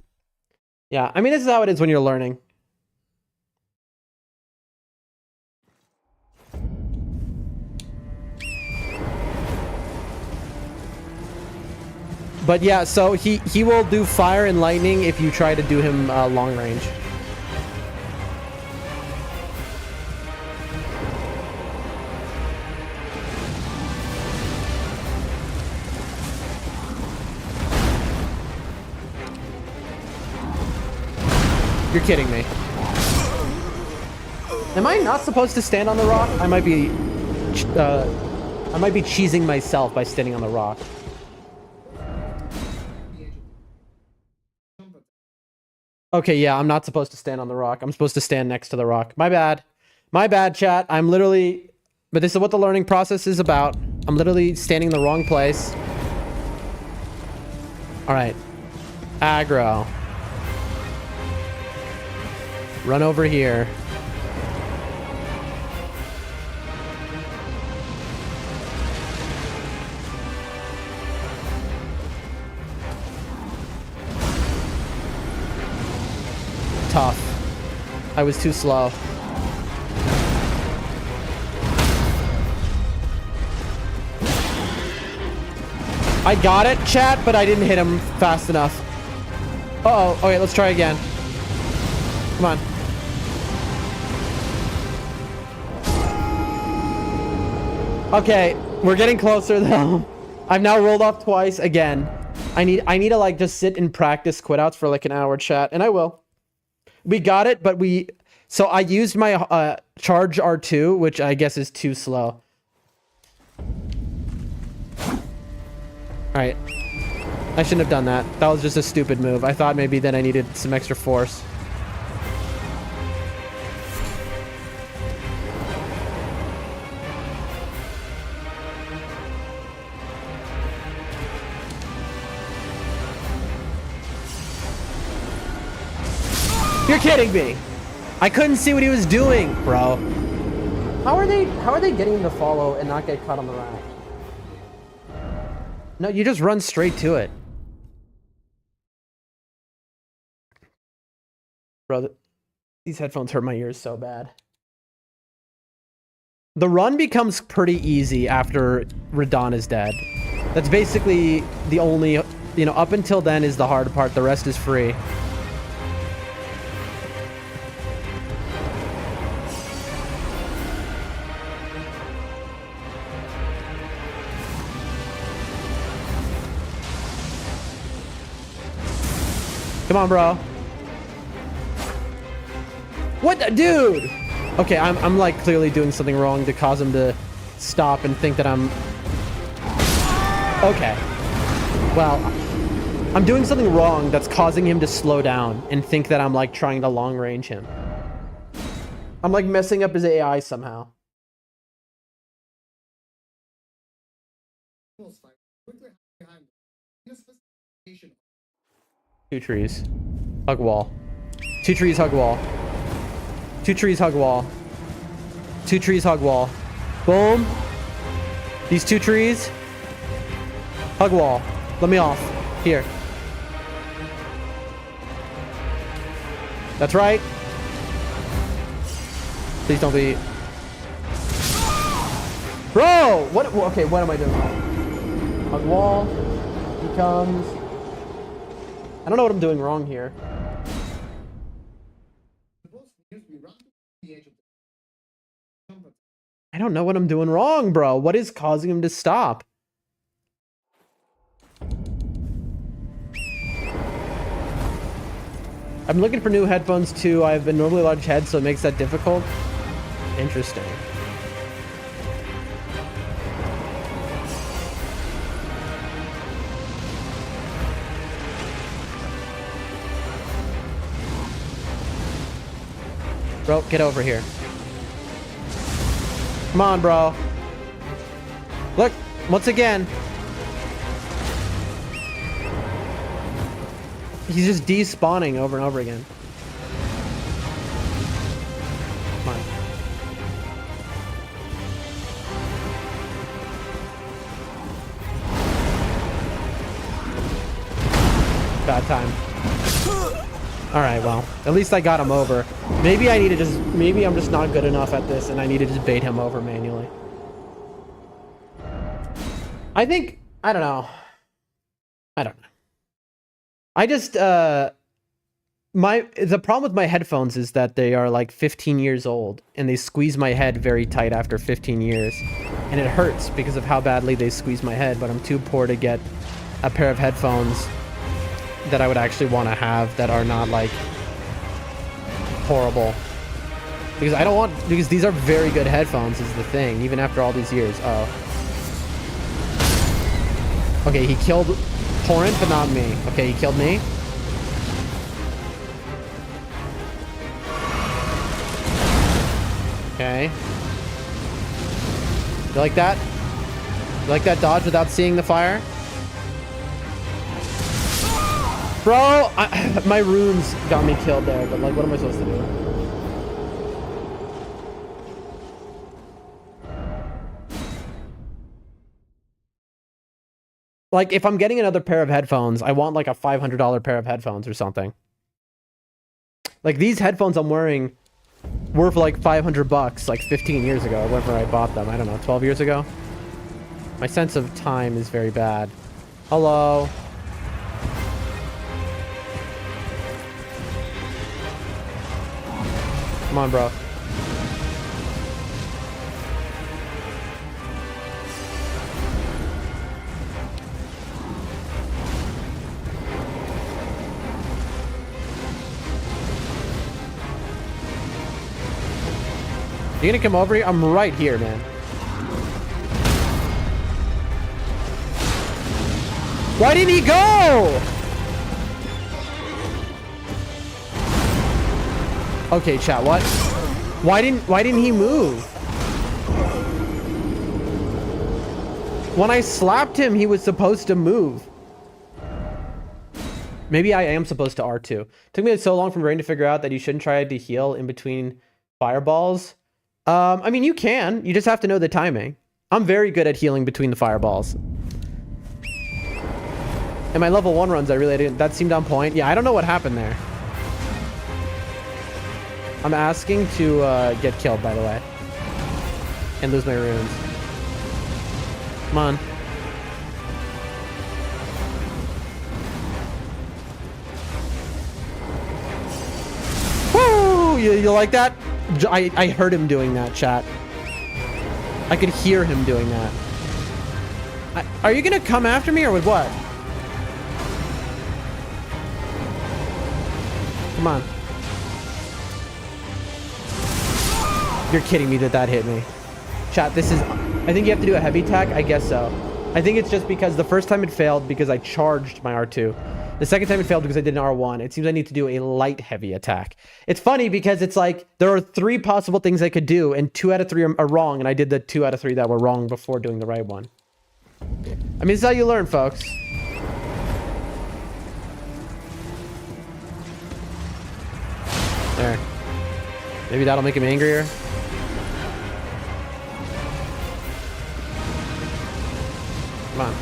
Yeah, I mean, this is how it is when you're learning. But yeah, so he will do fire and lightning if you try to do him long range. You're kidding me. Am I not supposed to stand on the rock? I might be cheesing myself by standing on the rock. Okay, yeah, I'm not supposed to stand on the rock. I'm supposed to stand next to the rock. My bad. My bad, chat. I'm literally... But this is what the learning process is about. I'm literally standing in the wrong place. Alright. Aggro. Run over here. Tough. I was too slow. I got it, chat, but I didn't hit him fast enough. Uh-oh. Okay, let's try again. Come on. Okay, we're getting closer though. I've now rolled off twice again. I need to like just sit and practice quit outs for like an hour, chat, and I will. We got it, but so I used my charge R2, which I guess is too slow. Alright. I shouldn't have done that. That was just a stupid move. I thought maybe then I needed some extra force. You're kidding me! I couldn't see what he was doing, bro. How are they getting him to follow and not get caught on the rack? No, you just run straight to it. Bro, these headphones hurt my ears so bad. The run becomes pretty easy after Radon is dead. That's basically the only, you know, up until then is the hard part. The rest is free. Come on, bro. What the dude? Okay, I'm like clearly doing something wrong to cause him to stop and think that I'm... Okay. Well, I'm doing something wrong that's causing him to slow down and think that I'm like trying to long range him. I'm like messing up his AI somehow. Two trees. Hug wall. Two trees, hug wall. Two trees, hug wall. Two trees, hug wall. Boom. These two trees. Hug wall. Let me off. Here. That's right. Please don't be... Bro! What? Okay, what am I doing wrong? Hug wall. He comes... I don't know what I'm doing wrong here. I don't know what I'm doing wrong, bro. What is causing him to stop? I'm looking for new headphones too. I have a normally large head, so it makes that difficult. Interesting. Bro, get over here. Come on, bro. Look, once again. He's just despawning over and over again. Come on. Bad time. Alright, well, at least I got him over. Maybe I need to just... Maybe I'm just not good enough at this and I need to just bait him over manually. I think... I don't know. I don't know. I just... The problem with my headphones is that they are like 15 years old and they squeeze my head very tight after 15 years. And it hurts because of how badly they squeeze my head, but I'm too poor to get a pair of headphones that I would actually want to have that are not like horrible. Because I don't want, because these are very good headphones is the thing, even after all these years. Oh. Okay, he killed Torrent, but not me. Okay, he killed me. Okay. You like that? You like that dodge without seeing the fire? Bro, my runes got me killed there, but like, what am I supposed to do? Like, if I'm getting another pair of headphones, I want like a $500 pair of headphones or something. Like, these headphones I'm wearing were for like $500 like 15 years ago, whenever I bought them. I don't know, 12 years ago? My sense of time is very bad. Hello? Come on, bro. You gonna come over here? I'm right here, man. Why didn't he go? Okay, chat, what? Why didn't he move? When I slapped him, he was supposed to move. Maybe I am supposed to R2. Took me so long from brain to figure out that you shouldn't try to heal in between fireballs. I mean, you can. You just have to know the timing. I'm very good at healing between the fireballs. And my level 1 runs, I really didn't. That seemed on point. Yeah, I don't know what happened there. I'm asking to get killed, by the way. And lose my runes. Come on. Woo! You like that? I heard him doing that, chat. I could hear him doing that. Are you gonna come after me or with what? Come on. You're kidding me that hit me. Chat, this is... I think you have to do a heavy attack. I guess so. I think it's just because the first time it failed because I charged my R2. The second time it failed because I did an R1. It seems I need to do a light heavy attack. It's funny because it's like there are 3 possible things I could do and 2 out of 3 are wrong, and I did the 2 out of 3 that were wrong before doing the right one. I mean, this is how you learn, folks. There. Maybe that'll make him angrier. Come on.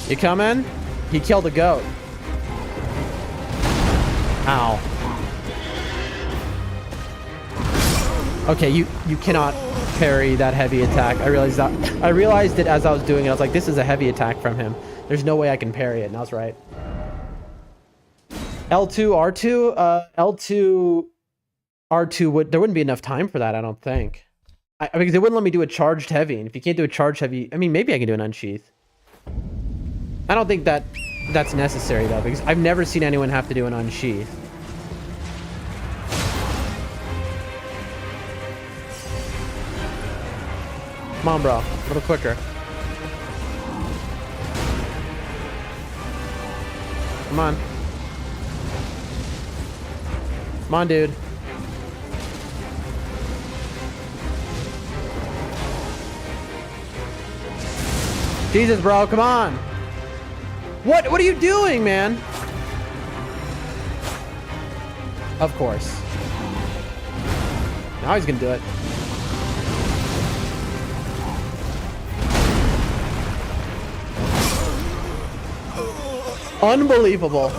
You coming? He killed a goat. Ow. Okay, you cannot parry that heavy attack. I realized it as I was doing it. I was like, this is a heavy attack from him. There's no way I can parry it, and I was right. L2, R2? L2, R2 there wouldn't be enough time for that, I don't think. Because they wouldn't let me do a charged heavy, and if you can't do a charged heavy, I mean, maybe I can do an unsheath. I don't think that's necessary, though, because I've never seen anyone have to do an unsheath. Come on, bro. A little quicker. Come on. Come on, dude. Jesus, bro. Come on. What are you doing, man? Of course. Now he's gonna do it. Unbelievable.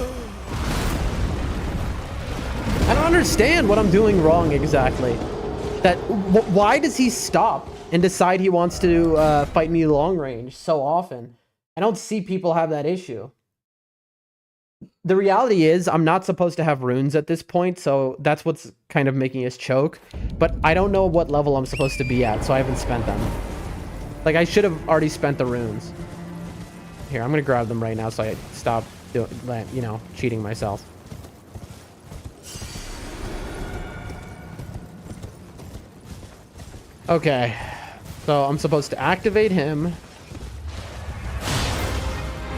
I don't understand what I'm doing wrong exactly. Why does he stop and decide he wants to fight me long range so often? I don't see people have that issue. The reality is I'm not supposed to have runes at this point, so that's what's kind of making us choke. But I don't know what level I'm supposed to be at, so I haven't spent them. Like, I should have already spent the runes. Here, I'm gonna grab them right now so I stop doing, you know, cheating myself. Okay, so I'm supposed to activate him.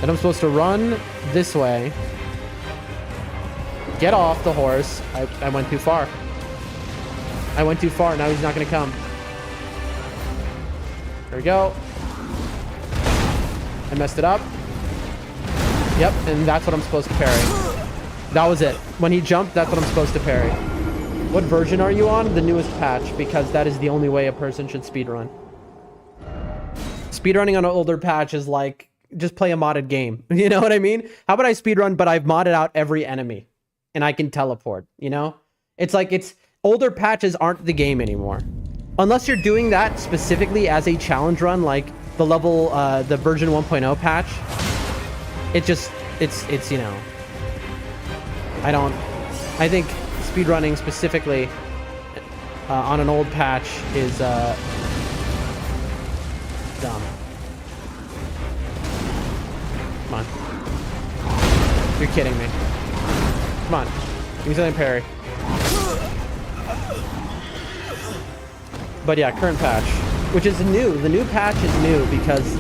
Then I'm supposed to run this way. Get off the horse. I went too far. I went too far. Now he's not going to come. There we go. I messed it up. Yep, and that's what I'm supposed to parry. That was it. When he jumped, that's what I'm supposed to parry. What version are you on? The newest patch, because that is the only way a person should speedrun. Speedrunning on an older patch is like, just play a modded game. You know what I mean? How about I speedrun, but I've modded out every enemy and I can teleport, you know? It's like, it's older patches aren't the game anymore. Unless you're doing that specifically as a challenge run, like the level, the version 1.0 patch. It just, it's, you know, I think speedrunning specifically on an old patch is dumb. Come on. You're kidding me. Come on. Give me something parry. But yeah, current patch, which is new. The new patch is new because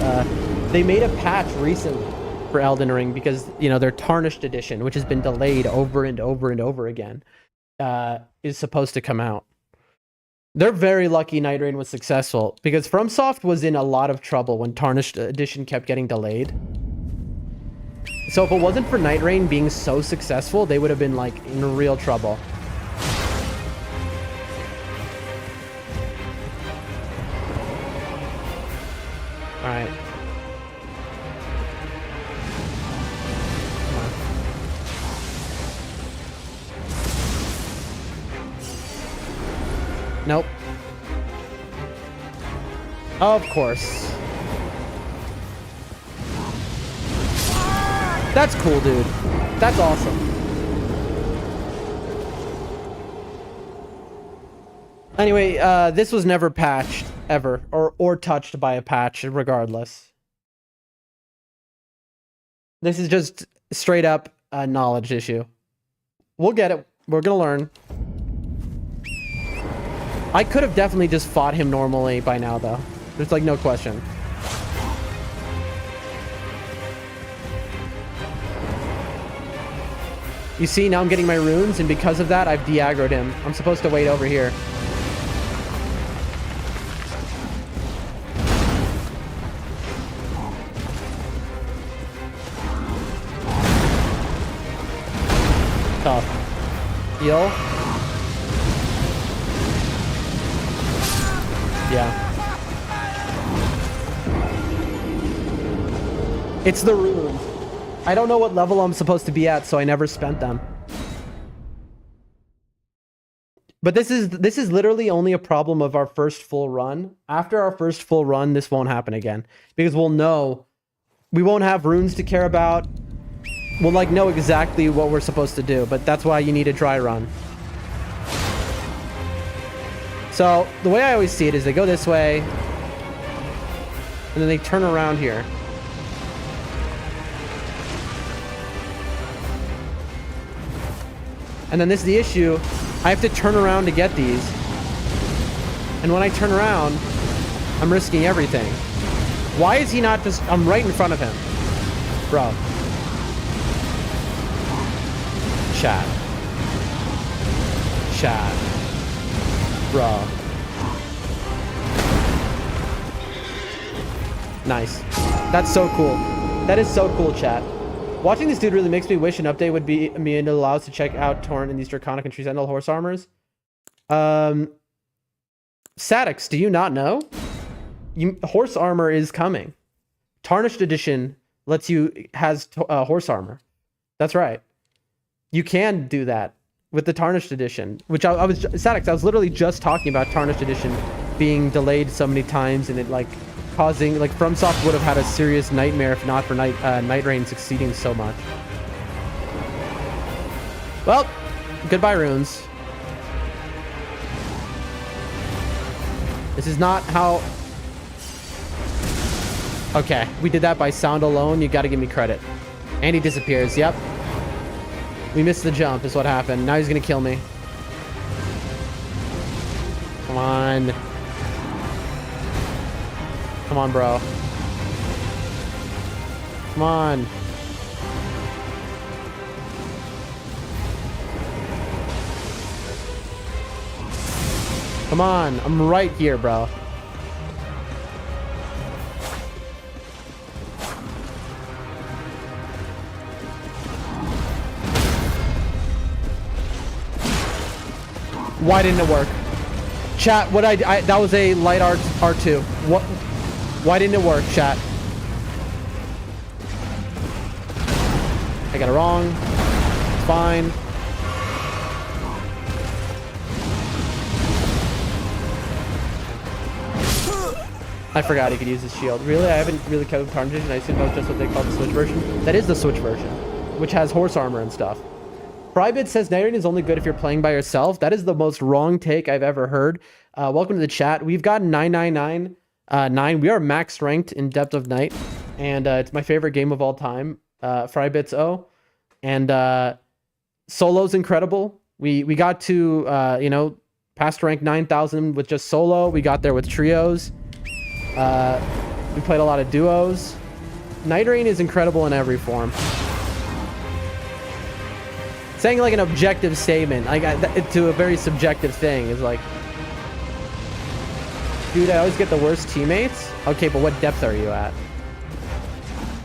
they made a patch recently for Elden Ring because, you know, their Tarnished Edition, which has been delayed over and over and over again, is supposed to come out. They're very lucky NIGHTREIGN was successful because FromSoft was in a lot of trouble when Tarnished Edition kept getting delayed. So if it wasn't for NIGHTREIGN being so successful, they would have been like in real trouble. All right. Nope. Of course. That's cool, dude. That's awesome. Anyway, this was never patched, ever. Or touched by a patch, regardless. This is just straight up a knowledge issue. We'll get it. We're gonna learn. I could have definitely just fought him normally by now, though. There's like no question. You see, now I'm getting my runes, and because of that, I've de-aggroed him. I'm supposed to wait over here. Tough. Heal. Yeah. It's the runes. I don't know what level I'm supposed to be at, so I never spent them. But this is literally only a problem of our first full run. After our first full run, this won't happen again. Because we'll know. We won't have runes to care about. We'll like know exactly what we're supposed to do. But that's why you need a dry run. So, the way I always see it is they go this way. And then they turn around here. And then this is the issue. I have to turn around to get these. And when I turn around, I'm risking everything. Why is he not just... I'm right in front of him. Bro. Chat. Chat. Bro. Nice. That's so cool. That is so cool, chat. Watching this dude really makes me wish an update would be me and allow us to check out Torrent in these Draconic and Tree Sentinel horse armors. Sadix, do you not know? Horse armor is coming. Tarnished Edition has horse armor. That's right. You can do that with the Tarnished Edition, which Sadix, I was literally just talking about Tarnished Edition being delayed so many times and it like causing, like, FromSoft would have had a serious nightmare if not for NIGHTREIGN succeeding so much. Well, goodbye runes. This is not how... Okay, we did that by sound alone. You gotta give me credit. And he disappears. Yep. We missed the jump is what happened. Now he's gonna kill me. Come on. Come on, bro. Come on. Come on. I'm right here, bro. Why didn't it work? Chat, what that was a light R2. What? Why didn't it work, chat? I got it wrong. It's fine. I forgot he could use his shield. Really? I haven't really kept with Tarnation. I assume that was just what they call the Switch version. That is the Switch version, which has horse armor and stuff. Prybit says NIGHTREIGN is only good if you're playing by yourself. That is the most wrong take I've ever heard. Welcome to the chat. We've got 999.9. We are max ranked in Depth of Night, and it's my favorite game of all time. Frybits O, and solo's incredible. We got to you know, past rank 9,000 with just solo. We got there with trios. We played a lot of duos. NIGHTREIGN is incredible in every form. Saying like an objective statement, like to a very subjective thing, is like, dude, I always get the worst teammates. Okay, but what depth are you at?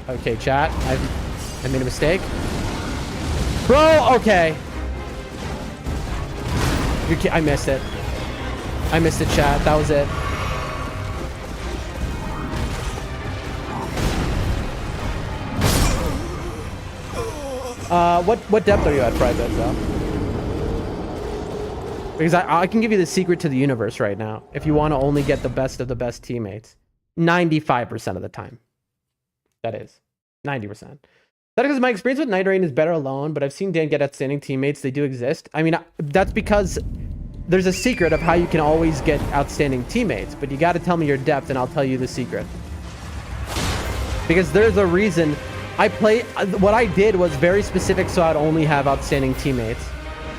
Okay, chat, I made a mistake, bro. Okay, I missed it. I missed it, chat. That was it. What depth are you at, Private, though? Because I can give you the secret to the universe right now. If you want to only get the best of the best teammates. 95% of the time. That is. 90%. That is because my experience with NIGHTREIGN is better alone, but I've seen Dan get outstanding teammates. They do exist. I mean, that's because there's a secret of how you can always get outstanding teammates, but you got to tell me your depth and I'll tell you the secret. Because there's a reason what I did was very specific, so I'd only have outstanding teammates.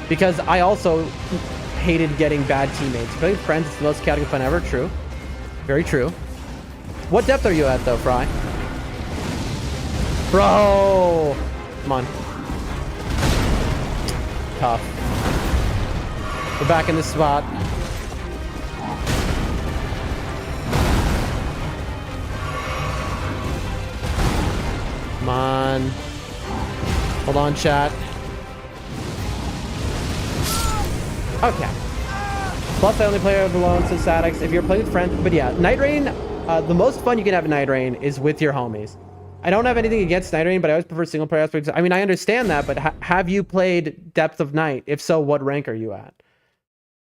Because I also hated getting bad teammates. Playing with friends is the most chaotic fun ever. True. Very true. What depth are you at, though, Fry? Bro! Come on. Tough. We're back in this spot. Come on. Hold on, chat. Okay. Plus, I only play alone, so Sadix. If you're playing with friends... But yeah, NIGHTREIGN, the most fun you can have in NIGHTREIGN is with your homies. I don't have anything against NIGHTREIGN, but I always prefer single player aspects. I mean, I understand that, but have you played Depth of Night? If so, what rank are you at?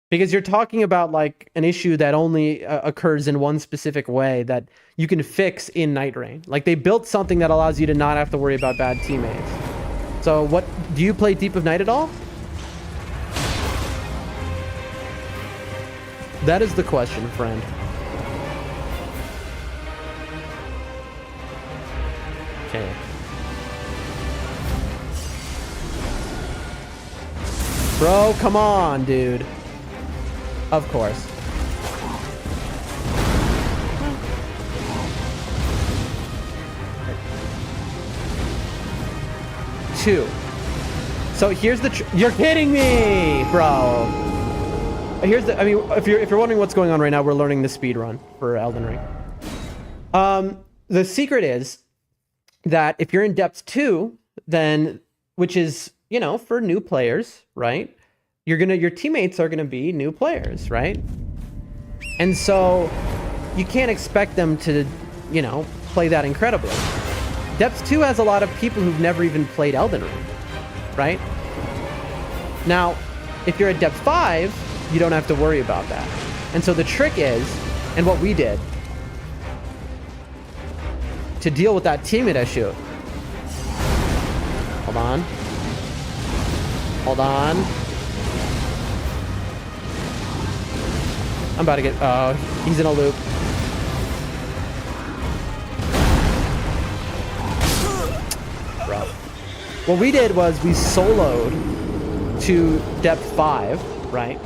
Because you're talking about like an issue that only occurs in one specific way that you can fix in NIGHTREIGN. Like they built something that allows you to not have to worry about bad teammates. So what, do you play Deep of Night at all? That is the question, friend. Okay. Bro, come on, dude. Of course. Two. So here's the you're kidding me, bro. Here's the, I mean, if you're wondering what's going on right now, we're learning the speed run for Elden Ring. The secret is that if you're in depth 2, then, which is, you know, for new players, right? Your teammates are gonna be new players, right? And so you can't expect them to, you know, play that incredibly. Depth 2 has a lot of people who've never even played Elden Ring, right? Now, if you're at depth 5, you don't have to worry about that. And so the trick is, and what we did to deal with that teammate issue. Hold on. Hold on. I'm about to get, oh, he's in a loop. what we did was we soloed to depth 5, right?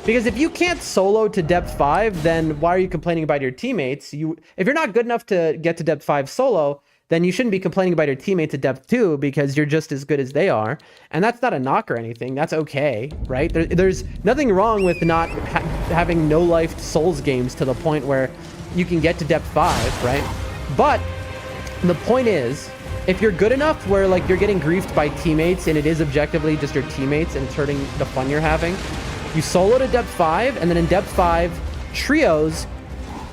Because if you can't solo to depth 5, then why are you complaining about your teammates? If you're not good enough to get to depth 5 solo, then you shouldn't be complaining about your teammates at depth 2 because you're just as good as they are. And that's not a knock or anything. That's okay, right? There's nothing wrong with not having no-life Souls games to the point where you can get to depth 5, right? But the point is, if you're good enough where like you're getting griefed by teammates and it is objectively just your teammates and it's hurting the fun you're having, you solo to depth 5, and then in depth 5, trios,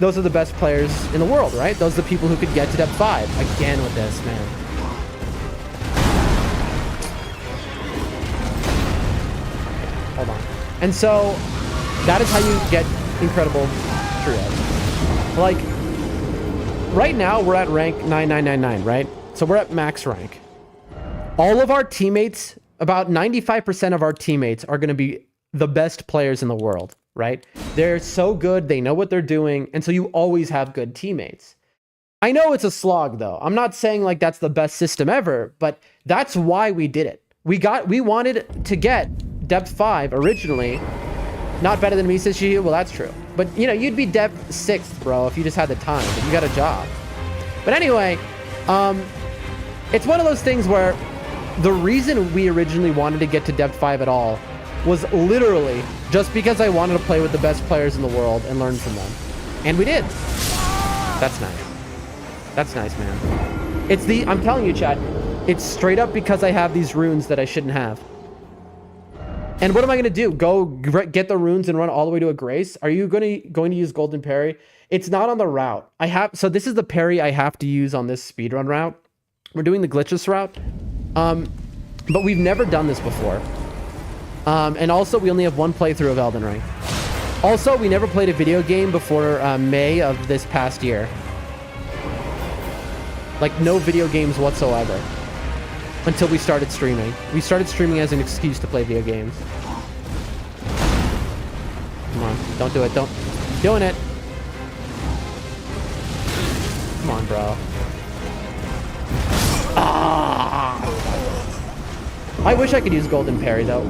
those are the best players in the world, right? Those are the people who could get to depth 5. Again with this, man. Hold on. And so, that is how you get incredible trios. Like, right now, we're at rank 9999, right? So we're at max rank. All of our teammates, about 95% of our teammates are going to be the best players in the world, right? They're so good, they know what they're doing, and so you always have good teammates. I know it's a slog though. I'm not saying like that's the best system ever, but that's why we did it. We wanted to get depth 5 originally. Not better than me, says she. Well, that's true. But you know, you'd be depth 6th, bro, if you just had the time, but you got a job. But anyway, it's one of those things where the reason we originally wanted to get to depth 5 at all was literally just because I wanted to play with the best players in the world and learn from them. And we did. That's nice. That's nice, man. I'm telling you, chat, it's straight up because I have these runes that I shouldn't have. And what am I going to do? Go get the runes and run all the way to a grace? Are you going to use golden parry? It's not on the route. So this is the parry I have to use on this speedrun route. We're doing the glitchless route. But we've never done this before. And also, we only have one playthrough of Elden Ring. Also, we never played a video game before May of this past year. Like, no video games whatsoever. Until we started streaming. We started streaming as an excuse to play video games. Come on, don't do it. Don't. Doing it. Come on, bro. Ah! I wish I could use golden parry though.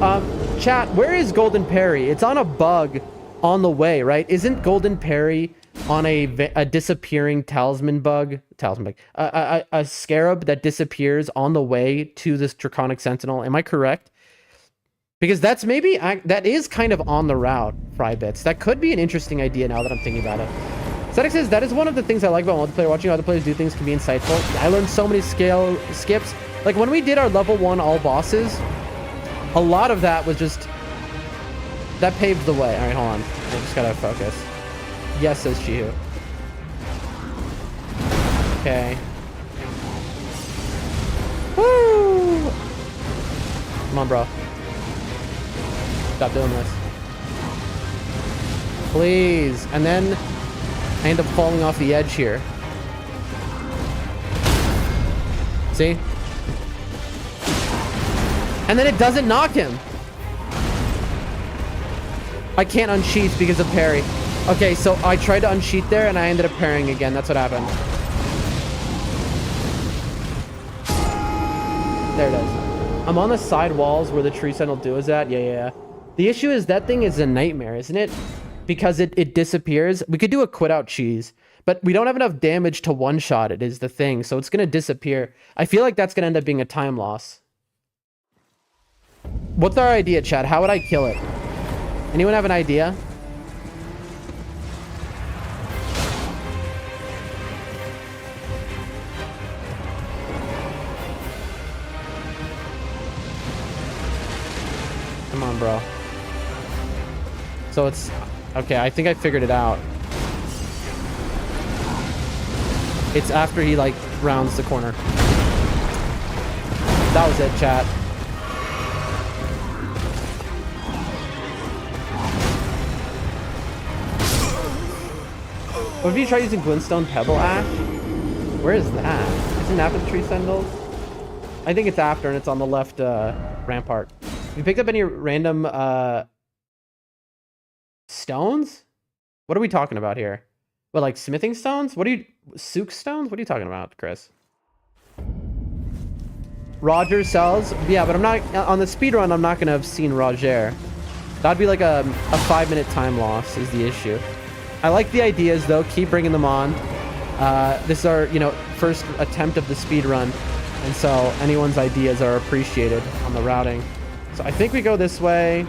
Chat, where is golden parry? It's on a bug on the way, right? Isn't golden parry on a disappearing talisman bug? A scarab that disappears on the way to this draconic sentinel? Am I correct? Because that's that is kind of on the route, Frybits. That could be an interesting idea now that I'm thinking about it. Static says, that is one of the things I like about multiplayer. Watching other players do things can be insightful. I learned so many skill skips. Like when we did our level 1 all bosses, a lot of that was just, that paved the way. All right, hold on. I just gotta focus. Yes, says Chihu. Okay. Woo! Come on, bro. Stop doing this. Please. And then I end up falling off the edge here. See? And then it doesn't knock him. I can't unsheath because of parry. Okay, so I tried to unsheath there and I ended up parrying again. That's what happened. There it is. I'm on the side walls where the tree sentinel do is at. Yeah. The issue is that thing is a nightmare, isn't it? Because it disappears. We could do a quit out cheese, but we don't have enough damage to one-shot it is the thing. So it's going to disappear. I feel like that's going to end up being a time loss. What's our idea, chat? How would I kill it? Anyone have an idea? Come on, bro. So it's... Okay, I think I figured it out. It's after he, like, rounds the corner. That was it, chat. What if you try using Glintstone Pebble Ash? Where is that? Isn't that with the tree sentinels? I think it's after, and it's on the left rampart. Have you picked up any random stones? What are we talking about here? What, like smithing stones? What are you... Sook stones? What are you talking about, Chris? Roger sells. Yeah, but I'm not on the speed run. I'm not gonna have seen Roger. That'd be like a 5-minute time loss is the issue. I like the ideas though. Keep bringing them on. This is our, you know, first attempt of the speed run, and so anyone's ideas are appreciated on the routing. So I think we go this way.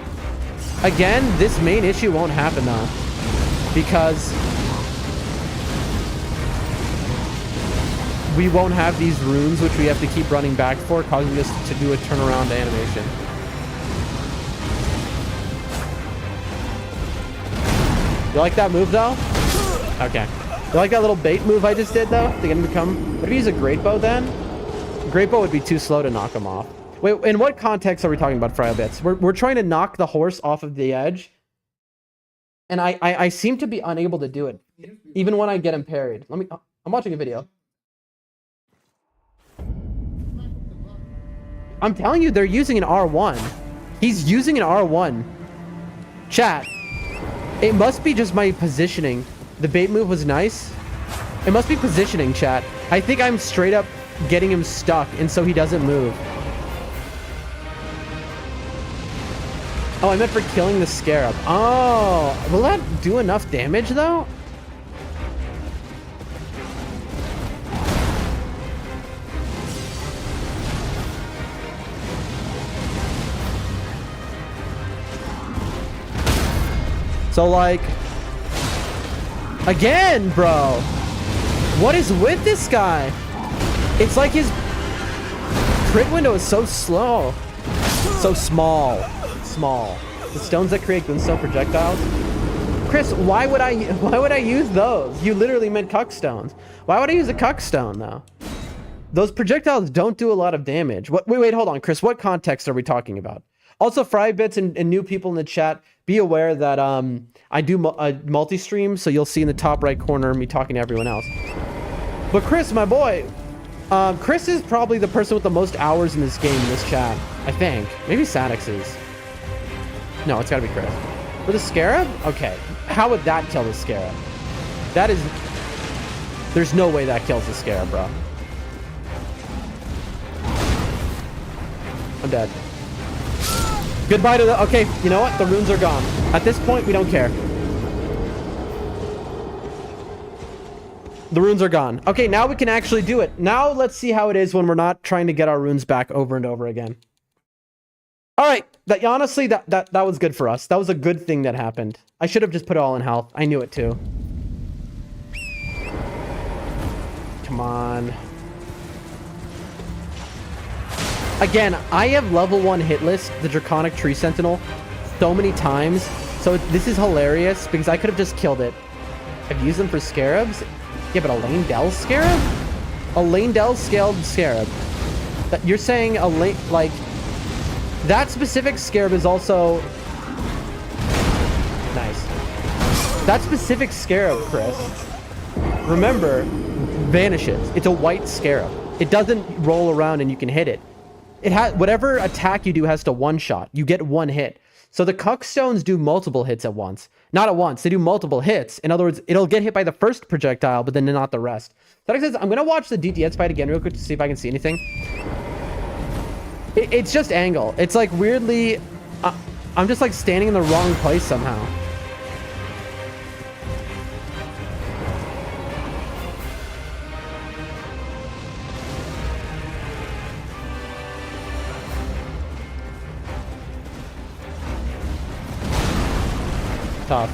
Again, this main issue won't happen though, because we won't have these runes which we have to keep running back for, causing us to do a turnaround animation. You like that move though? Okay. You like that little bait move I just did though? To get him to come. What if you use a great bow then? Great bow would be too slow to knock him off. Wait, in what context are we talking about Fryo Bits? We're trying to knock the horse off of the edge. And I seem to be unable to do it. Even when I get him parried. I'm watching a video. I'm telling you, they're using an R1. He's using an R1. Chat. It must be just my positioning. The bait move was nice. It must be positioning, chat. I think I'm straight up getting him stuck, and so he doesn't move. Oh, I meant for killing the scarab. Oh, will that do enough damage, though? So, like, again, bro, what is with this guy? It's like his crit window is so slow, so small. The stones that create Glintstone projectiles. Chris, why would I use those? You literally meant cuck stones. Why would I use a cuck stone though? Those projectiles don't do a lot of damage. Wait, hold on, Chris. What context are we talking about? Also, Fry Bits and new people in the chat, be aware that I do multi-stream, so you'll see in the top right corner me talking to everyone else. But Chris, my boy, Chris is probably the person with the most hours in this game in this chat. I think. Maybe Sadix is. No, it's gotta be Chris. For the scarab? Okay. How would that kill the scarab? That is... There's no way that kills the scarab, bro. I'm dead. Goodbye to the... Okay, you know what? The runes are gone. At this point, we don't care. The runes are gone. Okay, now we can actually do it. Now let's see how it is when we're not trying to get our runes back over and over again. All right. Honestly, that was good for us. That was a good thing that happened. I should have just put it all in health. I knew it too. Come on. Again, I have level 1 hit list, the Draconic Tree Sentinel, so many times. So this is hilarious because I could have just killed it. I've used them for scarabs. Yeah, but a Lane Dell scarab? A Lane Dell scaled scarab. You're saying a Lane, like... That specific scarab is also... Nice. That specific scarab, Chris, remember, vanishes. It's a white scarab. It doesn't roll around and you can hit it. It has whatever attack you do has to one-shot. You get one hit. So the cuck stones do multiple hits at once. Not at once. They do multiple hits. In other words, it'll get hit by the first projectile, but then not the rest. That says I'm going to watch the DTS fight again real quick to see if I can see anything. It's just angle. It's like weirdly... I'm just like standing in the wrong place somehow. Tough.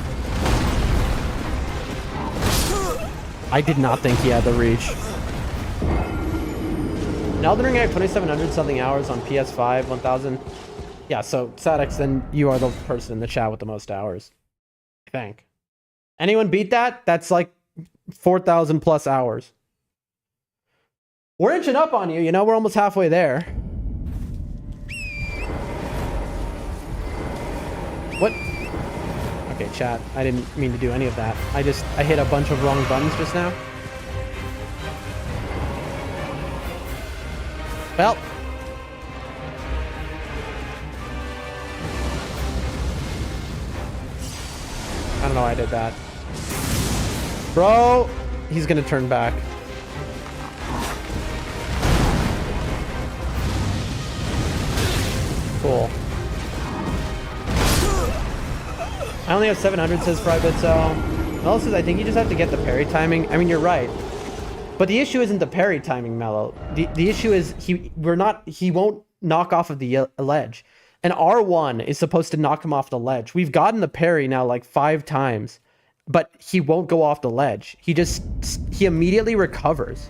I did not think he had the reach. In Elden Ring, I have 2,700 something hours on PS5, 1,000. Yeah, so Sadix, then you are the person in the chat with the most hours. I think. Anyone beat that? That's like 4,000 plus hours. We're inching up on you, you know, we're almost halfway there. What? Okay, chat. I didn't mean to do any of that. I hit a bunch of wrong buttons just now. Well. I don't know why I did that. Bro, he's gonna turn back. Cool. I only have 700, says Frybit, Mello says, I think you just have to get the parry timing. I mean, you're right. But the issue isn't the parry timing, Mello. The issue is he won't knock off of the ledge. And R1 is supposed to knock him off the ledge. We've gotten the parry now like 5 times, but he won't go off the ledge. He immediately recovers.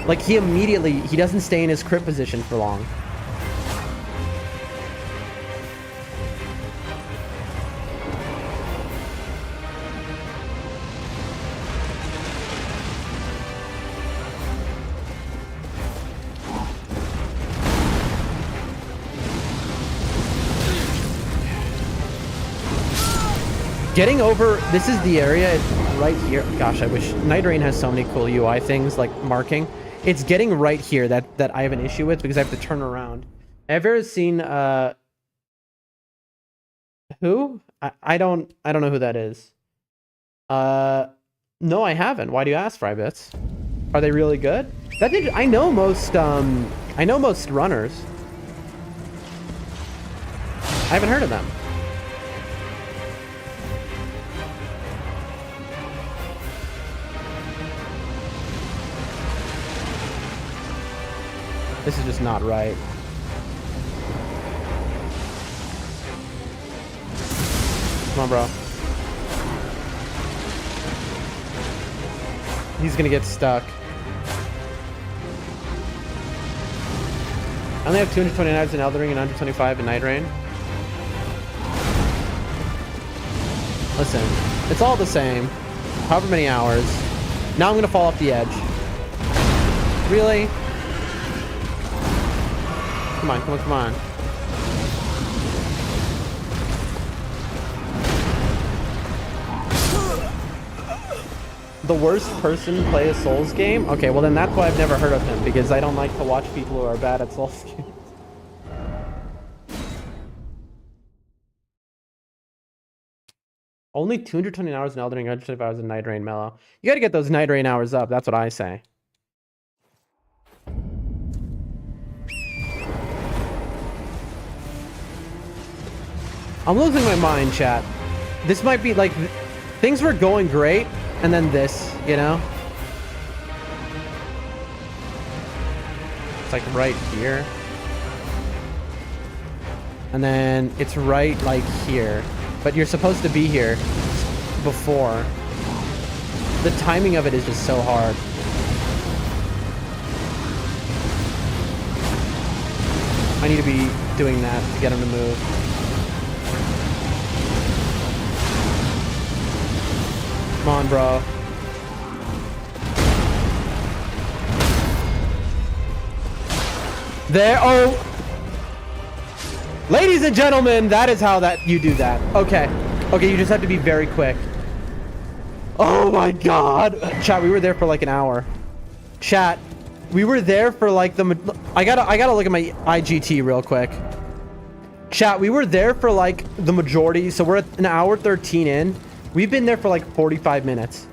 Like he doesn't stay in his crit position for long. Getting over, this is the area right here. Gosh, I wish NIGHTREIGN has so many cool UI things like marking. It's getting right here that I have an issue with because I have to turn around. Have you ever seen who? I don't know who that is. No, I haven't. Why do you ask, Frybits? Are they really good? I know most runners. I haven't heard of them. This is just not right. Come on, bro. He's gonna get stuck. I only have 220 knives in Elden Ring and 125 in NIGHTREIGN. Listen, it's all the same. However many hours. Now I'm gonna fall off the edge. Really? Come on, come on, come on. The worst person play a Souls game? Okay, well then that's why I've never heard of him, because I don't like to watch people who are bad at Souls games. Only 220 hours in Elden Ring, 125 hours in NIGHTREIGN, Mello. You gotta get those NIGHTREIGN hours up, that's what I say. I'm losing my mind, chat. This might be like, things were going great, and then this, you know? It's like right here. And then it's right like here. But you're supposed to be here before. The timing of it is just so hard. I need to be doing that to get him to move. Come on, bro. There. Oh. Ladies and gentlemen, that is how you do that. Okay. Okay, you just have to be very quick. Oh my god. Chat, we were there for like an hour. Chat, we were there for like I gotta look at my IGT real quick. Chat, we were there for like the majority, so we're at an hour 13 in. We've been there for like 45 minutes.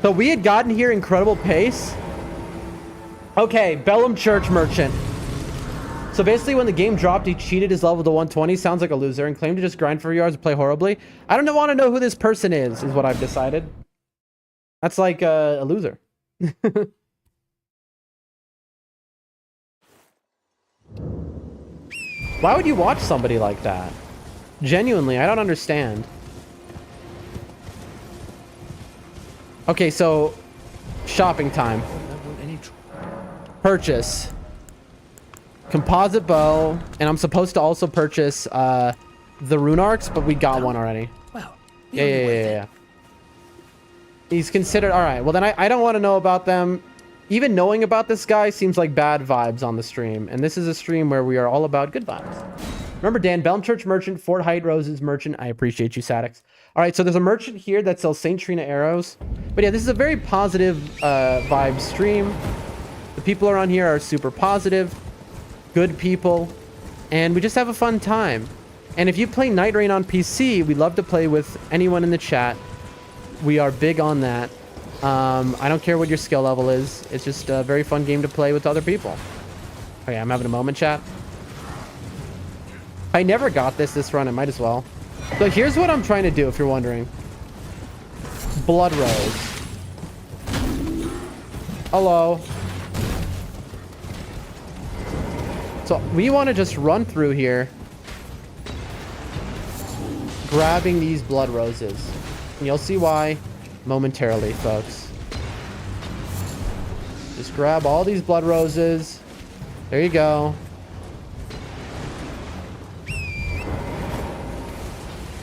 So we had gotten here incredible pace. Okay, Bellum Church Merchant. So basically when the game dropped, he cheated his level to 120. Sounds like a loser and claimed to just grind for hours and play horribly. I don't want to know who this person is what I've decided. That's like a loser. Why would you watch somebody like that? Genuinely, I don't understand. Okay, so shopping time. Purchase. Composite bow, and I'm supposed to also purchase the rune arcs, but we got one already. Well, yeah. He's considered. All right, well then I don't want to know about them. Even knowing about this guy seems like bad vibes on the stream, and this is a stream where we are all about good vibes. Remember Dan, Bellum Church Merchant, Fort Height Roses Merchant. I appreciate you, Sadix. All right, so there's a merchant here that sells St. Trina arrows. But yeah, this is a very positive vibe stream. The people around here are super positive, good people, and we just have a fun time. And if you play NIGHTREIGN on PC, we love to play with anyone in the chat. We are big on that. I don't care what your skill level is. It's just a very fun game to play with other people. Okay, I'm having a moment, chat. I never got this run. I might as well. So here's what I'm trying to do, if you're wondering. Blood Rose. Hello. So we want to just run through here, grabbing these blood roses. And you'll see why momentarily, folks. Just grab all these blood roses. There you go.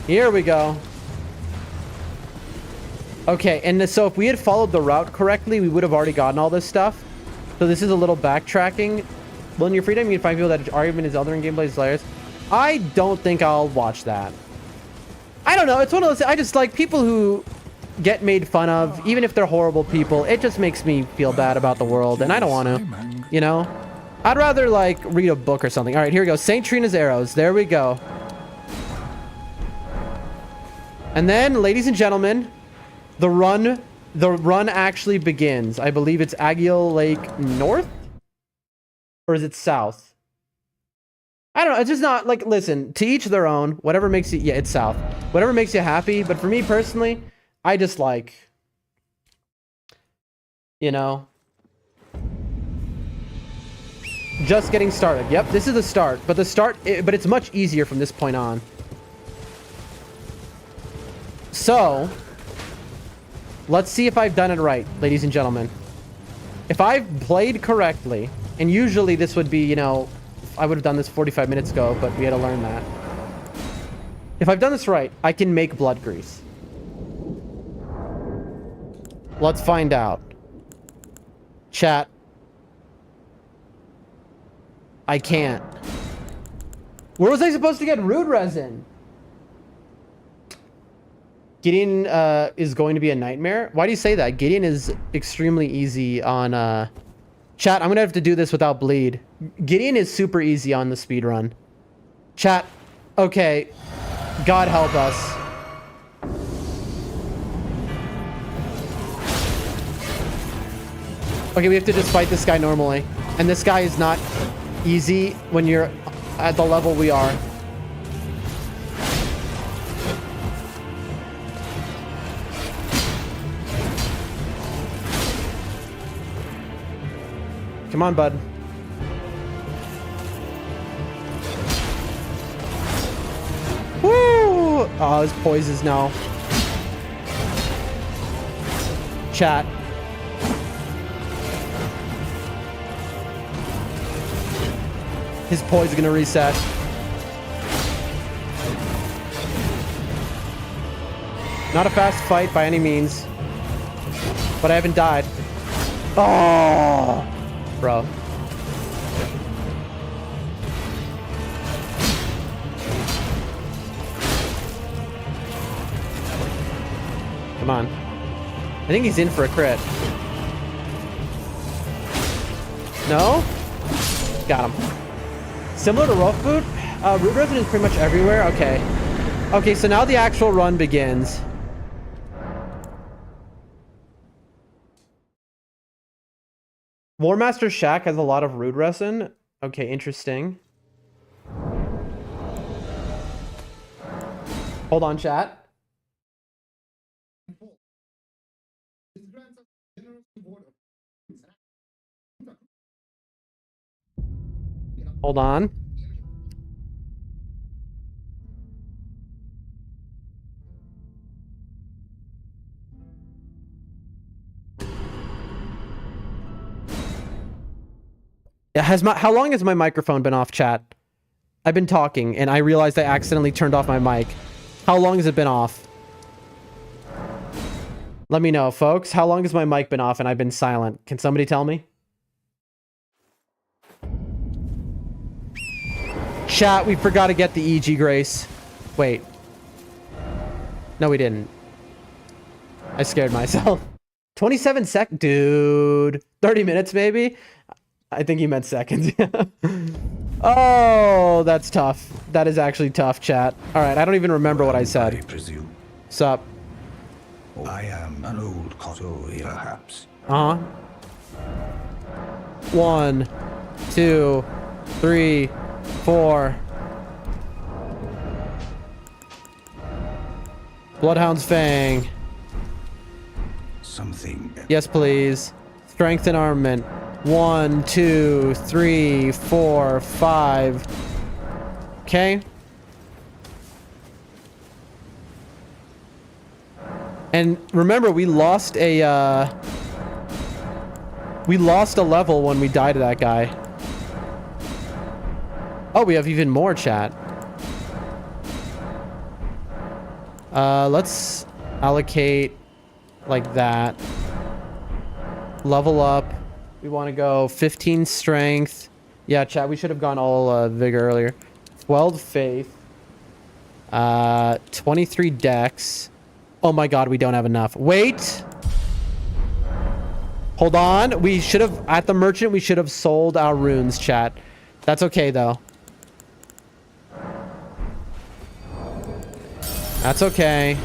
Here we go. Okay, and so if we had followed the route correctly, we would have already gotten all this stuff. So this is a little backtracking. Well, in your free time, you can find people that argument is Elden Gameplay is hilarious. I don't think I'll watch that. I don't know. It's one of those. I just like people who get made fun of, even if they're horrible people. It just makes me feel bad about the world, and I don't want to. You know, I'd rather like read a book or something. All right, here we go. Saint Trina's arrows. There we go. And then, ladies and gentlemen, the run actually begins. I believe it's Agiel Lake North, or is it south? I don't know. It's just not like, listen, to each their own. Whatever makes you, yeah, it's south. Whatever makes you happy. But for me personally, I just like, you know, just getting started. Yep, this is the start. But but it's much easier from this point on. So, let's see if I've done it right, ladies and gentlemen. If I've played correctly, and usually this would be, you know, I would have done this 45 minutes ago, but we had to learn that. If I've done this right, I can make blood grease. Let's find out. Chat. I can't. Where was I supposed to get root resin? Gideon is going to be a nightmare. Why do you say that? Gideon is extremely easy on chat. I'm gonna have to do this without bleed. Gideon is super easy on the speed run. Chat. Okay, God help us. Okay, we have to just fight this guy normally, and this guy is not easy when you're at the level we are. Come on, bud. Woo! Oh, his poise now. Chat. His poise is gonna reset. Not a fast fight by any means, but I haven't died. Oh! Bro. Come on. I think he's in for a crit. No? Got him. Similar to Rough Boot, root resin is pretty much everywhere. Okay. Okay, so now the actual run begins. Warmaster Shack has a lot of root resin. Okay, interesting. Hold on, chat. Hold on. How long has my microphone been off, chat? I've been talking and I realized I accidentally turned off my mic. How long has it been off? Let me know, folks. How long has my mic been off and I've been silent? Can somebody tell me? Chat, we forgot to get the EG Grace. Wait. No, we didn't. I scared myself. 27 sec, dude. 30 minutes, maybe? I think he meant seconds. Oh, that's tough. That is actually tough, chat. All right, I don't even remember what I said. I presume. Sup? I am an old Cotto, perhaps. Uh-huh. 1, 2, 3, 4. Bloodhound's Fang. Something. Yes, please. Strength and armament. 1, 2, 3, 4, 5. Okay. And remember, we lost a level when we died to that guy. Oh, we have even more, chat. Let's allocate like that. Level up. We want to go 15 strength. Yeah, chat, we should have gone all vigor earlier. 12 faith. 23 dex. Oh my god, we don't have enough. Wait. Hold on. We should have, at the merchant, we should have sold our runes, chat. That's okay, though. That's okay.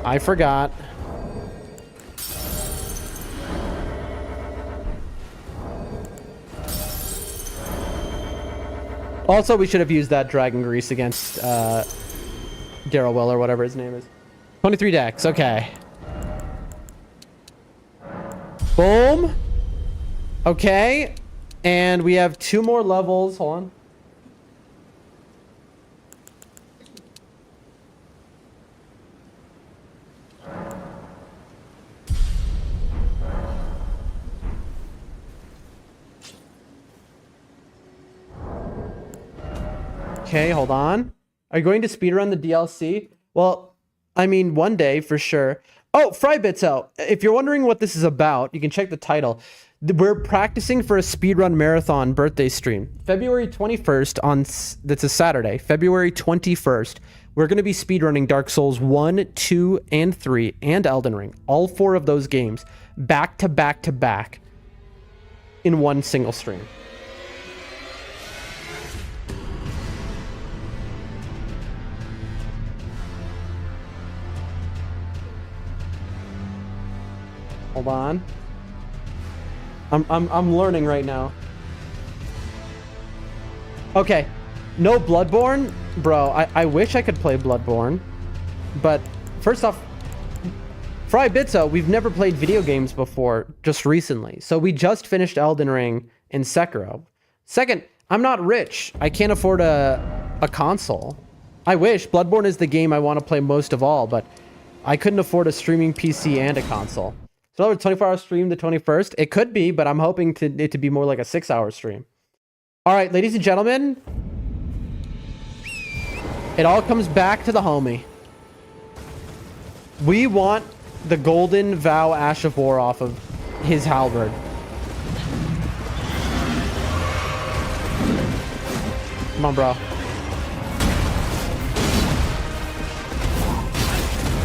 I forgot. Also, we should have used that dragon grease against Daryl Will or whatever his name is. 23 dex. Okay. Boom. Okay. And we have 2 more levels. Hold on. Okay, hold on. Are you going to speedrun the DLC? Well, I mean, one day for sure. Oh, Frybitso, if you're wondering what this is about, you can check the title. We're practicing for a speedrun marathon birthday stream. February 21st on, that's a Saturday, February 21st. We're going to be speedrunning Dark Souls 1, 2, and 3, and Elden Ring. All 4 of those games, back to back to back, in one single stream. Hold on. I'm learning right now. Okay. No Bloodborne? Bro, I wish I could play Bloodborne. But first off, Frybitso, we've never played video games before, just recently. So we just finished Elden Ring and Sekiro. Second, I'm not rich. I can't afford a console. I wish. Bloodborne is the game I want to play most of all, but I couldn't afford a streaming PC and a console. So another 24-hour stream the 21st. It could be, but I'm hoping it to be more like a 6-hour stream. All right, ladies and gentlemen. It all comes back to the homie. We want the golden vow Ash of War off of his halberd. Come on, bro.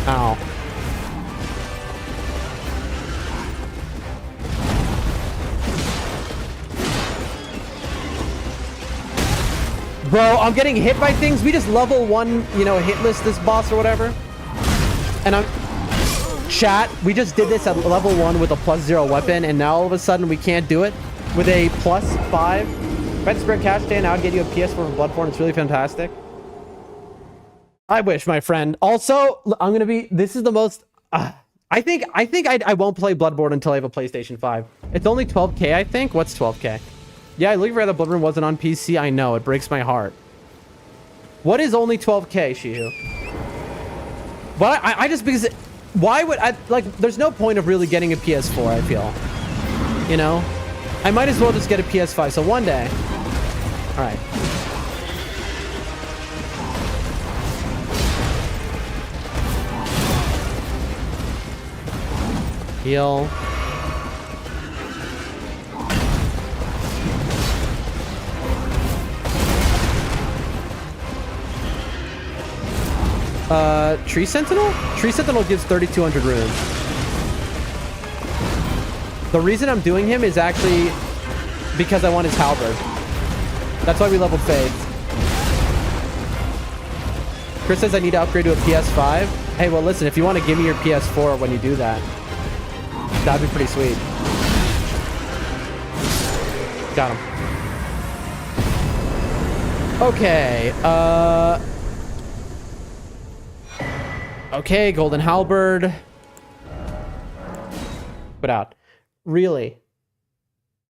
Ow. Bro, I'm getting hit by things. We just level 1, you know, hitless this boss or whatever. And I'm... Chat, we just did this at level 1 with a +0 weapon, and now all of a sudden we can't do it with a +5. If I had to sprint cash day and I would get you a PS4 for Bloodborne. It's really fantastic. I wish, my friend. Also, I'm going to be... This is the most... I think I won't play Bloodborne until I have a PlayStation 5. It's only 12K, I think. What's 12K? Yeah, I looked for that Bloodborne wasn't on PC. I know, it breaks my heart. What is only 12K, Shihu? But I just, because... Why would I... Like, there's no point of really getting a PS4, I feel. You know? I might as well just get a PS5. So one day... Alright. Heal. Tree Sentinel? Tree Sentinel gives 3,200 runes. The reason I'm doing him is actually because I want his halberd. That's why we leveled Faith. Chris says I need to upgrade to a PS5. Hey, well, listen, if you want to give me your PS4 when you do that, that'd be pretty sweet. Got him. Okay, okay, golden halberd. Put out. Really?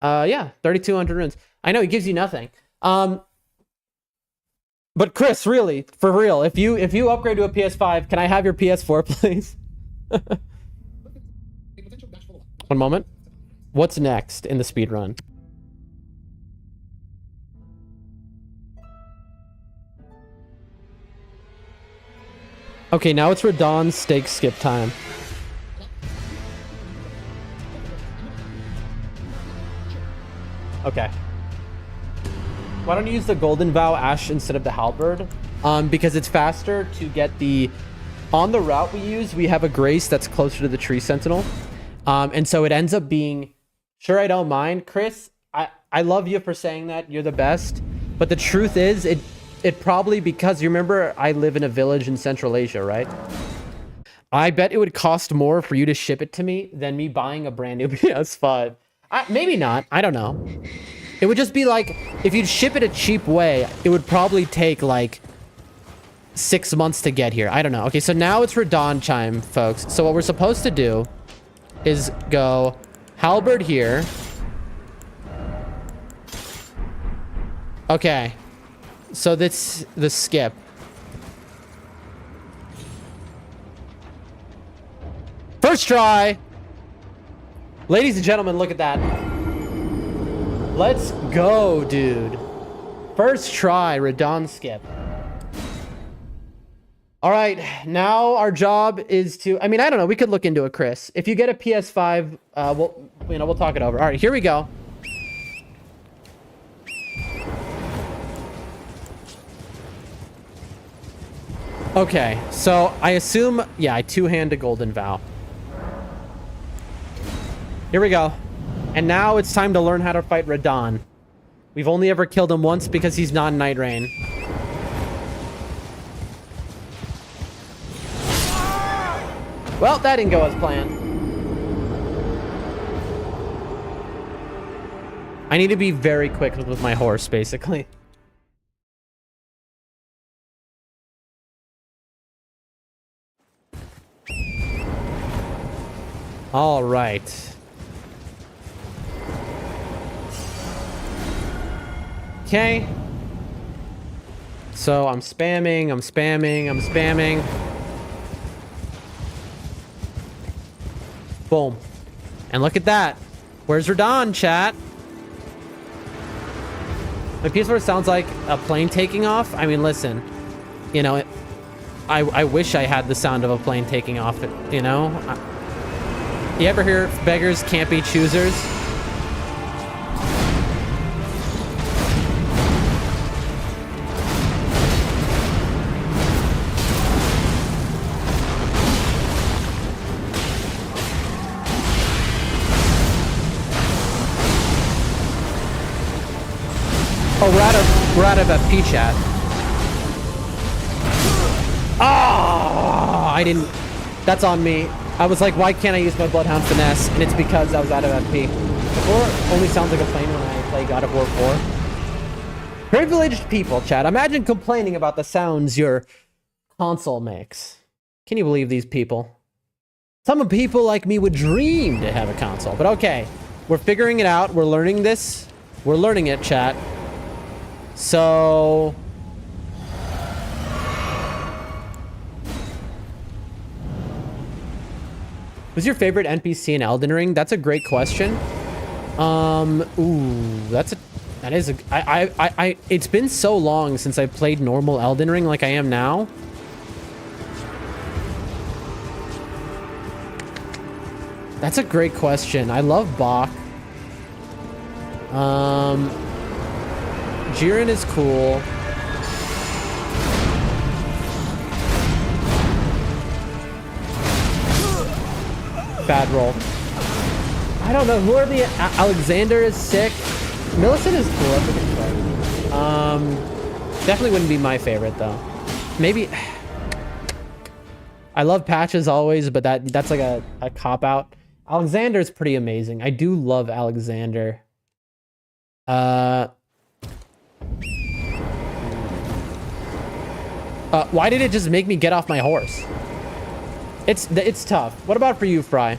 Yeah, 3,200 runes. I know, it gives you nothing. But Chris, really, for real, if you upgrade to a PS5, can I have your PS4, please? One moment. What's next in the speedrun? Okay, now it's Radon's steak skip time. Okay. Why don't you use the Golden Vow Ash instead of the Halberd? Because it's faster to get the... On the route we use, we have a Grace that's closer to the Tree Sentinel. And so it ends up being... Sure, I don't mind. Chris, I love you for saying that. You're the best. But the truth is, it probably... Because you remember I live in a village in Central Asia, right? I bet it would cost more for you to ship it to me than me buying a brand new PS5. Maybe not. I don't know. It would just be like, if you'd ship it a cheap way, it would probably take like 6 months to get here. I don't know. Okay, so now it's Radon chime, folks. So what we're supposed to do is go halberd here. Okay. So that's the skip. First try. Ladies and gentlemen, look at that. Let's go, dude. First try, Radon skip. All right, now our job is to... I mean, I don't know. We could look into it, Chris. If you get a PS5, we'll talk it over. All right, here we go. Okay, so I assume... Yeah, I two-hand a Golden Vow. Here we go. And now it's time to learn how to fight Radon. We've only ever killed him once because he's not Night Rain. Well, that didn't go as planned. I need to be very quick with my horse, basically. All right. Okay. So I'm spamming. Boom. And look at that. Where's Radon, chat? My PS4 sounds like a plane taking off. I mean, listen. You know, I wish I had the sound of a plane taking off, you know? You ever hear beggars can't be choosers? Oh, we're out of FP chat. Oh, I didn't. That's on me. I was like, why can't I use my Bloodhound Finesse? And it's because I was out of FP. The 4 only sounds like a plane when I play God of War 4. Privileged people, chat. Imagine complaining about the sounds your console makes. Can you believe these people? Some people like me would dream to have a console. But okay, we're figuring it out. We're learning this. We're learning it, chat. So... Who's your favorite NPC in Elden Ring? That's a great question. It's been so long since I played normal Elden Ring like I am now. That's a great question. I love Bach. Jiren is cool. Bad roll. I don't know. Who are the... Alexander is sick. Millicent is cool. That's a good play. Definitely wouldn't be my favorite, though. Maybe... I love Patches always, but that's like a cop-out. Alexander's pretty amazing. I do love Alexander. Why did it just make me get off my horse? It's tough. What about for you, Fry?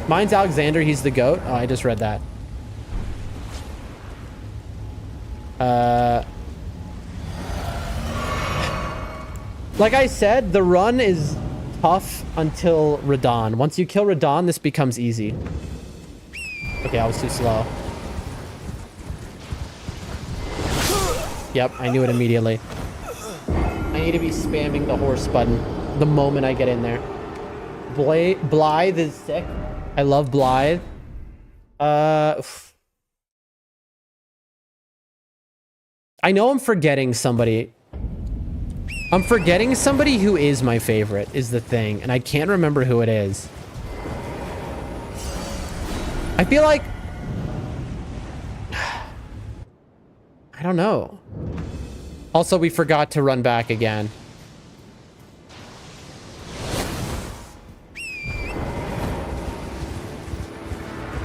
Mine's Alexander. He's the GOAT. Oh, I just read that. Like I said, the run is tough until Radon. Once you kill Radon, this becomes easy. Okay, I was too slow. Yep, I knew it immediately. I need to be spamming the horse button the moment I get in there. Blythe is sick. I love Blythe. I know I'm forgetting somebody. I'm forgetting somebody who is my favorite, is the thing, and I can't remember who it is. I feel like... I don't know. Also, we forgot to run back again.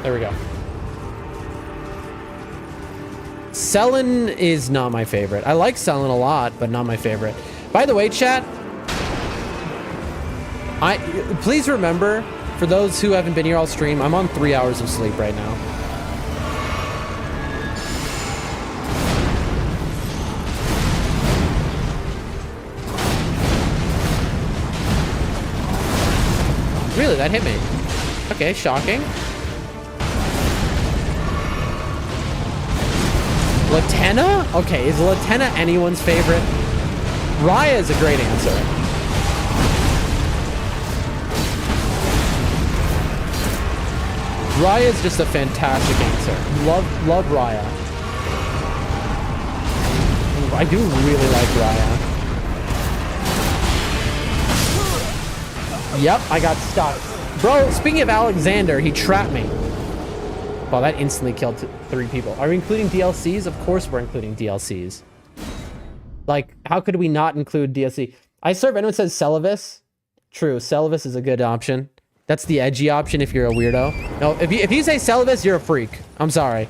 There we go. Selen is not my favorite. I like Selen a lot, but not my favorite. By the way, chat, please remember, for those who haven't been here all stream, I'm on 3 hours of sleep right now. Really, that hit me. Okay, shocking. Latenna? Okay, is Latenna anyone's favorite? Raya is a great answer. Raya is just a fantastic answer. Love Raya. I do really like Raya. Yep, I got stuck. Bro, speaking of Alexander, he trapped me. Wow, that instantly killed 3 people. Are we including DLCs? Of course we're including DLCs. Like, how could we not include DLC? I swear if anyone says Celavis, true, Celavis is a good option. That's the edgy option if you're a weirdo. No, if you say Celavis, you're a freak. I'm sorry.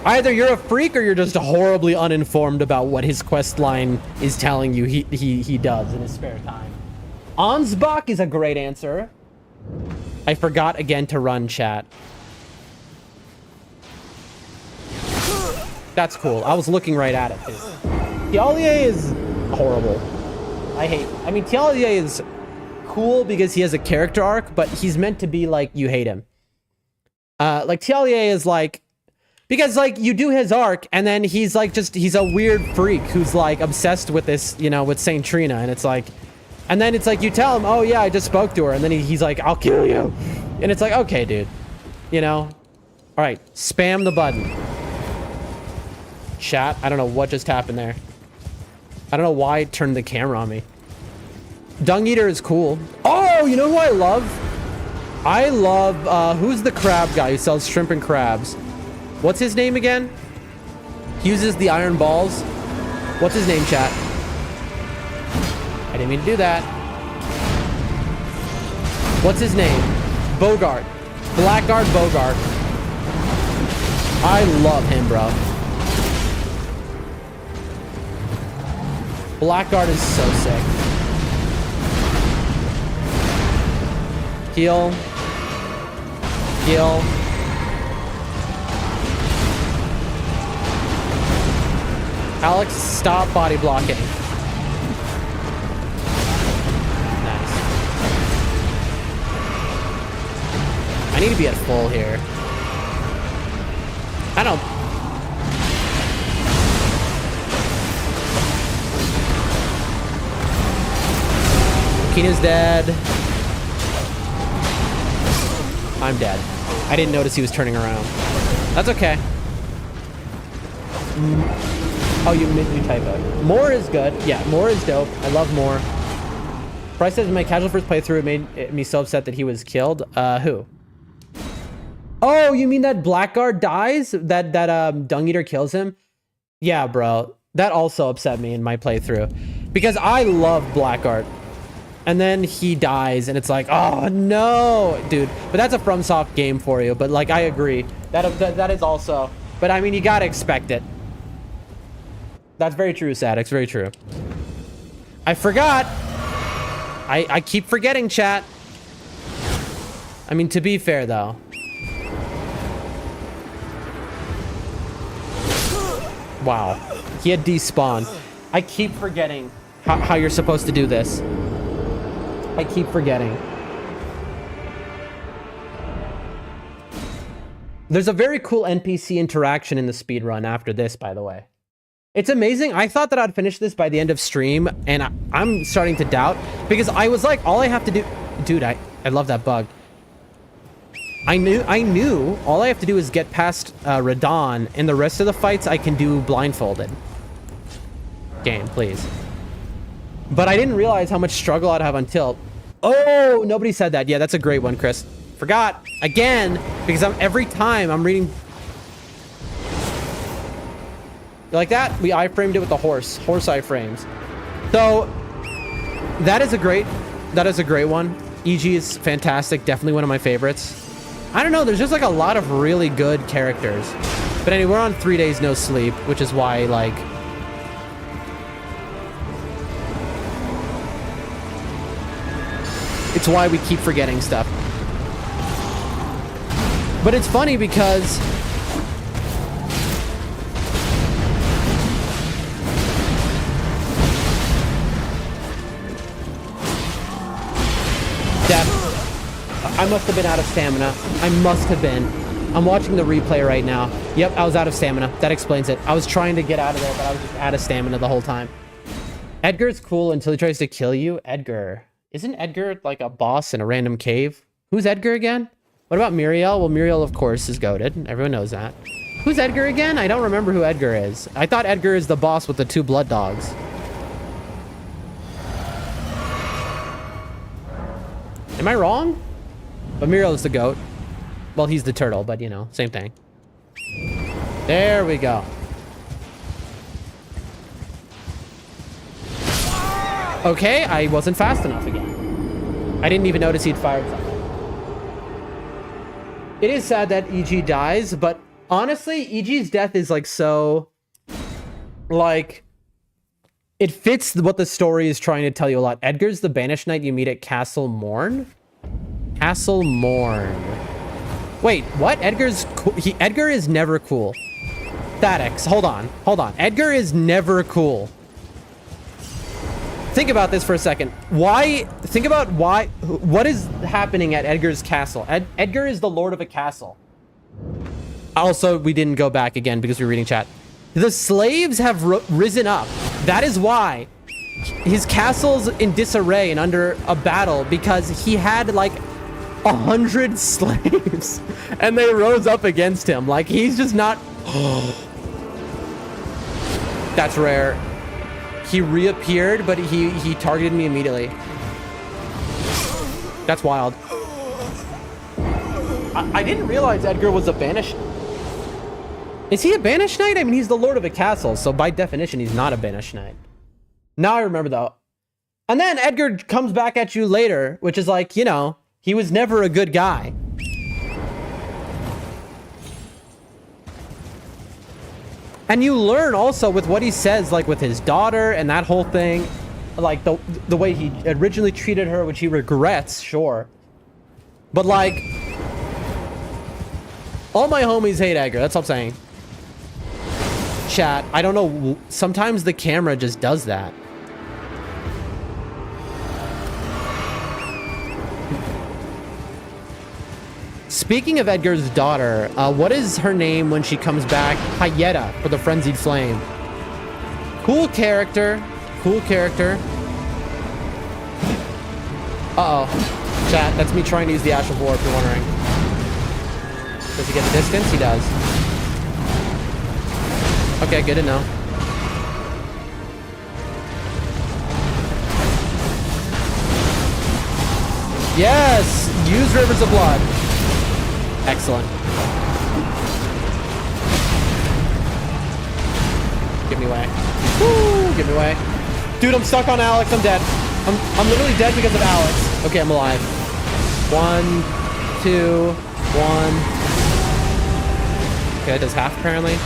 Either you're a freak or you're just horribly uninformed about what his quest line is telling you he does in his spare time. Ansbach is a great answer. I forgot again to run, chat. That's cool. I was looking right at it, too. Tialier is horrible. I mean, Tialier is cool because he has a character arc, but he's meant to be like, you hate him. Like, Tialier is like, because, like, you do his arc, and then he's like, he's a weird freak who's like obsessed with this, you know, with Saint Trina, and it's like, and then it's like, you tell him, oh yeah, I just spoke to her, and then he's like, I'll kill you. And it's like, okay, dude, you know? All right, spam the button. Chat, I don't know what just happened there. I don't know why it turned the camera on me. Dung Eater is cool. Oh, you know who I love? I love, who's the crab guy who sells shrimp and crabs? What's his name again? He uses the iron balls. What's his name, chat? I didn't mean to do that. What's his name? Bogart. Blackguard Bogart. I love him, bro. Blackguard is so sick. Heal. Heal. Alex, stop body blocking. Nice. I need to be at full here. I don't... Keena's dead. I'm dead. I didn't notice he was turning around. That's okay. Oh, you typoed. More is good. Yeah, more is dope. I love more. Bryce says in my casual first playthrough, it made me so upset that he was killed. Who? Oh, you mean that Blackguard dies? That Dung Eater kills him? Yeah, bro. That also upset me in my playthrough. Because I love Blackguard. And then he dies, and it's like, oh no, dude. But that's a FromSoft game for you. But like, I agree. That is also. But I mean, you gotta expect it. That's very true, Sadix. Very true. I forgot. I keep forgetting, chat. I mean, to be fair, though. Wow. He had despawned. I keep forgetting how you're supposed to do this. I keep forgetting. There's a very cool NPC interaction in the speedrun after this, by the way. It's amazing. I thought that I'd finish this by the end of stream, and I'm starting to doubt, because I was like, all I have to do... Dude, I love that bug. I knew all I have to do is get past Radon, and the rest of the fights I can do blindfolded. Game, please. But I didn't realize how much struggle I'd have until... Oh, nobody said that. Yeah, that's a great one, Chris. Forgot. Again, because every time I'm reading... You like that? We iframed it with the horse iframes. So, that is a great one. EG is fantastic. Definitely one of my favorites. I don't know, there's just like a lot of really good characters. But anyway, we're on 3 days no sleep, which is why, like... It's why we keep forgetting stuff. But it's funny because... I must have been out of stamina. I must have been. I'm watching the replay right now. Yep, I was out of stamina. That explains it. I was trying to get out of there, but I was just out of stamina the whole time. Edgar's cool until he tries to kill you. Edgar. Isn't Edgar like a boss in a random cave? Who's Edgar again? What about Muriel? Well, Muriel, of course, is goated. Everyone knows that. Who's Edgar again? I don't remember who Edgar is. I thought Edgar is the boss with the 2 blood dogs. Am I wrong? But Muriel is the goat. Well, he's the turtle, but you know, same thing. There we go. Okay, I wasn't fast enough again. I didn't even notice he'd fired something. It is sad that EG dies, but honestly, EG's death is like so... Like... It fits what the story is trying to tell you a lot. Edgar's the banished knight you meet at Castle Morn? Castle Morn. Wait, what? Edgar's cool. Edgar is never cool. Thatix, hold on. Edgar is never cool. Think about this for a second. Think about what is happening at Edgar's castle. Edgar is the lord of a castle. Also, we didn't go back again because we were reading chat. The slaves have risen up. That is why his castle's in disarray and under a battle, because he had like 100 slaves and they rose up against him. Like, he's just not... That's rare. He reappeared, but he targeted me immediately. That's wild. I didn't realize Edgar was a banished... Is he a banished knight? I mean, he's the lord of a castle, so by definition, he's not a banished knight. Now I remember, though. And then Edgar comes back at you later, which is like, you know, he was never a good guy. And you learn also with what he says, like with his daughter and that whole thing, like the way he originally treated her, which he regrets, sure. But like, all my homies hate Edgar, that's all I'm saying. Chat, I don't know, sometimes the camera just does that. Speaking of Edgar's daughter, what is her name when she comes back? Hayeta for the Frenzied Flame. Cool character. Cool character. Uh-oh. Chat, that's me trying to use the Ash of War, if you're wondering. Does he get the distance? He does. Okay, good to know. Yes! Use Rivers of Blood. Excellent. Give me away. Woo! Give me away. Dude, I'm stuck on Alex. I'm dead. I'm literally dead because of Alex. Okay, I'm alive. 1, 2, 1. Okay, that does half apparently.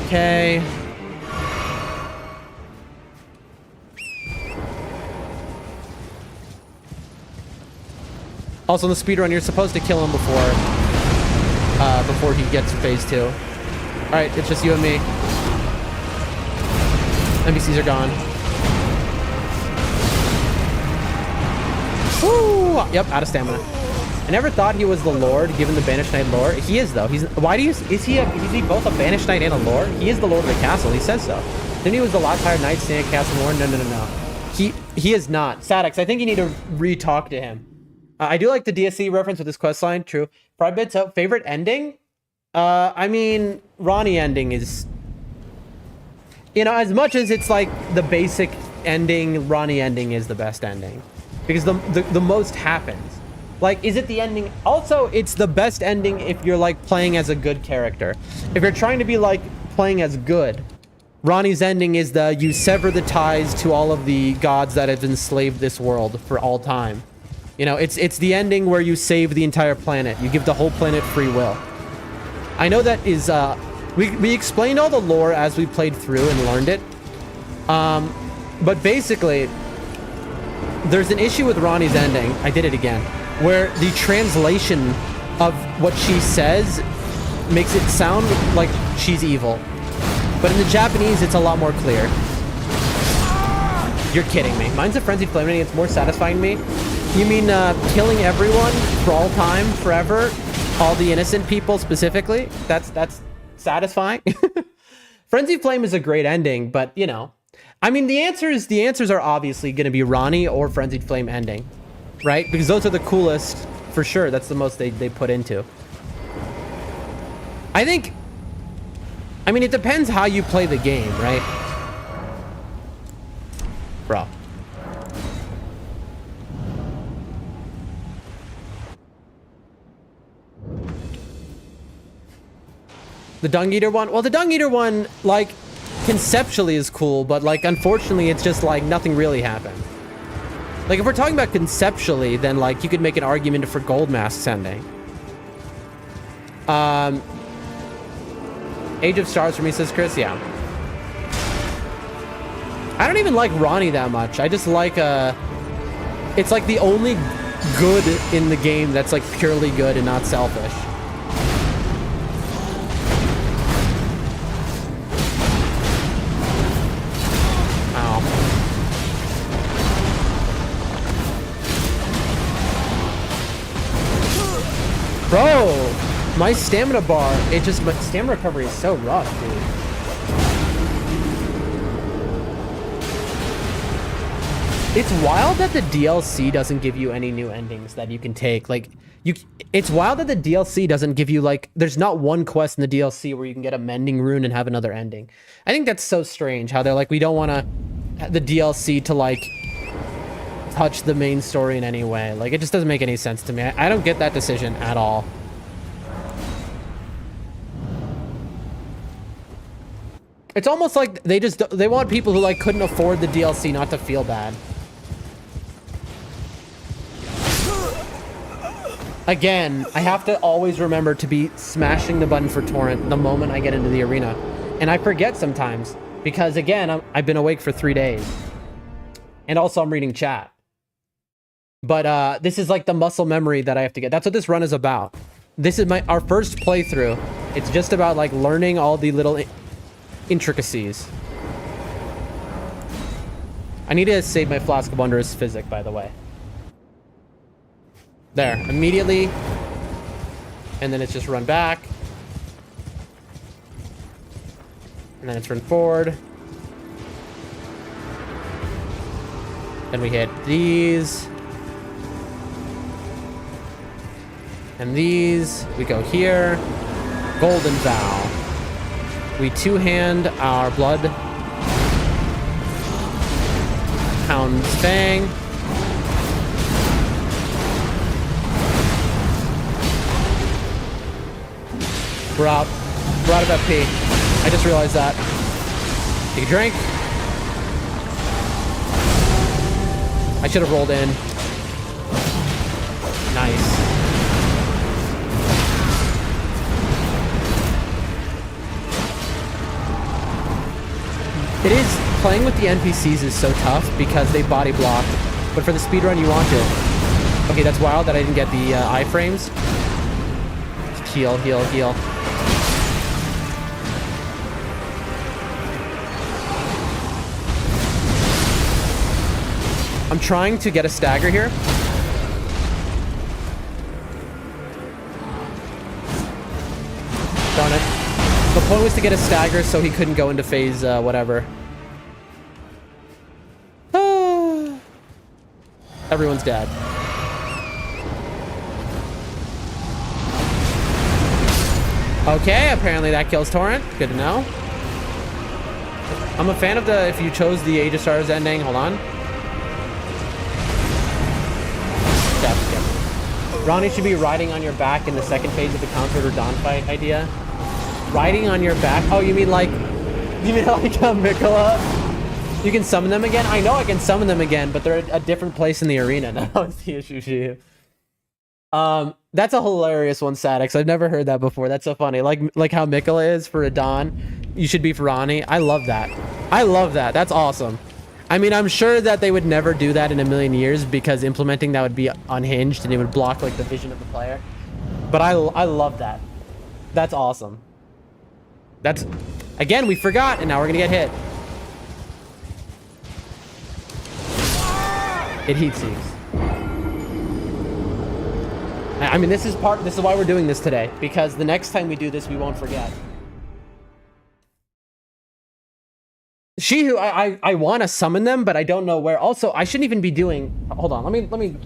Okay. Also, in the speedrun, you're supposed to kill him before he gets to phase 2. All right, it's just you and me. NPCs are gone. Woo! Yep, out of stamina. I never thought he was the Lord, given the Banished Knight lore. He is, though. Is he both a Banished Knight and a Lord? He is the Lord of the castle. He says so. Then he was the last hired knight staying at Castle Warren. No. He is not. Sadix, I think you need to re-talk to him. I do like the DSC reference with this questline. True. Private favorite ending? I mean, Ronnie ending is... You know, as much as it's like the basic ending, Ronnie ending is the best ending. Because the most happens. Like, is it the ending? Also, it's the best ending if you're, like, playing as a good character. If you're trying to be, like, playing as good, Ronnie's ending is you sever the ties to all of the gods that have enslaved this world for all time. You know, it's the ending where you save the entire planet. You give the whole planet free will. I know that is, we explained all the lore as we played through and learned it. But basically, there's an issue with Ronnie's ending. I did it again. Where the translation of what she says makes it sound like she's evil. But in the Japanese, it's a lot more clear. You're kidding me. Mine's a frenzied flame ending. It's more satisfying to me. You mean killing everyone for all time, forever? All the innocent people specifically? That's satisfying? Frenzied Flame is a great ending, but, you know. I mean, the answers are obviously going to be Ronnie or Frenzied Flame ending. Right? Because those are the coolest, for sure. That's the most they put into. I mean, it depends how you play the game, right? Bro. The Dung Eater one? Well, the Dung Eater one, like, conceptually is cool, but, like, unfortunately, it's just, like, nothing really happened. Like, if we're talking about conceptually, then, like, you could make an argument for Gold Mask's ending. Age of Stars for me, says Chris. Yeah. I don't even like Ronnie that much. I just like, it's, like, the only good in the game that's, like, purely good and not selfish. Bro, my stamina bar, my stamina recovery is so rough, dude. It's wild that the DLC doesn't give you any new endings that you can take. Like, it's wild that the DLC doesn't give you, like, there's not one quest in the DLC where you can get a mending rune and have another ending. I think that's so strange, how they're like, we don't want the DLC to, like, touch the main story in any way. Like, it just doesn't make any sense to me. I don't get that decision at all. It's almost like they want people who, like, couldn't afford the DLC not to feel bad. Again, I have to always remember to be smashing the button for torrent the moment I get into the arena. And I forget sometimes because, again, I've been awake for 3 days. And also I'm reading chat. But this is like the muscle memory that I have to get. That's what this run is about. This is our first playthrough. It's just about, like, learning all the little intricacies. I need to save my Flask of Wondrous Physic, by the way. There, immediately. And then it's just run back. And then it's run forward. Then we hit these. And these. We go here. Golden Vow. We two-hand our Blood Hound's Fang. We're out. We're out of FP. I just realized that. Take a drink. I should have rolled in. Nice. It is, playing with the NPCs is so tough because they body block. But for the speedrun, you want to. Okay, that's wild that I didn't get the iframes. Heal, heal, heal. I'm trying to get a stagger here. Darn it. The point was to get a stagger so he couldn't go into phase whatever. Everyone's dead. Okay, apparently that kills Torrent. Good to know. I'm a fan of the, if you chose the Age of Stars ending, hold on. Yep. Ronnie should be riding on your back in the second phase of the Conqueror or Dawn fight idea. Riding on your back? Oh, you mean like Mikola? You can summon them again? I know I can summon them again, but they're at a different place in the arena now. It's the issue, Shiu. That's a hilarious one, Sadix. I've never heard that before. That's so funny. Like how Mikola is for a Dawn, you should be for Ronnie. I love that. I love that. That's awesome. I mean, I'm sure that they would never do that in a million years because implementing that would be unhinged and it would block like the vision of the player. But I love that. That's awesome. That's, again, we forgot and now we're gonna get hit. It heat seeks. I mean, this is why we're doing this today, because the next time we do this, we won't forget. Shihu, I want to summon them, but I don't know where. Also, I shouldn't even be doing, hold on, let me.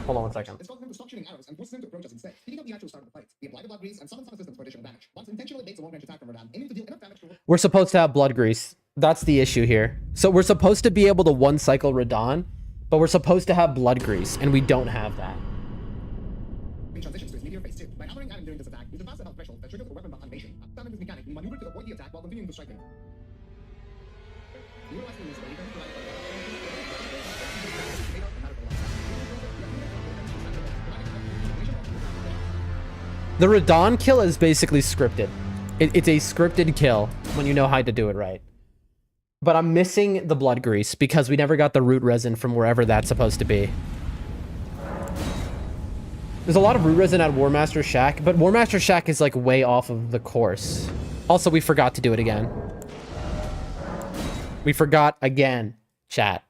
Hold on one second. It's causing him to stop shooting arrows and forces him to approach us instead. Speeding up the actual start of the fight. We apply the blood grease and summon some assistance for additional damage. Once intentionally baits a long range attack from Radam, aiming to deal enough damage to... We're supposed to have blood grease. That's the issue here. So we're supposed to be able to one cycle Radon, but we're supposed to have blood grease, and we don't have that. He transitions to his meteor phase 2. By hammering at him during this attack, he surpasses the health threshold that triggers a weapon animation. After this mechanic, we maneuver to avoid the attack while continuing to strike him. Utilizing this way, he can The Radon kill is basically scripted. It's a scripted kill when you know how to do it right. But I'm missing the blood grease because we never got the root resin from wherever that's supposed to be. There's a lot of root resin at War Master Shack, but War Master Shack is like way off of the course. Also, we forgot to do it again. We forgot again, chat.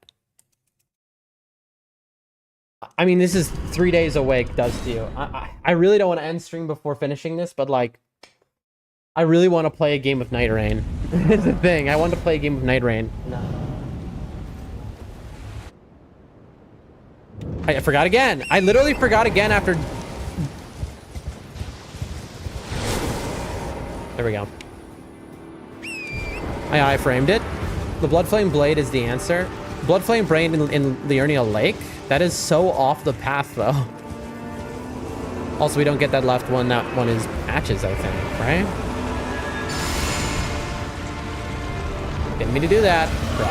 I mean, this is 3 days awake does to you. I really don't want to end stream before finishing this, but like, I really want to play a game of Night Rain. It's the thing. I want to play a game of Night Rain. No. I forgot again. I literally forgot again after... There we go. I framed it. The Bloodflame Blade is the answer. Bloodflame Blade in Liurnia Lake? That is so off the path, though. Also, we don't get that left one. That one is patches, I think, right? Didn't mean to do that, bro.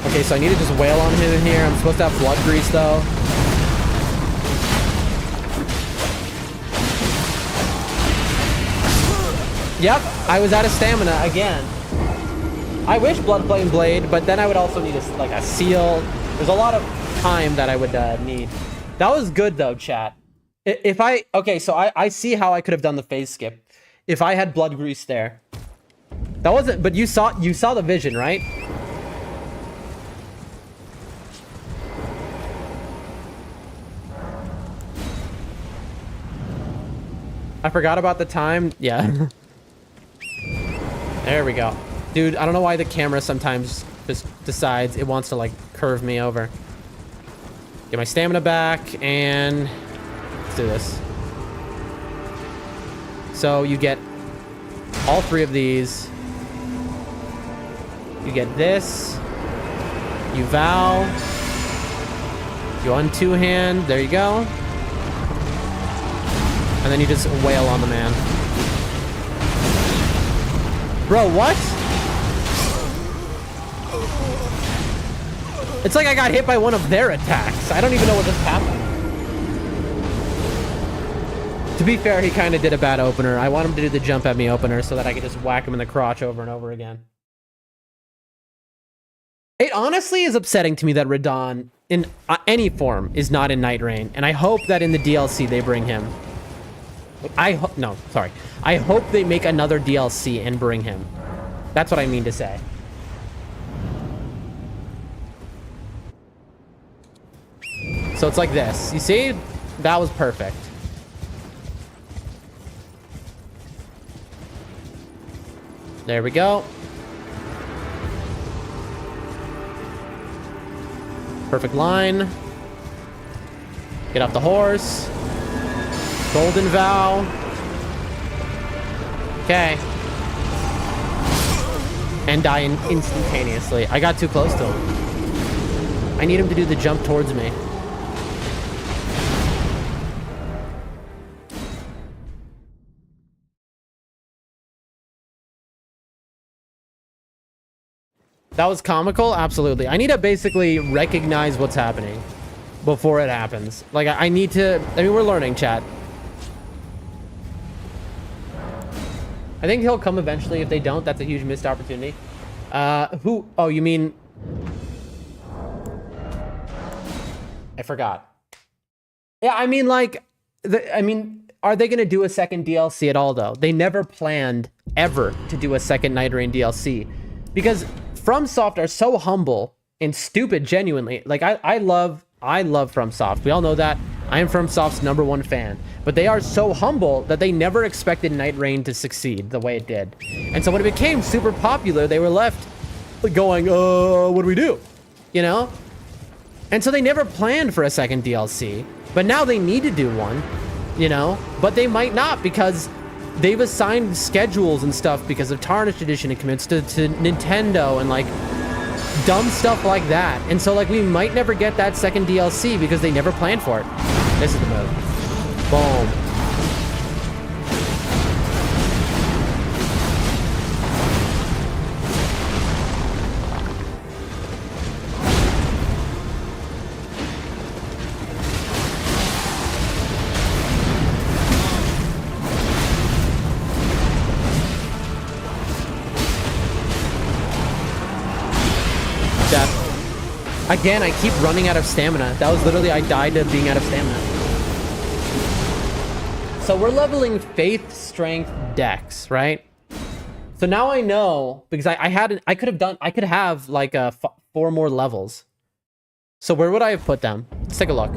Okay, so I need to just wail on him in here. I'm supposed to have blood grease, though. Yep, I was out of stamina again. I wish Bloodflame Blade, but then I would also need like a seal. There's a lot of time that I would need. That was good though, chat. If I, okay, so I see how I could have done the phase skip if I had blood grease there. That wasn't, but you saw the vision, right? I forgot about the time. Yeah. There we go. Dude, I don't know why the camera sometimes just decides it wants to like curve me over. Get my stamina back and let's do this. So you get all three of these. You get this. You vow. You un-two hand. There you go. And then you just wail on the man. Bro, what? It's like I got hit by one of their attacks. I don't even know what just happened. To be fair, he kind of did a bad opener. I want him to do the jump at me opener so that I can just whack him in the crotch over and over again. It honestly is upsetting to me that Radon, in any form, is not in Night Rain. And I hope that in the DLC they bring him. I hope they make another DLC and bring him. That's what I mean to say. So it's like this. You see? That was perfect. There we go. Perfect line. Get off the horse. Golden Vow. Okay. And die instantaneously. I got too close to him. I need him to do the jump towards me. That was comical? Absolutely. I need to basically recognize what's happening before it happens. Like, I need to... I mean, we're learning, chat. I think he'll come eventually. If they don't, that's a huge missed opportunity. Who? Oh, you mean... I forgot. Yeah, I mean, like... are they going to do a second DLC at all, though? They never planned, ever, to do a second Night Rain DLC. Because... FromSoft are so humble and stupid, genuinely. Like, I love FromSoft. We all know that. I am FromSoft's #1 fan. But they are so humble that they never expected Night Rain to succeed the way it did. And so when it became super popular, they were left going, what do we do? You know? And so they never planned for a second DLC. But now they need to do one, you know? But they might not, because... they've assigned schedules and stuff because of Tarnished Edition and commits to Nintendo and like dumb stuff like that. And so like we might never get that second DLC because they never planned for it. This is the move. Boom. Again, I keep running out of stamina. That was literally, I died to being out of stamina. So we're leveling Faith, Strength, Dex, right? So now I know, because I could have like 4 more levels. So where would I have put them? Let's take a look.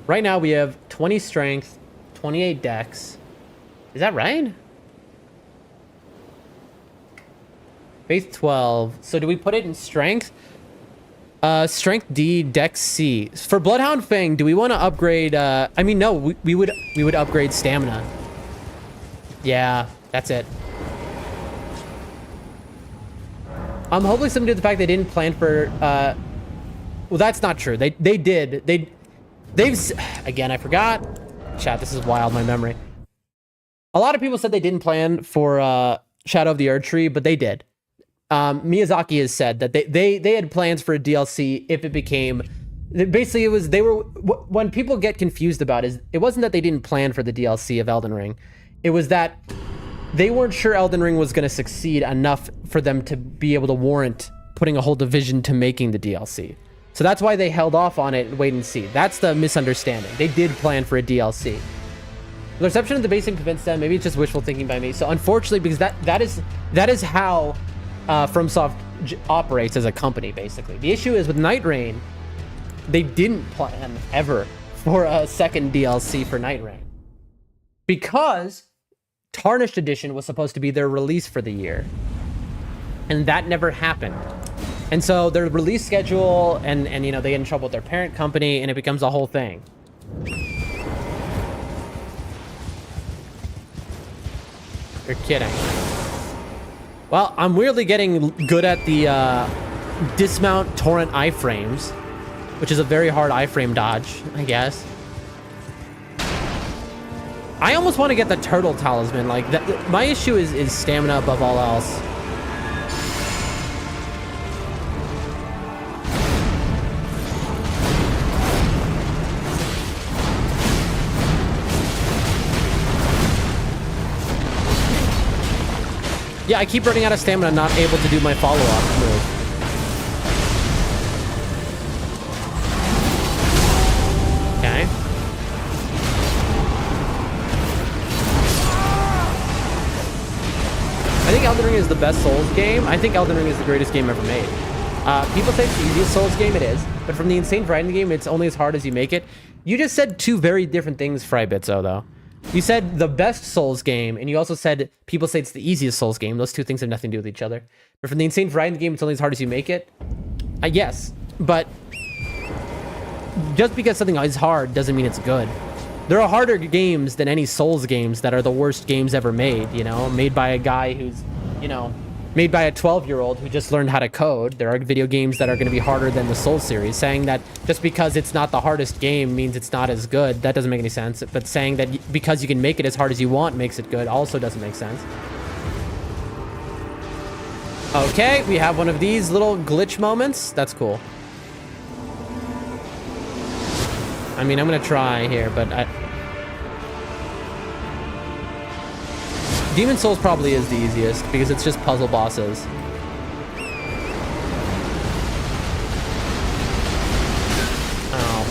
Right now we have 20 Strength, 28 Dex. Is that right? Faith 12. So do we put it in Strength? Strength D, Dex C. For Bloodhound Fang, do we want to upgrade... I mean, no, we would upgrade Stamina. Yeah, that's it. I'm hoping something to do with the fact they didn't plan for... well, that's not true. They did. They've... Again, I forgot. Chat, this is wild, my memory. A lot of people said they didn't plan for Shadow of the Erdtree, but they did. Miyazaki has said that they had plans for a DLC if it became... Basically, it was... When people get confused about it, it wasn't that they didn't plan for the DLC of Elden Ring. It was that they weren't sure Elden Ring was going to succeed enough for them to be able to warrant putting a whole division to making the DLC. So that's why they held off on it and wait and see. That's the misunderstanding. They did plan for a DLC. The reception of the basing convinced them. Maybe it's just wishful thinking by me. So unfortunately, because that is how FromSoft operates as a company, basically. The issue is with Night Rain, they didn't plan ever for a second DLC for Night Rain. Because Tarnished Edition was supposed to be their release for the year. And that never happened. And so their release schedule, and you know, they get in trouble with their parent company, and it becomes a whole thing. You're kidding. Well, I'm weirdly getting good at the dismount torrent iframes, which is a very hard iframe dodge, I guess. I almost want to get the turtle talisman. Like, that, my issue is stamina above all else. Yeah, I keep running out of stamina, not able to do my follow-up move. Okay. I think Elden Ring is the best Souls game. I think Elden Ring is the greatest game ever made. People say it's the easiest Souls game. It is. But from the insane variety game, it's only as hard as you make it. You just said two very different things, Frybitzo, though. You said the best Souls game, and you also said people say it's the easiest Souls game. Those two things have nothing to do with each other. But from the insane variety game, it's only as hard as you make it. Yes, but just because something is hard doesn't mean it's good. There are harder games than any Souls games that are the worst games ever made, you know? Made by a guy who's, you know, made by a 12-year-old who just learned how to code. There are video games that are going to be harder than the Souls series. Saying that just because it's not the hardest game means it's not as good, that doesn't make any sense. But saying that because you can make it as hard as you want makes it good also doesn't make sense. Okay, we have one of these little glitch moments. That's cool. I mean, I'm going to try here, but Demon Souls probably is the easiest because it's just puzzle bosses. Oh.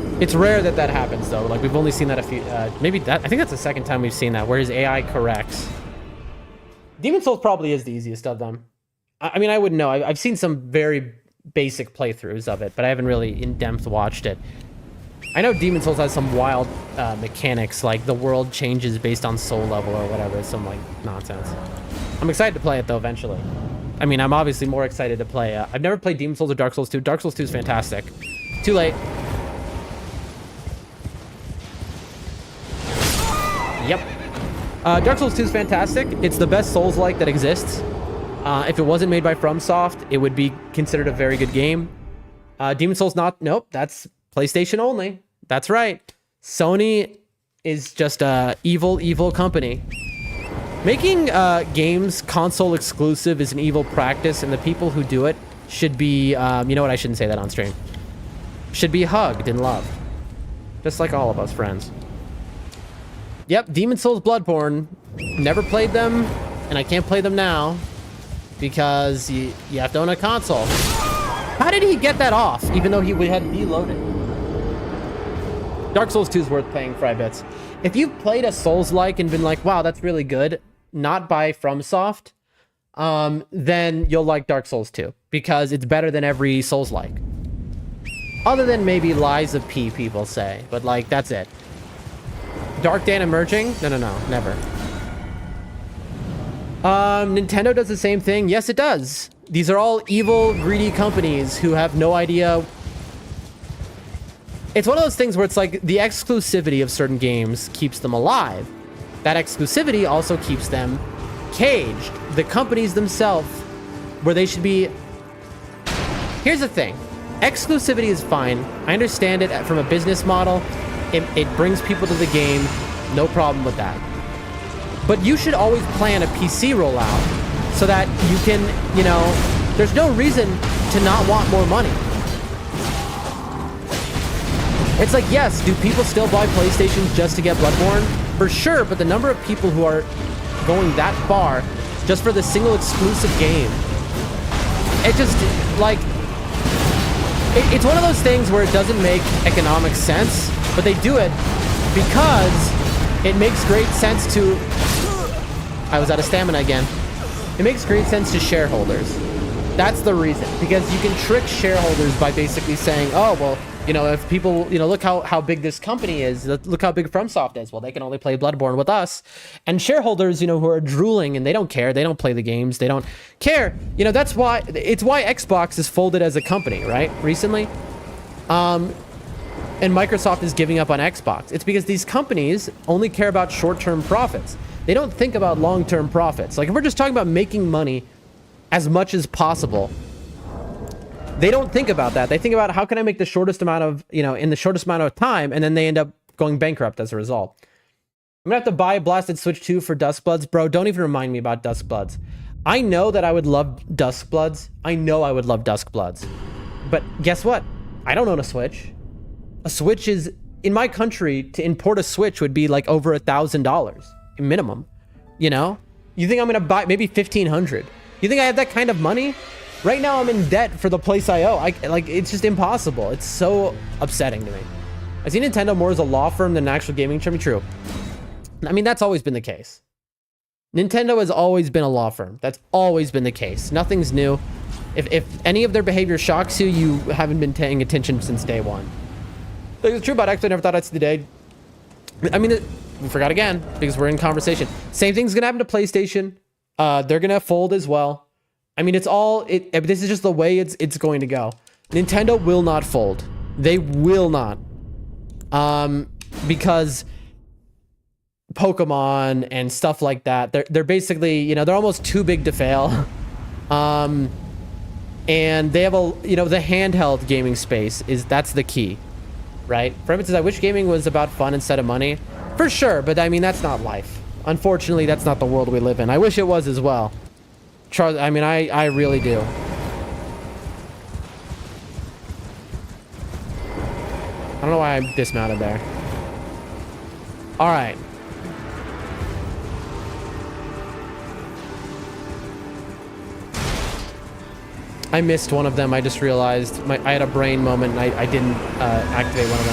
Cool. It's rare that that happens, though. Like, we've only seen that a few... maybe that... I think that's the second time we've seen that, where his AI corrects. Demon Souls probably is the easiest of them. I mean, I wouldn't know. I've seen some very basic playthroughs of it, but I haven't really in-depth watched it. I know Demon Souls has some wild mechanics, like the world changes based on soul level or whatever. It's some, like, nonsense. I'm excited to play it, though, eventually. I mean, I'm obviously more excited to play... I've never played Demon Souls or Dark Souls 2. Dark Souls 2 is fantastic. Too late. Yep. Dark Souls 2 is fantastic. It's the best Souls-like that exists. If it wasn't made by FromSoft, it would be considered a very good game. Demon Souls not... Nope, that's PlayStation only. That's right. Sony is just a evil, evil company. Making games console exclusive is an evil practice, and the people who do it should be... you know what? I shouldn't say that on stream. Should be hugged and loved. Just like all of us, friends. Yep, Demon Souls, Bloodborne. Never played them, and I can't play them now. Because you have to own a console. How did he get that off, even though we had deloaded? Dark Souls 2 is worth playing Frybits. If you've played a Souls-like and been like, wow, that's really good, not by FromSoft, then you'll like Dark Souls 2. Because it's better than every Souls-like. Other than maybe Lies of P, people say. But, like, that's it. Dark Dan emerging? No, never. Nintendo does the same thing. Yes, it does. These are all evil, greedy companies who have no idea. It's one of those things where it's like the exclusivity of certain games keeps them alive. That exclusivity also keeps them caged. The companies themselves, where they should be... Here's the thing. Exclusivity is fine. I understand it from a business model. It brings people to the game. No problem with that. But you should always plan a PC rollout so that you can, you know, there's no reason to not want more money. It's like, yes, do people still buy PlayStations just to get Bloodborne? For sure, but the number of people who are going that far just for the single exclusive game, it just, like, it's one of those things where it doesn't make economic sense, but they do it because it makes great sense to... I was out of stamina again. It makes great sense to shareholders. That's the reason. Because you can trick shareholders by basically saying, oh, well, you know, if people, you know, look how big this company is. Look how big FromSoft is. Well, they can only play Bloodborne with us. And shareholders, you know, who are drooling and they don't care. They don't play the games. They don't care. You know, that's why, it's why Xbox is folded as a company, right? Recently. And Microsoft is giving up on Xbox. It's because these companies only care about short-term profits. They don't think about long-term profits. Like, if we're just talking about making money as much as possible, They don't think about that. They think about how can I make the shortest amount of, you know, in the shortest amount of time, and then they end up going bankrupt as a result. I'm gonna have to buy Blasted Switch 2 for Duskbloods. Bro, don't even remind me about Duskbloods. I know that I would love Duskbloods. I know I would love Duskbloods. But guess what? I don't own a Switch. A Switch is, in my country, to import a Switch would be like over $1,000 minimum. You know? You think I'm gonna buy maybe $1,500? You think I have that kind of money? Right now I'm in debt for the place I owe. Like, it's just impossible. It's so upsetting to me. I see Nintendo more as a law firm than an actual gaming company. True. I mean, that's always been the case. Nintendo has always been a law firm. That's always been the case. Nothing's new. If any of their behavior shocks you, you haven't been paying attention since day one. Like, it's true about X. I never thought I'd see the day. I mean, we forgot again because we're in conversation. Same thing's gonna happen to PlayStation. They're gonna fold as well. I mean, it's all this is just the way it's going to go. Nintendo will not fold. They will not. Because Pokemon and stuff like that, they're basically, you know, they're almost too big to fail. And they have a, you know, the handheld gaming space that's the key, right? For instance, I wish gaming was about fun instead of money, for sure. But I mean, that's not life. Unfortunately, that's not the world we live in. I wish it was as well. Charles, I mean, I really do. I don't know why I dismounted there. All right. I missed one of them. I just realized I had a brain moment and I didn't activate one of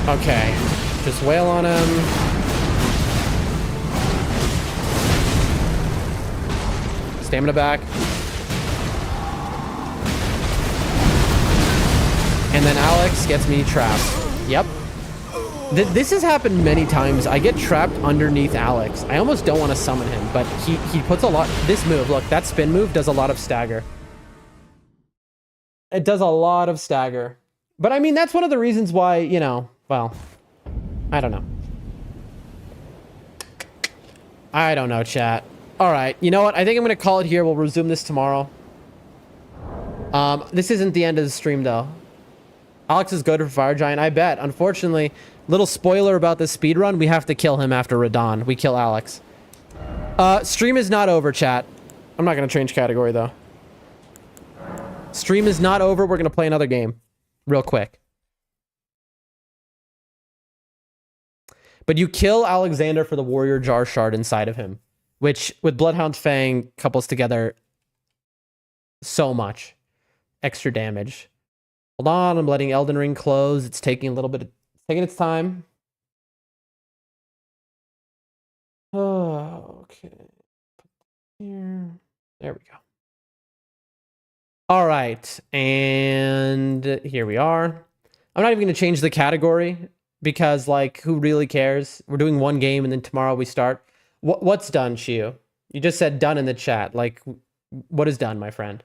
them. Okay. Just wail on him. Stamina back. And then Alex gets me trapped. Yep. This has happened many times. I get trapped underneath Alex. I almost don't want to summon him, but he puts a lot. This move, look, that spin move does a lot of stagger. It does a lot of stagger. But I mean, that's one of the reasons why, you know, well, I don't know. I don't know, chat. All right, you know what? I think I'm going to call it here. We'll resume this tomorrow. This isn't the end of the stream, though. Alex is good for Fire Giant, I bet. Unfortunately, little spoiler about this speedrun, we have to kill him after Radon. We kill Alex. Stream is not over, chat. I'm not going to change category, though. Stream is not over. We're going to play another game real quick. But you kill Alexander for the Warrior Jar Shard inside of him, which, with Bloodhound Fang, couples together so much extra damage. Hold on, I'm letting Elden Ring close. It's taking a little bit, taking its time. Oh, okay. Here. There we go. All right, and here we are. I'm not even going to change the category because, like, who really cares? We're doing one game and then tomorrow we start. What's done, Shiu? You just said done in the chat. Like, what is done, my friend?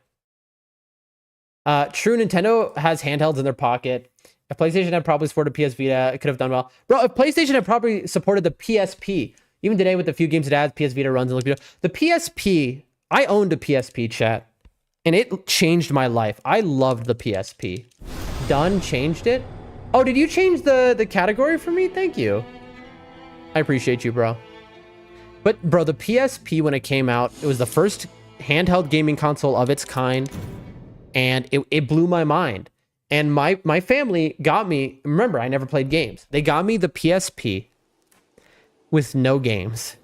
True, Nintendo has handhelds in their pocket. If PlayStation had probably supported PS Vita, it could have done well. Bro, if PlayStation had probably supported the PSP, even today with the few games it has, PS Vita runs and look beautiful. The PSP, I owned a PSP, chat, and it changed my life. I loved the PSP. Done changed it. Oh, did you change the category for me? Thank you. I appreciate you, bro. But, bro, the PSP, when it came out, it was the first handheld gaming console of its kind. And it blew my mind. And my family got me, remember, I never played games. They got me the PSP with no games.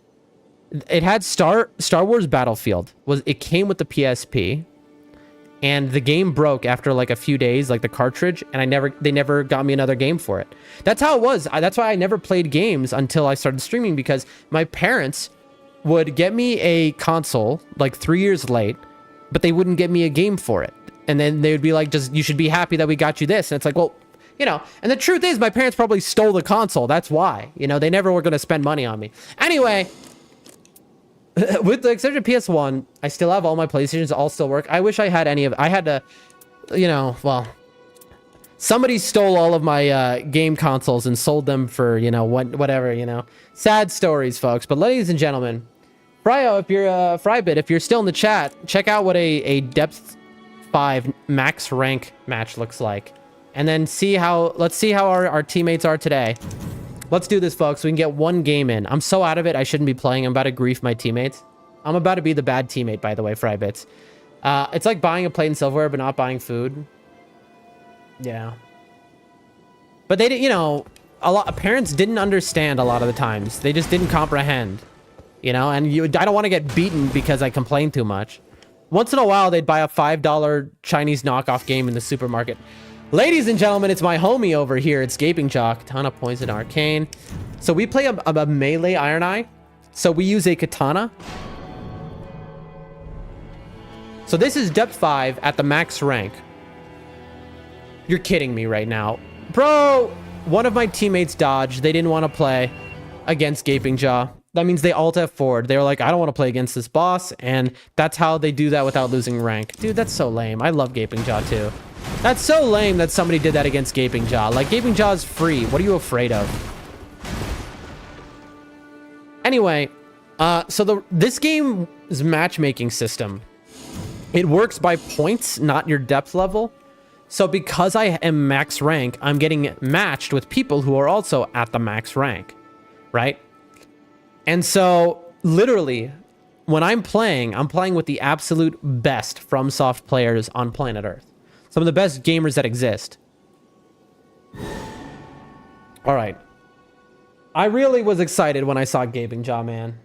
It had Star Wars Battlefield. It came with the PSP. And the game broke after like a few days, like the cartridge, and they never got me another game for it. That's how it was. That's why I never played games until I started streaming, because my parents would get me a console like 3 years late, but they wouldn't get me a game for it. And then they would be like, you should be happy that we got you this. And it's like, well, you know, and the truth is my parents probably stole the console. That's why, you know, they never were going to spend money on me. Anyway, with the exception of PS1, I still have all my PlayStations, all still work. I wish I had any of, I had to, you know, well, somebody stole all of my game consoles and sold them for, you know, whatever, you know, sad stories, folks. But ladies and gentlemen, Fryo, if you're Frybit, if you're still in the chat, check out what a depth 5 max rank match looks like. And then let's see how our teammates are today. Let's do this, folks. We can get one game in. I'm so out of it, I shouldn't be playing. I'm about to grief my teammates. I'm about to be the bad teammate, by the way, Frybits. It's like buying a plate and silverware, but not buying food. Yeah. But they didn't, you know, parents didn't understand a lot of the times. They just didn't comprehend, you know, and I don't want to get beaten because I complain too much. Once in a while, they'd buy a $5 Chinese knockoff game in the supermarket. Ladies and gentlemen, it's my homie over here. It's Gaping Jaw, Katana, Poison, Arcane. So we play a melee Iron Eye. So we use a Katana. So this is depth 5 at the max rank. You're kidding me right now. Bro, one of my teammates dodged. They didn't want to play against Gaping Jaw. That means they alt F4'd. They were like, I don't want to play against this boss. And that's how they do that without losing rank. Dude, that's so lame. I love Gaping Jaw too. That's so lame that somebody did that against Gaping Jaw. Like, Gaping Jaw is free. What are you afraid of? Anyway, so this game's matchmaking system, it works by points, not your depth level. So because I am max rank, I'm getting matched with people who are also at the max rank, right? And so literally, when I'm playing with the absolute best FromSoft players on planet Earth. Some of the best gamers that exist. All right. I really was excited when I saw Gaping Jaw, man.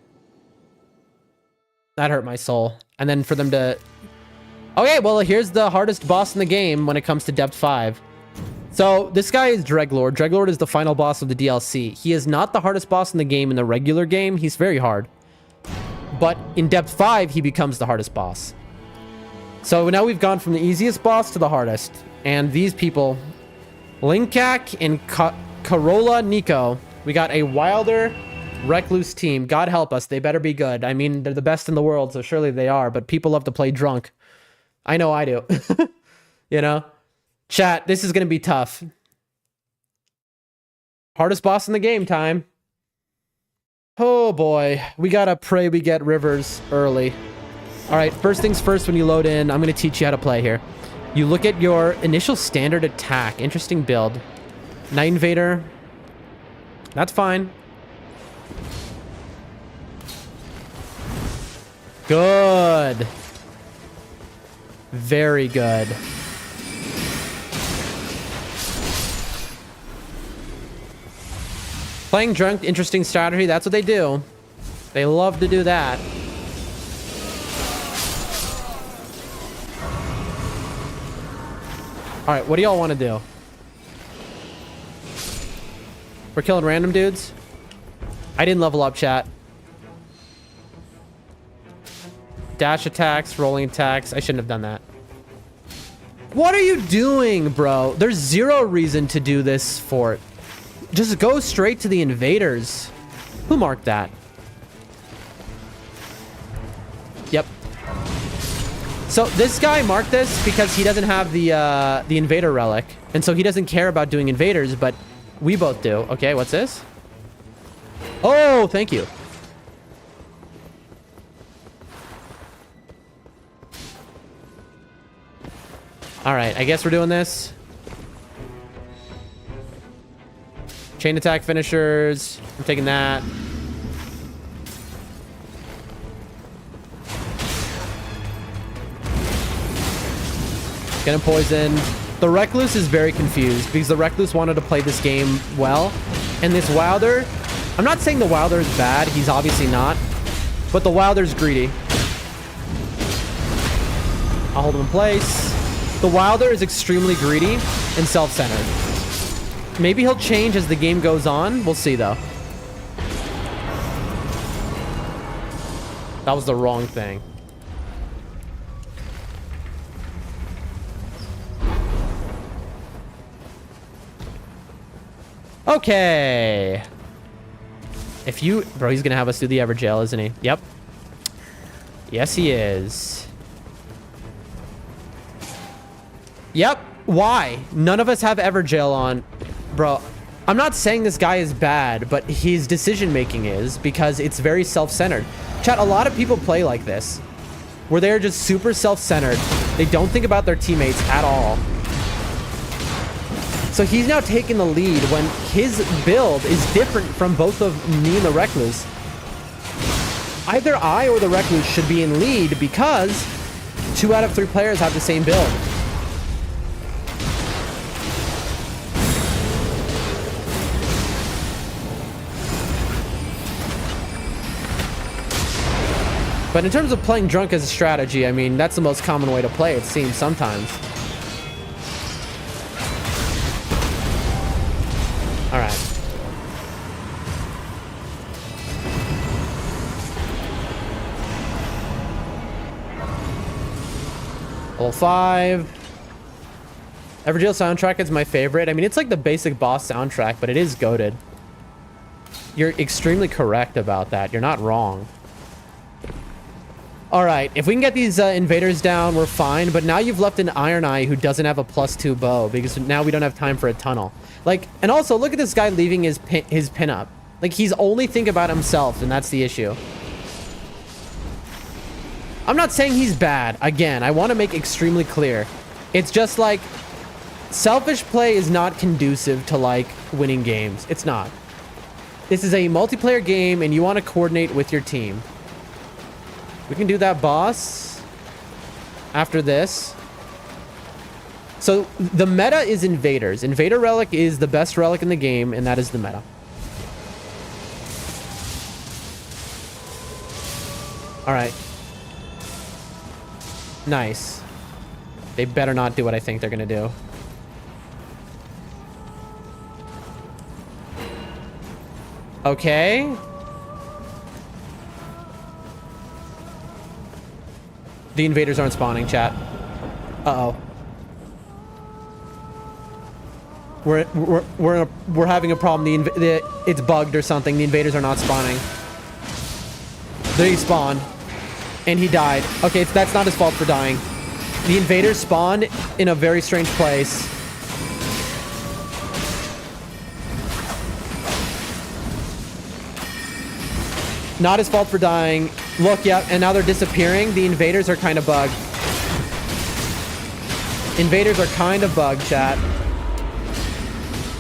That hurt my soul. And then for them to... Okay, well, here's the hardest boss in the game when it comes to depth 5. So this guy is Dreglord. Dreglord is the final boss of the DLC. He is not the hardest boss in the game in the regular game. He's very hard. But in depth 5, he becomes the hardest boss. So now we've gone from the easiest boss to the hardest. And these people, Linkak and Corolla Nico, we got a Wilder Recluse team. God help us, they better be good. I mean, they're the best in the world, so surely they are. But people love to play drunk. I know I do. You know? Chat, this is going to be tough. Hardest boss in the game time. Oh boy, we gotta pray we get Rivers early. All right, first things first, when you load in, I'm going to teach you how to play here. You look at your initial standard attack. Interesting build. Night Invader. That's fine. Good. Very good. Playing drunk, interesting strategy. That's what they do. They love to do that. All right, what do y'all want to do? We're killing random dudes. I didn't level up, chat. Dash attacks, rolling attacks. I shouldn't have done that. What are you doing, bro? There's zero reason to do this fort. Just go straight to the invaders. Who marked that? Yep. So this guy marked this because he doesn't have the invader relic. And so he doesn't care about doing invaders, but we both do. Okay, what's this? Oh, thank you. All right, I guess we're doing this. Chain attack finishers. I'm taking that. Getting poisoned. The Recluse is very confused because the Recluse wanted to play this game well. And this Wilder, I'm not saying the Wilder is bad. He's obviously not. But the Wilder's greedy. I'll hold him in place. The Wilder is extremely greedy and self-centered. Maybe he'll change as the game goes on. We'll see, though. That was the wrong thing. Okay. If you... Bro, he's gonna have us do the Everjail, isn't he? Yep. Yes, he is. Yep. Why? None of us have Everjail on. Bro, I'm not saying this guy is bad, but his decision making is, because it's very self-centered. Chat, a lot of people play like this, where they're just super self-centered. They don't think about their teammates at all. So he's now taking the lead when his build is different from both of me and the Recluse. Either I or the Recluse should be in lead because 2 out of 3 players have the same build. But in terms of playing drunk as a strategy, I mean, that's the most common way to play, it seems sometimes. All right. Level 5. Everjail soundtrack is my favorite. I mean, it's like the basic boss soundtrack, but it is goated. You're extremely correct about that. You're not wrong. All right, if we can get these invaders down, we're fine. But now you've left an Iron Eye who doesn't have a +2 bow because now we don't have time for a tunnel. Like, and also look at this guy leaving his pin up. Like, he's only thinking about himself, and that's the issue. I'm not saying he's bad. Again, I want to make extremely clear. It's just like selfish play is not conducive to like winning games. It's not. This is a multiplayer game, and you want to coordinate with your team. We can do that boss after this. So the meta is invaders. Invader relic is the best relic in the game, and that is the meta. All right. Nice. They better not do what I think they're gonna do. Okay. The invaders aren't spawning, chat. Uh-oh. We're having a problem. It's bugged or something. The invaders are not spawning. They spawned, and he died. Okay, that's not his fault for dying. The invaders spawned in a very strange place. Not his fault for dying. Look, yeah, and now they're disappearing. The invaders are kind of bugged. Invaders are kind of bugged, chat.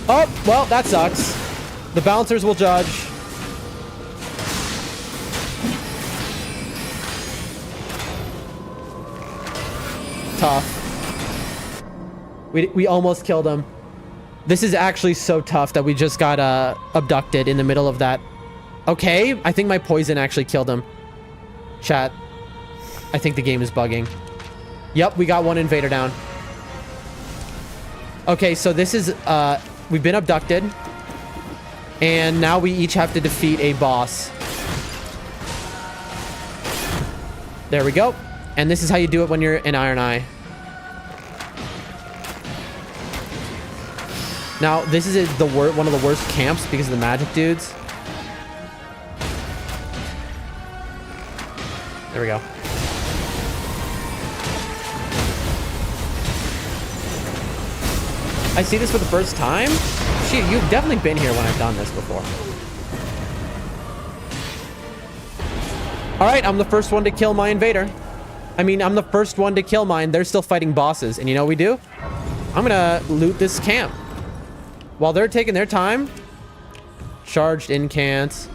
Oh, well, that sucks. The bouncers will judge. Tough. We almost killed him. This is actually so tough that we just got abducted in the middle of that. Okay, I think my poison actually killed him. Chat, I think the game is bugging. Yep, we got one invader down. Okay, so this is, we've been abducted. And now we each have to defeat a boss. There we go. And this is how you do it when you're in Iron Eye. Now, this is one of the worst camps because of the magic dudes. There we go. I see this for the first time? Shit, you've definitely been here when I've done this before. All right, I'm the first one to kill my invader. I mean, I'm the first one to kill mine. They're still fighting bosses. And you know what we do? I'm gonna loot this camp. While they're taking their time. Charged incants.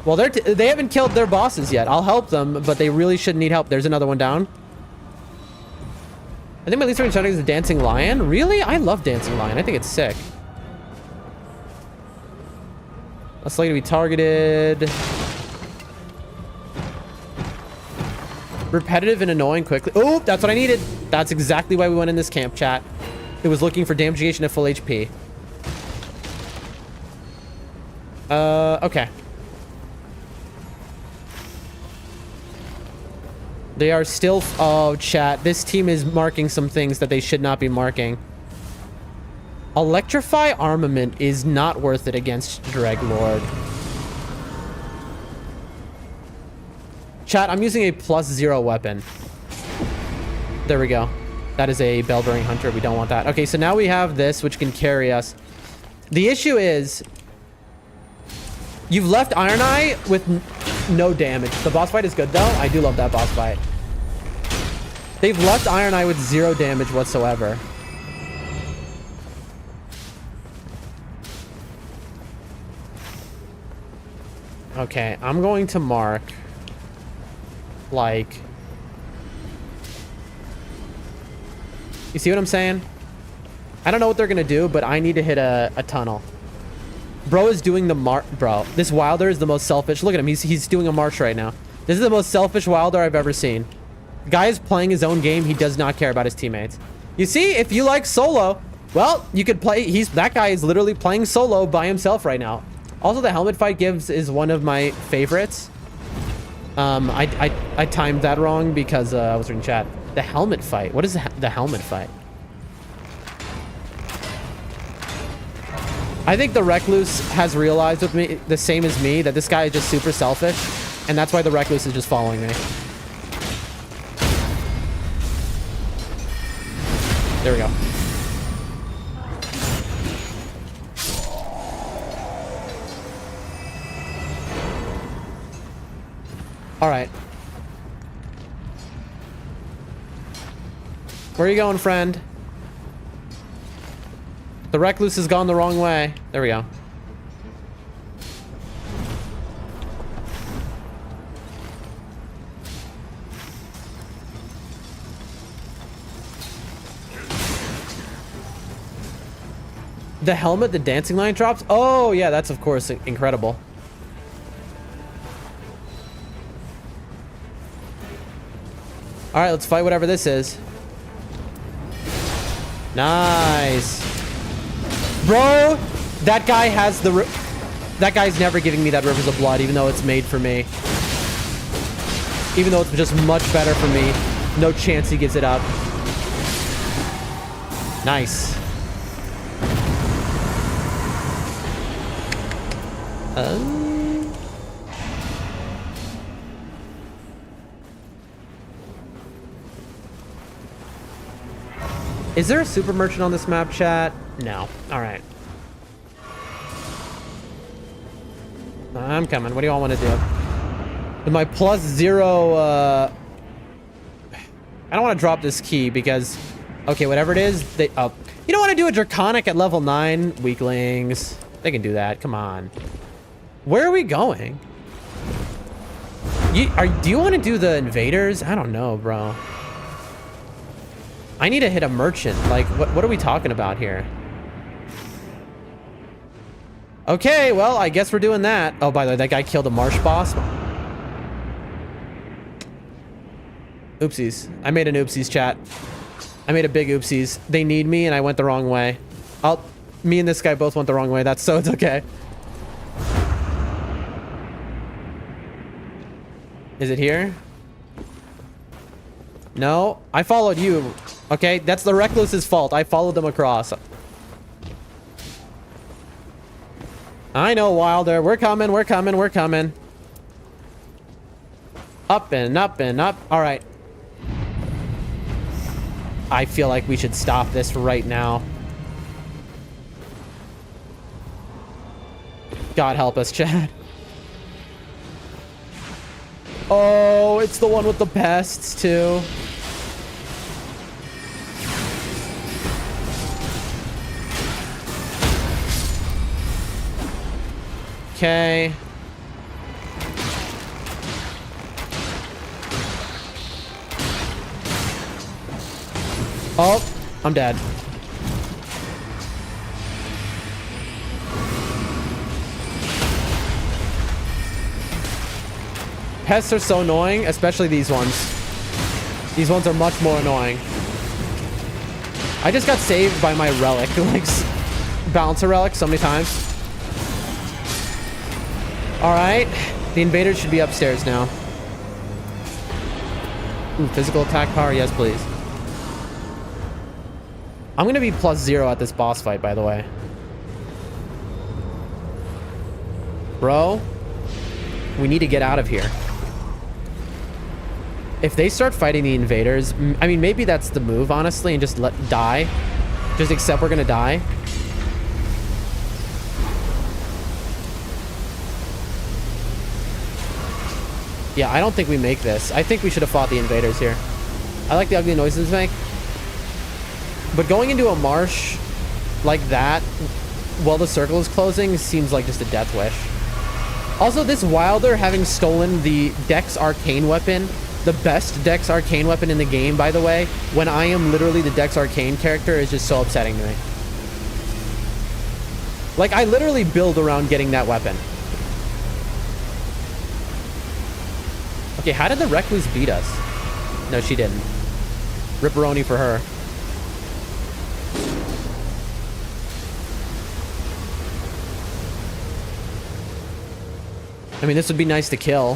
Well, they haven't killed their bosses yet. I'll help them, but they really shouldn't need help. There's another one down. I think my least favorite soundtrack is the Dancing Lion. Really? I love Dancing Lion. I think it's sick. That's likely to be targeted. Repetitive and annoying quickly. Oh, that's what I needed. That's exactly why we went in this camp, chat. It was looking for damageation at full HP. Okay. They are still... Oh, chat. This team is marking some things that they should not be marking. Electrify armament is not worth it against Dreglord. Chat, I'm using a +0 weapon. There we go. That is a Bell-bearing hunter. We don't want that. Okay, so now we have this, which can carry us. The issue is you've left Iron Eye with no damage. The boss fight is good though. I do love that boss fight. They've left Iron Eye with 0 damage whatsoever. Okay, I'm going to mark like, you see what I'm saying? I don't know what they're gonna do, but I need to hit a tunnel. Bro is doing the bro, this Wilder is the most selfish. Look at him, he's doing a march right now. This is the most selfish Wilder I've ever seen. The guy is playing his own game. He does not care about his teammates. You see, if you like solo, well, you could play, that guy is literally playing solo by himself right now. Also, the helmet fight is one of my favorites. I timed that wrong because I was reading chat. The helmet fight. What is the helmet fight? I think the Recluse has realized with me, the same as me, that this guy is just super selfish, and that's why the Recluse is just following me. There we go. All right. Where are you going, friend? The Recluse has gone the wrong way. There we go. The helmet, the dancing line drops? Oh, yeah, that's of course incredible. All right, let's fight whatever this is. Nice. Bro, that guy has that guy's never giving me that Rivers of Blood, even though it's made for me. Even though it's just much better for me. No chance he gives it up. Nice. Is there a super merchant on this map, chat? No. All right. I'm coming. What do y'all want to do? With my +0, I don't want to drop this key because, okay, whatever it is, you don't want to do a Draconic at level 9? Weaklings. They can do that. Come on. Where are we going? Do you want to do the invaders? I don't know, bro. I need to hit a merchant. Like, what are we talking about here? Okay, well, I guess we're doing that. Oh, by the way, that guy killed a marsh boss. Oopsies. I made an oopsies, chat. I made a big oopsies. They need me, and I went the wrong way. Me and this guy both went the wrong way. It's okay. Is it here? No, I followed you. Okay, that's the Recluse's fault. I followed them across. I know, Wilder. We're coming, we're coming, we're coming. Up and up and up. All right. I feel like we should stop this right now. God help us, Chad. Oh, it's the one with the pests, too. Okay. Oh, I'm dead. Pests are so annoying, especially these ones. These ones are much more annoying. I just got saved by my relic, like bouncer relic so many times. All right, the invaders should be upstairs now. Ooh, physical attack power, yes, please. I'm gonna be +0 at this boss fight, by the way. Bro, we need to get out of here. If they start fighting the invaders, I mean, maybe that's the move, honestly, and just die. Just accept we're gonna die. Yeah, I don't think we make this. I think we should have fought the invaders here. I like the ugly noises they make. But going into a marsh like that while the circle is closing seems like just a death wish. Also, this Wilder having stolen the Dex Arcane weapon, the best Dex Arcane weapon in the game, by the way, when I am literally the Dex Arcane character, is just so upsetting to me. Like, I literally build around getting that weapon. Okay, how did the Recluse beat us? No, she didn't. Ripperoni for her. I mean, this would be nice to kill.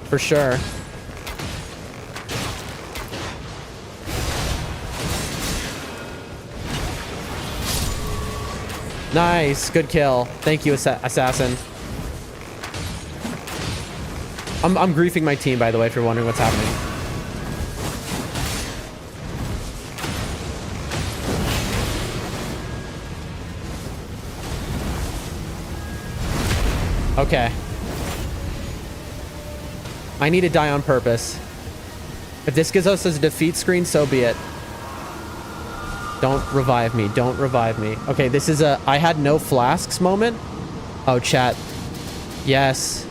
For sure. Nice. Good kill. Thank you, assassin. I'm griefing my team, by the way, if you're wondering what's happening. Okay. I need to die on purpose. If this gives us a defeat screen, so be it. Don't revive me. Don't revive me. Okay, this is a I had no flasks moment. Oh, chat. Yes.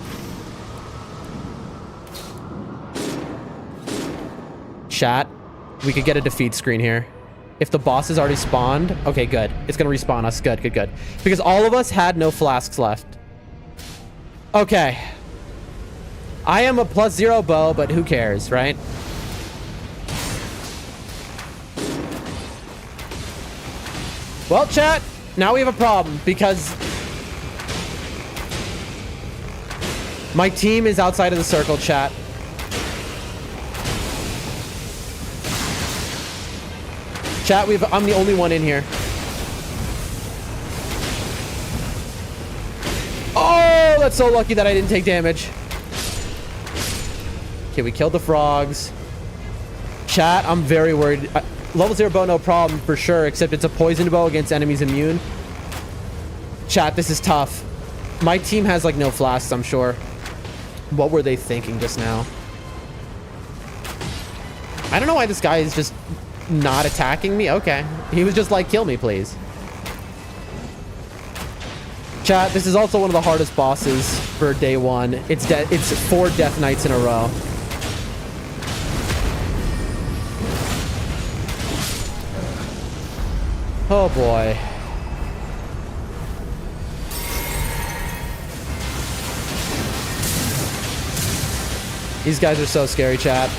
Chat. We could get a defeat screen here. If the boss is already spawned. Okay, good. It's going to respawn us. Good, good, good. Because all of us had no flasks left. Okay. I am a +0 bow, but who cares, right? Well, chat, now we have a problem because my team is outside of the circle, chat. Chat, I'm the only one in here. Oh, that's so lucky that I didn't take damage. Okay, we killed the frogs. Chat, I'm very worried. Level 0 bow, no problem for sure, except it's a poison bow against enemies immune. Chat, this is tough. My team has like no flasks, I'm sure. What were they thinking just now? I don't know why this guy is just not attacking me. Okay. He was just like, kill me, please. Chat, this is also one of the hardest bosses for day one. It's 4 Death Knights in a row. Oh boy. These guys are so scary, chat.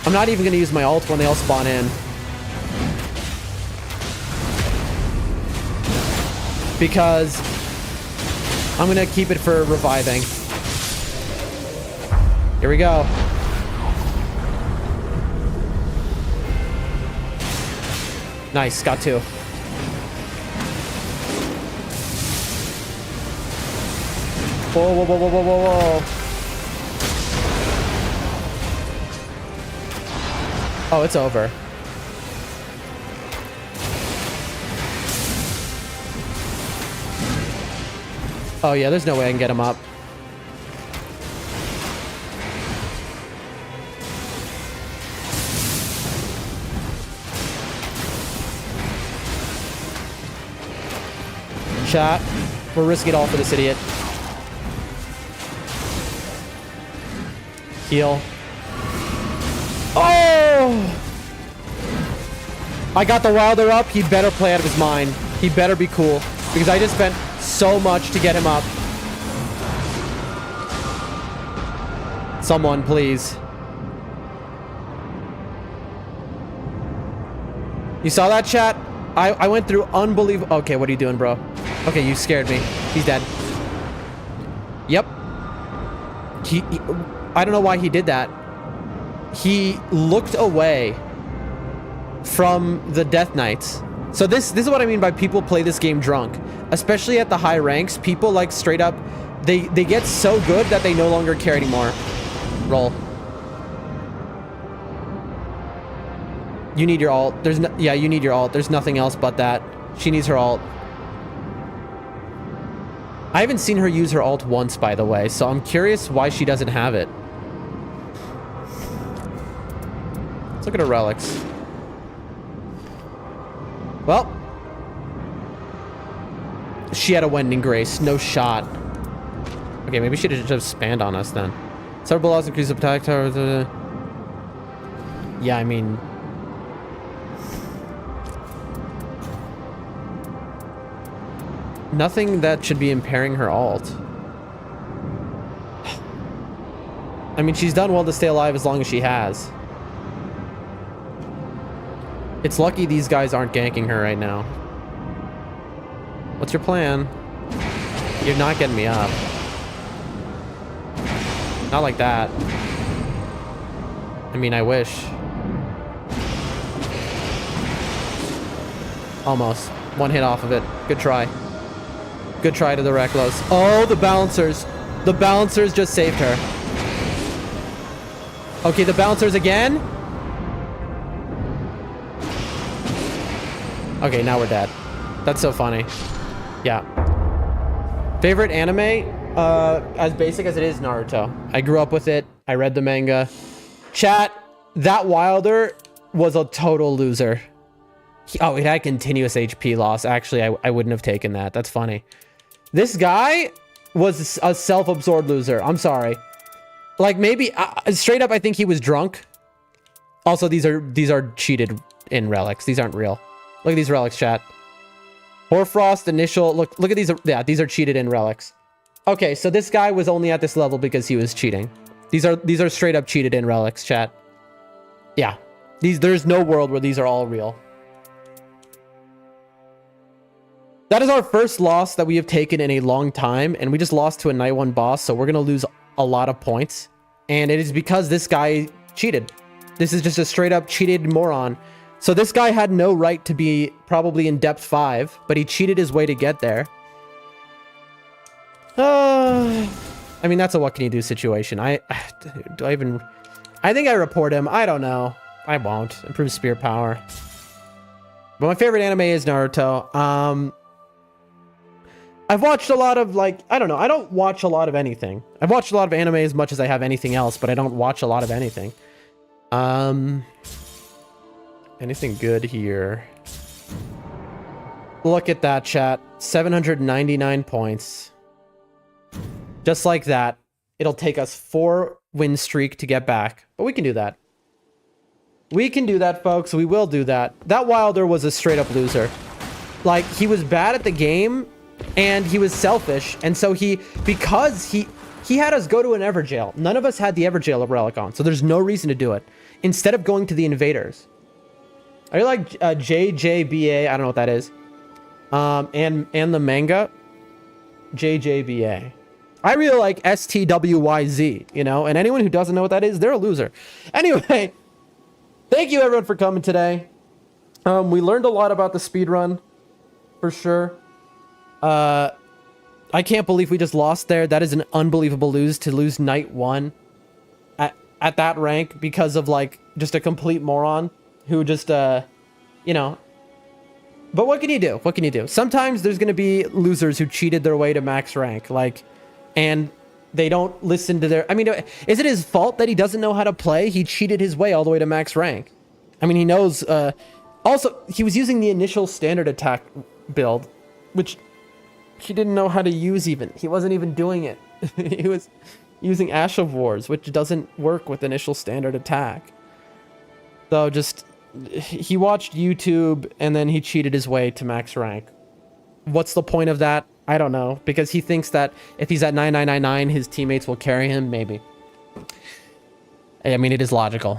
I'm not even going to use my ult when they all spawn in. Because I'm going to keep it for reviving. Here we go. Nice, got 2. Whoa, whoa, whoa, whoa, whoa, whoa, whoa. Oh, it's over. Oh yeah, there's no way I can get him up. Chat, we're risking it all for this idiot. Heal. Oh! I got the Wilder up. He better play out of his mind. He better be cool. Because I just spent so much to get him up. Someone, please. You saw that, chat? I went through unbelievable... Okay, what are you doing, bro? Okay, you scared me. He's dead. Yep. I don't know why he did that. He looked away from the Death Knights. So this is what I mean by people play this game drunk. Especially at the high ranks, people like straight up, they get so good that they no longer care anymore. Roll. You need your ult. Yeah, you need your ult. There's nothing else but that. She needs her ult. I haven't seen her use her ult once, by the way, so I'm curious why she doesn't have it. Let's look at her relics. Well, she had a Wending Grace. No shot. Okay, maybe she should have just spanned on us then. Several balls increase the attack tower. Yeah, I mean... nothing that should be impairing her ult. I mean, she's done well to stay alive as long as she has. It's lucky these guys aren't ganking her right now. What's your plan? You're not getting me up. Not like that. I mean, I wish. Almost. One hit off of it. Good try. Good try to the Reckless. Oh, the bouncers. The bouncers just saved her. Okay, the bouncers again. Okay, now we're dead. That's so funny. Yeah. Favorite anime? As basic as it is, Naruto. I grew up with it. I read the manga. Chat, that Wilder was a total loser. Oh, it had continuous HP loss. Actually, I wouldn't have taken that. That's funny. This guy was a self-absorbed loser. I'm sorry. Like, maybe straight up, I think he was drunk. Also, these are cheated in relics. These aren't real. Look at these relics, chat. Hoarfrost initial. Look at these. Yeah, these are cheated in relics. Okay, so this guy was only at this level because he was cheating. These are straight up cheated in relics, chat. Yeah, there's no world where these are all real. That is our first loss that we have taken in a long time, and we just lost to a Night 1 boss, so we're gonna lose a lot of points. And it is because this guy cheated. This is just a straight up cheated moron. So this guy had no right to be probably in depth 5, but he cheated his way to get there. I mean, that's a what can you do situation. I think I report him. I don't know. I won't. Improve spear power. But my favorite anime is Naruto. I've watched a lot of, like, I don't know. I don't watch a lot of anything. I've watched a lot of anime as much as I have anything else, but I don't watch a lot of anything. Anything good here? Look at that, chat. 799 points. Just like that. It'll take us 4 win streak to get back. But we can do that. We can do that, folks. We will do that. That Wilder was a straight up loser. Like, he was bad at the game, and he was selfish. And so because he had us go to an Everjail. None of us had the Everjail relic on, so there's no reason to do it. Instead of going to the Invaders. Are you like JJBA? I don't know what that is. And the manga, JJBA. I really like STWYZ, you know, and anyone who doesn't know what that is, they're a loser. Anyway, thank you everyone for coming today. We learned a lot about the speedrun, for sure. I can't believe we just lost there. That is an unbelievable lose to lose Night 1 at that rank because of, like, just a complete moron who just, you know. But what can you do? What can you do? Sometimes there's going to be losers who cheated their way to max rank, like, and they don't listen to their... I mean, is it his fault that he doesn't know how to play? He cheated his way all the way to max rank. I mean, he knows... Also, he was using the initial standard attack build, which he didn't know how to use even. He wasn't even doing it. He was using Ash of Wars, which doesn't work with initial standard attack. So just... he watched YouTube, and then he cheated his way to max rank. What's the point of that? I don't know, because he thinks that if he's at 9999, his teammates will carry him, maybe. I mean, it is logical.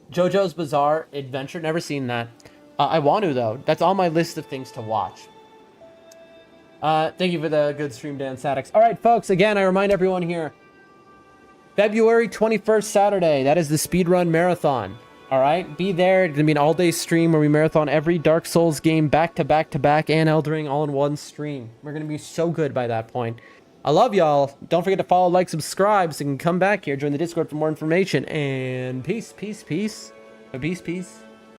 JoJo's Bizarre Adventure, never seen that. I want to, though. That's on my list of things to watch. Thank you for the good stream, Dan Sadix. All right, folks, again, I remind everyone here, February 21st, Saturday, that is the Speedrun Marathon. All right, be there. It's gonna be an all-day stream where we marathon every Dark Souls game back to back to back and Elden Ring all in one stream. We're gonna be so good by that point. I love y'all. Don't forget to follow, like, subscribe so you can come back here, join the Discord for more information. And peace, peace, peace. Peace, peace.